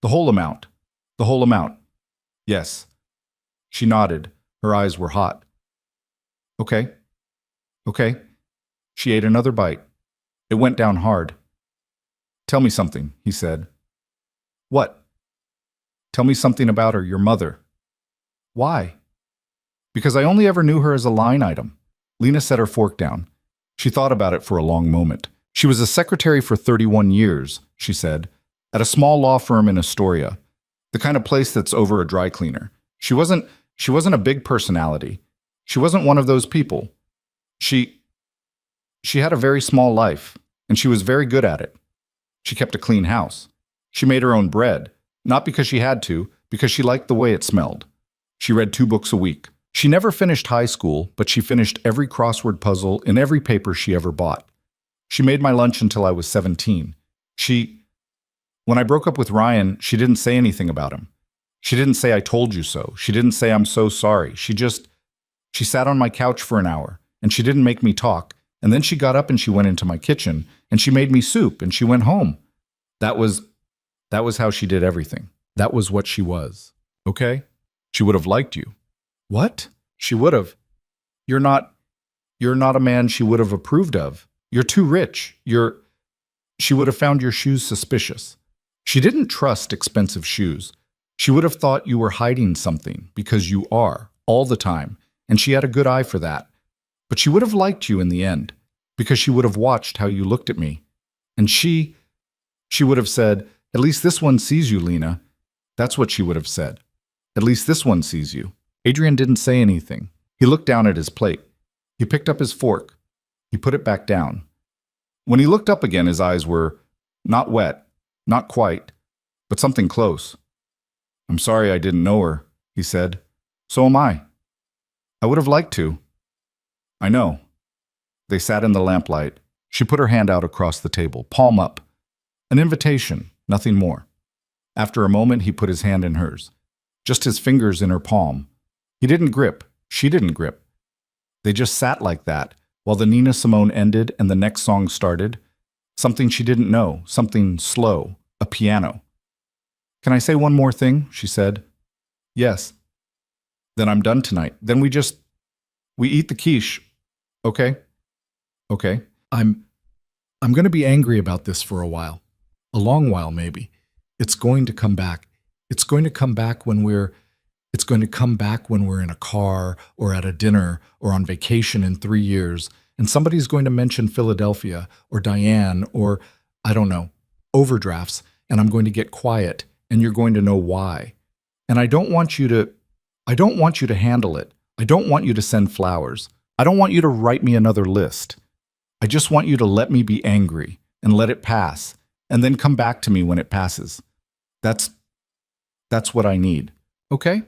The whole amount. The whole amount. Yes. She nodded. Her eyes were hot. Okay. Okay. She ate another bite. It went down hard. Tell me something, he said. What? Tell me something about her, your mother. Why? Because I only ever knew her as a line item. Lena set her fork down. She thought about it for a long moment. She was a secretary for 31 years, she said, at a small law firm in Astoria, the kind of place that's over a dry cleaner. She wasn't a big personality. She wasn't one of those people. She had a very small life, and she was very good at it. She kept a clean house. She made her own bread, not because she had to, because she liked the way it smelled. She read 2 books a week. She never finished high school, but she finished every crossword puzzle in every paper she ever bought. She made my lunch until I was 17. When I broke up with Ryan, she didn't say anything about him. She didn't say I told you so. She didn't say I'm so sorry. She sat on my couch for an hour, and she didn't make me talk. And then she got up and she went into my kitchen, and she made me soup, and she went home. That was how she did everything. That was what she was. Okay? She would have liked you. What? She would have. You're not a man she would have approved of. You're too rich. She would have found your shoes suspicious. She didn't trust expensive shoes. She would have thought you were hiding something, because you are, all the time, and she had a good eye for that. But she would have liked you in the end, because she would have watched how you looked at me. And she would have said, "At least this one sees you, Lena." That's what she would have said. "At least this one sees you." Adrian didn't say anything. He looked down at his plate. He picked up his fork. He put it back down. When he looked up again, his eyes were not wet, not quite, but something close. "I'm sorry I didn't know her," he said. "So am I. I would have liked to." "I know." They sat in the lamplight. She put her hand out across the table, palm up. An invitation, nothing more. After a moment, he put his hand in hers, just his fingers in her palm. He didn't grip. She didn't grip. They just sat like that while the Nina Simone ended and the next song started. Something she didn't know, something slow, a piano. "Can I say one more thing?" she said. "Yes." "Then I'm done tonight. Then we eat the quiche. Okay?" "Okay." I'm going to be angry about this for a while. A long while, maybe. It's going to come back. It's going to come back when we're in a car or at a dinner or on vacation in 3 years, and somebody's going to mention Philadelphia or Diane or, I don't know, overdrafts, and I'm going to get quiet, and you're going to know why. And I don't want you to handle it. I don't want you to send flowers. I don't want you to write me another list. I just want you to let me be angry and let it pass, and then come back to me when it passes. That's what I need. Okay?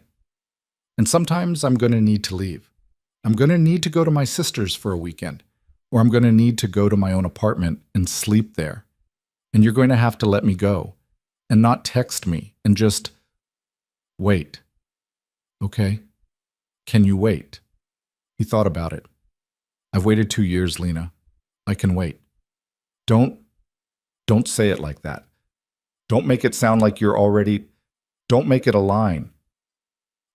And sometimes I'm going to need to leave. I'm going to need to go to my sister's for a weekend, or I'm going to need to go to my own apartment and sleep there. And you're going to have to let me go and not text me and just wait. Okay? Can you wait? He thought about it. I've waited 2 years, Lena. I can wait. Don't say it like that. Don't make it sound like don't make it a line.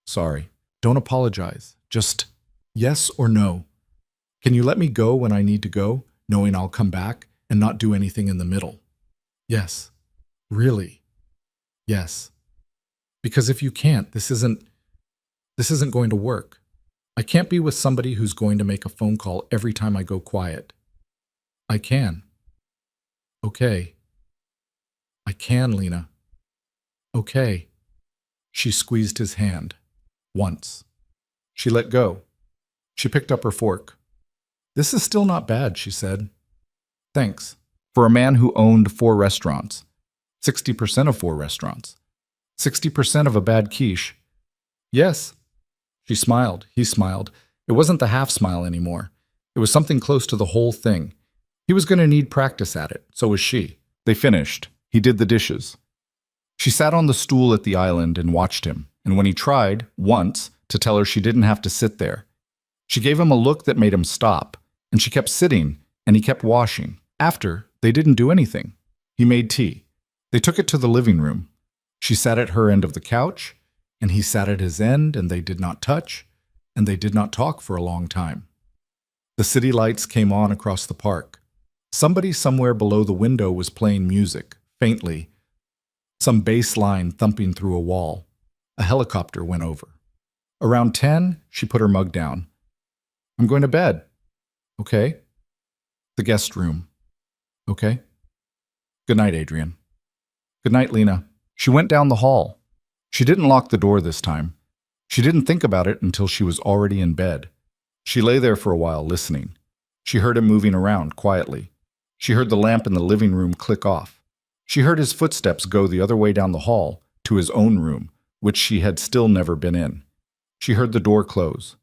Sorry. Don't apologize. Just yes or no. Can you let me go when I need to go, knowing I'll come back and not do anything in the middle? Yes. Really? Yes. Because if you can't, this isn't going to work. I can't be with somebody who's going to make a phone call every time I go quiet. I can. Okay. I can, Lena. Okay. She squeezed his hand. Once. She let go. She picked up her fork. "This is still not bad," she said. "Thanks." For a man who owned 4 restaurants. 60% of 4 restaurants. 60% of a bad quiche. Yes. She smiled. He smiled. It wasn't the half smile anymore. It was something close to the whole thing. He was going to need practice at it. So was she. They finished. He did the dishes. She sat on the stool at the island and watched him. And when he tried, once, to tell her she didn't have to sit there, she gave him a look that made him stop. And she kept sitting, and he kept washing. After, they didn't do anything. He made tea. They took it to the living room. She sat at her end of the couch, and he sat at his end, and they did not touch, and they did not talk for a long time. The city lights came on across the park. Somebody somewhere below the window was playing music, faintly. Some bass line thumping through a wall. A helicopter went over. Around 10, she put her mug down. "I'm going to bed." "Okay." "The guest room." "Okay." "Good night, Adrian." "Good night, Lena." She went down the hall. She didn't lock the door this time. She didn't think about it until she was already in bed. She lay there for a while, listening. She heard him moving around quietly. She heard the lamp in the living room click off. She heard his footsteps go the other way down the hall to his own room, which she had still never been in. She heard the door close.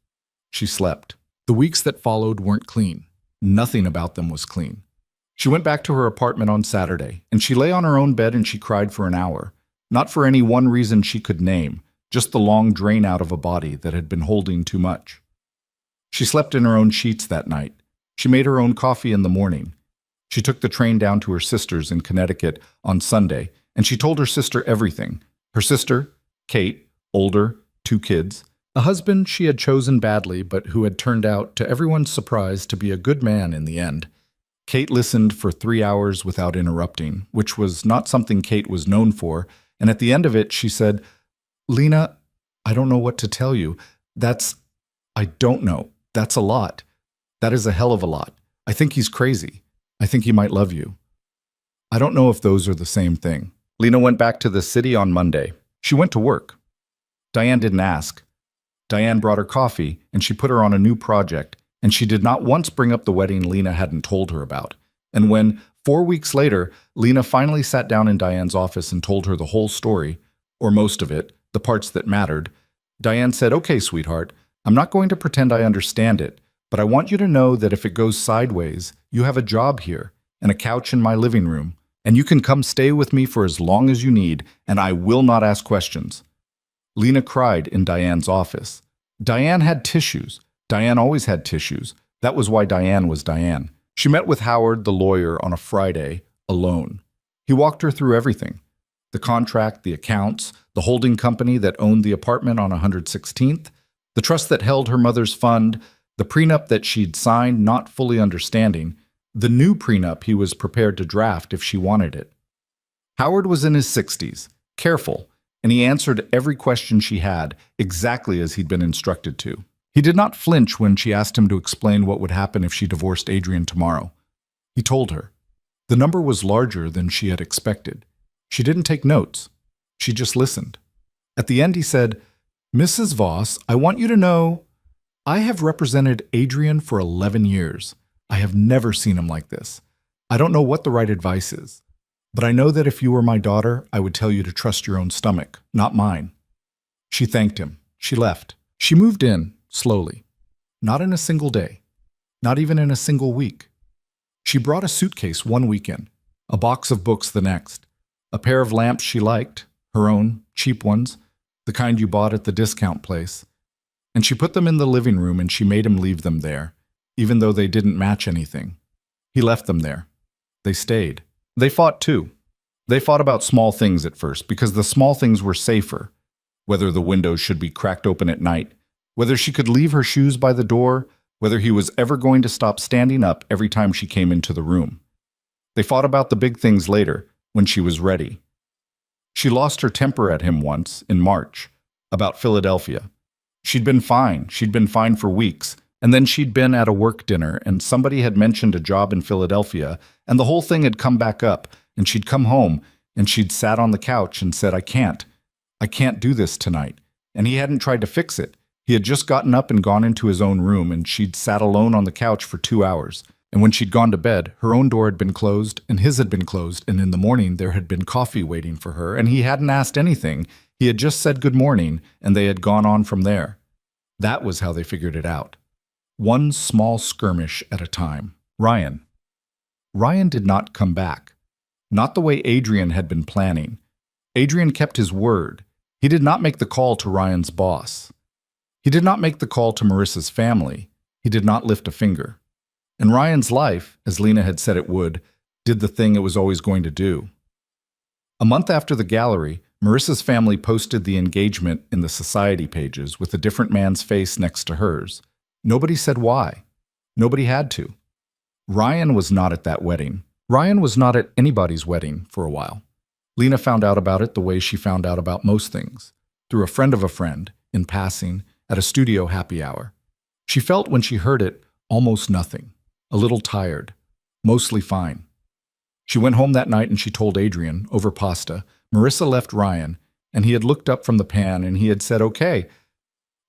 She slept. The weeks that followed weren't clean. Nothing about them was clean. She went back to her apartment on Saturday, and she lay on her own bed and she cried for an hour. Not for any one reason she could name, just the long drain out of a body that had been holding too much. She slept in her own sheets that night. She made her own coffee in the morning. She took the train down to her sister's in Connecticut on Sunday, and she told her sister everything. Her sister, Kate, older, 2 kids, a husband she had chosen badly but who had turned out, to everyone's surprise, to be a good man in the end. Kate listened for 3 hours without interrupting, which was not something Kate was known for, and at the end of it she said, Lena, I don't know what to tell you. I don't know. That's a lot. That is a hell of a lot. I think he's crazy. I think he might love you. I don't know if those are the same thing. Lena went back to the city on Monday. She went to work. Diane didn't ask. Diane brought her coffee, and she put her on a new project, and she did not once bring up the wedding Lena hadn't told her about. And when, 4 weeks later, Lena finally sat down in Diane's office and told her the whole story, or most of it, the parts that mattered, Diane said, "Okay, sweetheart, I'm not going to pretend I understand it, but I want you to know that if it goes sideways, you have a job here and a couch in my living room, and you can come stay with me for as long as you need, and I will not ask questions." Lena cried in Diane's office. Diane had tissues. Diane always had tissues. That was why Diane was Diane. She met with Howard, the lawyer, on a Friday, alone. He walked her through everything. The contract, the accounts, the holding company that owned the apartment on 116th, the trust that held her mother's fund, the prenup that she'd signed not fully understanding, the new prenup he was prepared to draft if she wanted it. Howard was in his 60s, careful, and he answered every question she had exactly as he'd been instructed to. He did not flinch when she asked him to explain what would happen if she divorced Adrian tomorrow. He told her. The number was larger than she had expected. She didn't take notes. She just listened. At the end he said, "Mrs. Voss, I want you to know, I have represented Adrian for 11 years. I have never seen him like this. I don't know what the right advice is, but I know that if you were my daughter, I would tell you to trust your own stomach, not mine." She thanked him. She left. She moved in, slowly. Not in a single day. Not even in a single week. She brought a suitcase one weekend, a box of books the next, a pair of lamps she liked, her own, cheap ones, the kind you bought at the discount place. And she put them in the living room and she made him leave them there, even though they didn't match anything. He left them there. They stayed. They fought too. They fought about small things at first because the small things were safer. Whether the windows should be cracked open at night, whether she could leave her shoes by the door, whether he was ever going to stop standing up every time she came into the room. They fought about the big things later, when she was ready. She lost her temper at him once, in March, about Philadelphia. She'd been fine for weeks, and then she'd been at a work dinner and somebody had mentioned a job in Philadelphia, and the whole thing had come back up, and she'd come home, and she'd sat on the couch and said, I can't do this tonight. And he hadn't tried to fix it. He had just gotten up and gone into his own room, and she'd sat alone on the couch for 2 hours. And when she'd gone to bed, her own door had been closed, and his had been closed, and in the morning there had been coffee waiting for her, and he hadn't asked anything. He had just said good morning, and they had gone on from there. That was how they figured it out. One small skirmish at a time. Ryan did not come back. Not the way Adrian had been planning. Adrian kept his word. He did not make the call to Ryan's boss. He did not make the call to Marissa's family. He did not lift a finger. And Ryan's life, as Lena had said it would, did the thing it was always going to do. A month after the gallery, Marissa's family posted the engagement in the society pages with a different man's face next to hers. Nobody said why. Nobody had to. Ryan was not at that wedding. Ryan was not at anybody's wedding for a while. Lena found out about it the way she found out about most things, through a friend of a friend, in passing, at a studio happy hour. She felt when she heard it almost nothing, a little tired, mostly fine. She went home that night and she told Adrian, over pasta, Marissa left Ryan, and he had looked up from the pan and he had said okay,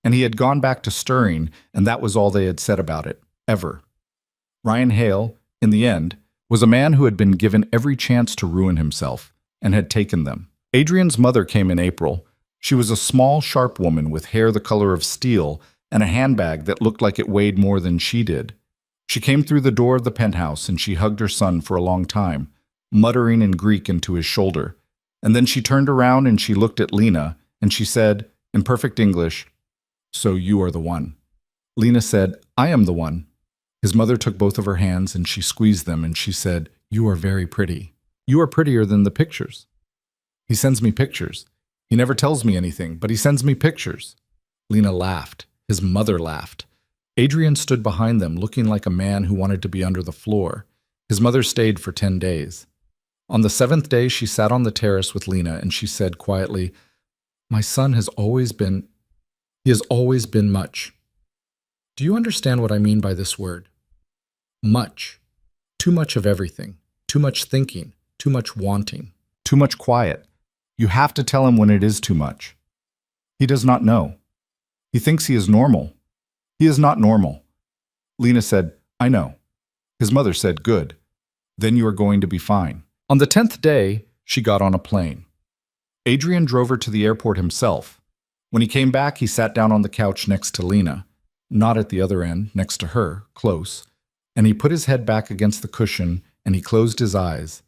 and he had gone back to stirring, and that was all they had said about it, ever. Ryan Hale, in the end, was a man who had been given every chance to ruin himself, and had taken them. Adrian's mother came in April. She was a small, sharp woman with hair the color of steel and a handbag that looked like it weighed more than she did. She came through the door of the penthouse and she hugged her son for a long time, muttering in Greek into his shoulder. And then she turned around and she looked at Lena and she said, in perfect English, "So you are the one." Lena said, "I am the one." His mother took both of her hands and she squeezed them and she said, "You are very pretty. You are prettier than the pictures." He sends me pictures. He never tells me anything, but he sends me pictures. Lena laughed. His mother laughed. Adrian stood behind them, looking like a man who wanted to be under the floor. His mother stayed for 10 days. On the 7th day, she sat on the terrace with Lena and she said quietly, My son he has always been much. Do you understand what I mean by this word? Much. Too much of everything. Too much thinking. Too much wanting. Too much quiet. You have to tell him when it is too much. He does not know. He thinks he is normal. He is not normal. Lena said, I know. His mother said, good. Then you are going to be fine. On the 10th day, she got on a plane. Adrian drove her to the airport himself. When he came back, he sat down on the couch next to Lena, not at the other end, next to her, close, and he put his head back against the cushion and he closed his eyes.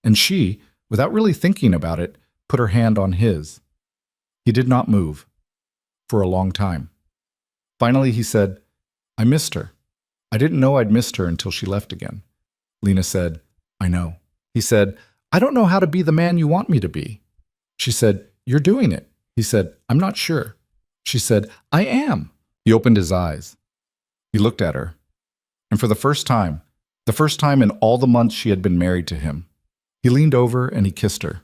And she, without really thinking about it, put her hand on his. He did not move for a long time. Finally, he said, I missed her. I didn't know I'd missed her until she left again. Lena said, I know. He said, I don't know how to be the man you want me to be. She said, you're doing it. He said, I'm not sure. She said, I am. He opened his eyes. He looked at her. And for the first time in all the months she had been married to him, he leaned over and he kissed her.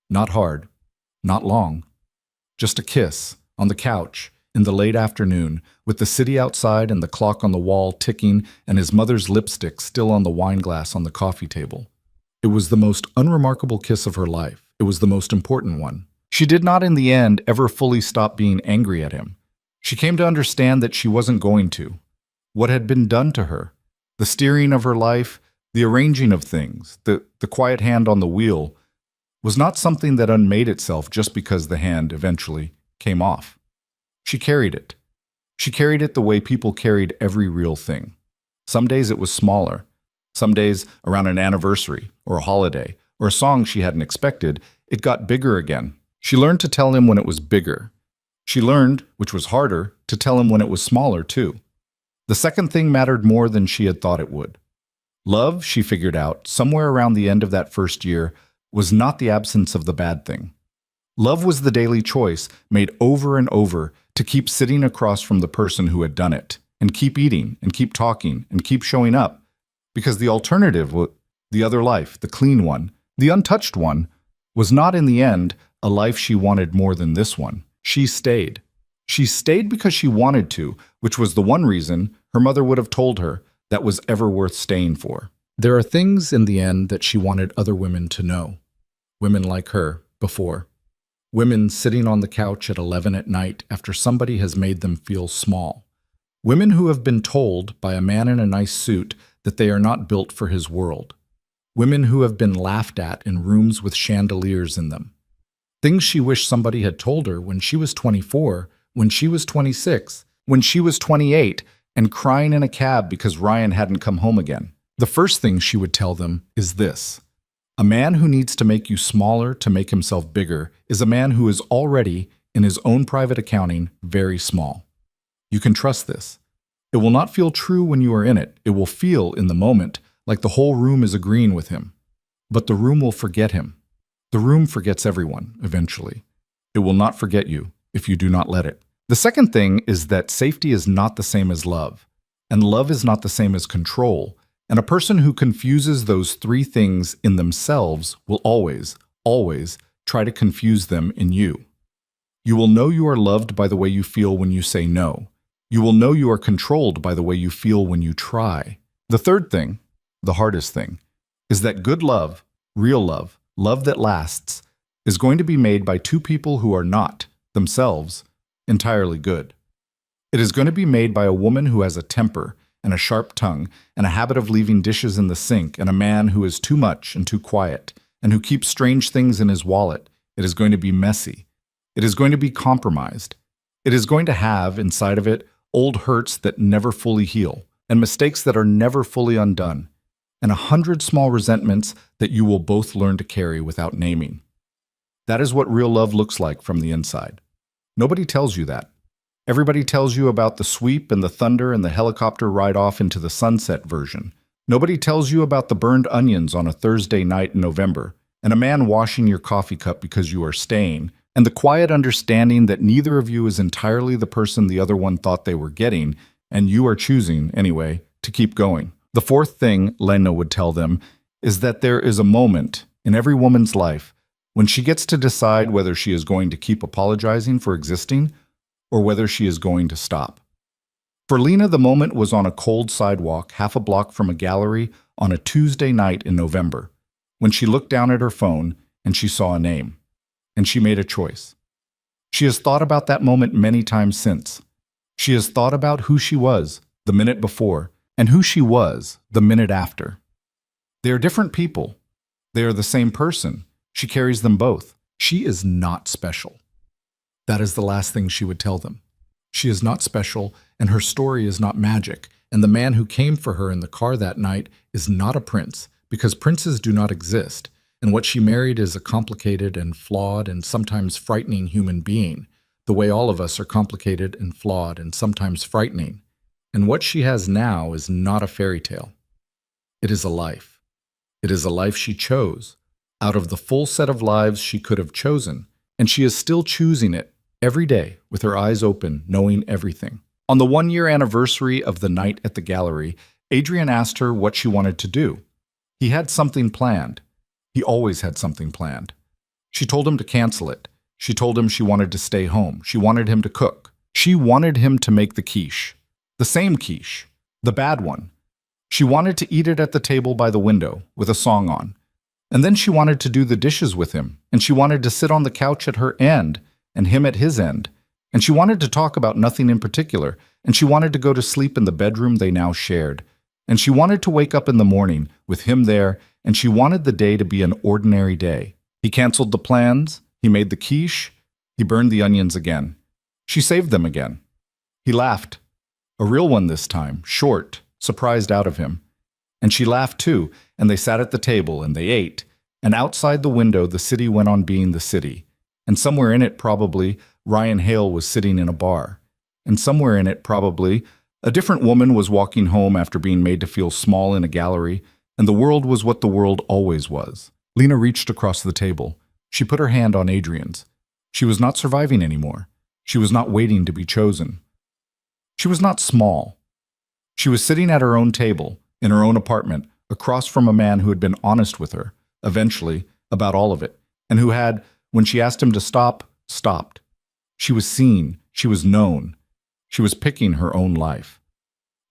Not hard, not long, just a kiss on the couch in the late afternoon with the city outside and the clock on the wall ticking and his mother's lipstick still on the wine glass on the coffee table. It was the most unremarkable kiss of her life. It was the most important one. She did not in the end ever fully stop being angry at him. She came to understand that she wasn't going to. What had been done to her, the steering of her life, the arranging of things, the quiet hand on the wheel, was not something that unmade itself just because the hand eventually came off. She carried it. She carried it the way people carried every real thing. Some days it was smaller. Some days, around an anniversary or a holiday or a song she hadn't expected, it got bigger again. She learned to tell him when it was bigger. She learned, which was harder, to tell him when it was smaller too. The second thing mattered more than she had thought it would. Love, she figured out, somewhere around the end of that first year, was not the absence of the bad thing. Love was the daily choice made over and over to keep sitting across from the person who had done it, and keep eating, and keep talking, and keep showing up. Because the alternative, the other life, the clean one, the untouched one, was not in the end a life she wanted more than this one. She stayed. She stayed because she wanted to, which was the one reason her mother would have told her that was ever worth staying for. There are things in the end that she wanted other women to know. Women like her, before. Women sitting on the couch at 11 at night after somebody has made them feel small. Women who have been told by a man in a nice suit that they are not built for his world. Women who have been laughed at in rooms with chandeliers in them. Things she wished somebody had told her when she was 24, when she was 26, when she was 28, and crying in a cab because Ryan hadn't come home again. The first thing she would tell them is this. A man who needs to make you smaller to make himself bigger is a man who is already, in his own private accounting, very small. You can trust this. It will not feel true when you are in it. It will feel, in the moment, like the whole room is agreeing with him. But the room will forget him. The room forgets everyone, eventually. It will not forget you if you do not let it. The second thing is that safety is not the same as love, and love is not the same as control, and a person who confuses those three things in themselves will always, always try to confuse them in you. You will know you are loved by the way you feel when you say no. You will know you are controlled by the way you feel when you try. The third thing, the hardest thing, is that good love, real love, love that lasts, is going to be made by two people who are not, themselves, entirely good. It is going to be made by a woman who has a temper and a sharp tongue and a habit of leaving dishes in the sink, and a man who is too much and too quiet and who keeps strange things in his wallet. It is going to be messy. It is going to be compromised. It is going to have, inside of it, old hurts that never fully heal, and mistakes that are never fully undone, and 100 small resentments that you will both learn to carry without naming. That is what real love looks like from the inside. Nobody tells you that. Everybody tells you about the sweep and the thunder and the helicopter ride off into the sunset version. Nobody tells you about the burned onions on a Thursday night in November, and a man washing your coffee cup because you are staying, and the quiet understanding that neither of you is entirely the person the other one thought they were getting, and you are choosing, anyway, to keep going. The fourth thing Lena would tell them is that there is a moment in every woman's life when she gets to decide whether she is going to keep apologizing for existing or whether she is going to stop. For Lena, the moment was on a cold sidewalk half a block from a gallery on a Tuesday night in November, when she looked down at her phone and she saw a name, and she made a choice. She has thought about that moment many times since. She has thought about who she was the minute before and who she was the minute after. They are different people. They are the same person. She carries them both. She is not special. That is the last thing she would tell them. She is not special, and her story is not magic, and the man who came for her in the car that night is not a prince, because princes do not exist, and what she married is a complicated and flawed and sometimes frightening human being, the way all of us are complicated and flawed and sometimes frightening. And what she has now is not a fairy tale. It is a life. It is a life she chose, out of the full set of lives she could have chosen, and she is still choosing it every day with her eyes open, knowing everything. On the 1-year anniversary of the night at the gallery, Adrian asked her what she wanted to do. He had something planned. He always had something planned. She told him to cancel it. She told him she wanted to stay home. She wanted him to cook. She wanted him to make the quiche. The same quiche. The bad one. She wanted to eat it at the table by the window, with a song on. And then she wanted to do the dishes with him, and she wanted to sit on the couch at her end, and him at his end. And she wanted to talk about nothing in particular, and she wanted to go to sleep in the bedroom they now shared. And she wanted to wake up in the morning with him there, and she wanted the day to be an ordinary day. He canceled the plans, he made the quiche, he burned the onions again. She saved them again. He laughed. A real one this time, short, surprised out of him. And she laughed too, and they sat at the table and they ate. And outside the window the city went on being the city. And somewhere in it probably Ryan Hale was sitting in a bar. And somewhere in it probably a different woman was walking home after being made to feel small in a gallery, and the world was what the world always was. Lena reached across the table. She put her hand on Adrian's. She was not surviving anymore. She was not waiting to be chosen. She was not small. She was sitting at her own table, in her own apartment, across from a man who had been honest with her, eventually, about all of it, and who had, when she asked him to stop, stopped. She was seen. She was known. She was picking her own life.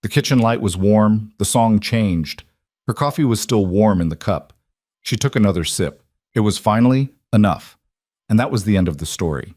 The kitchen light was warm. The song changed. Her coffee was still warm in the cup. She took another sip. It was finally enough. And that was the end of the story.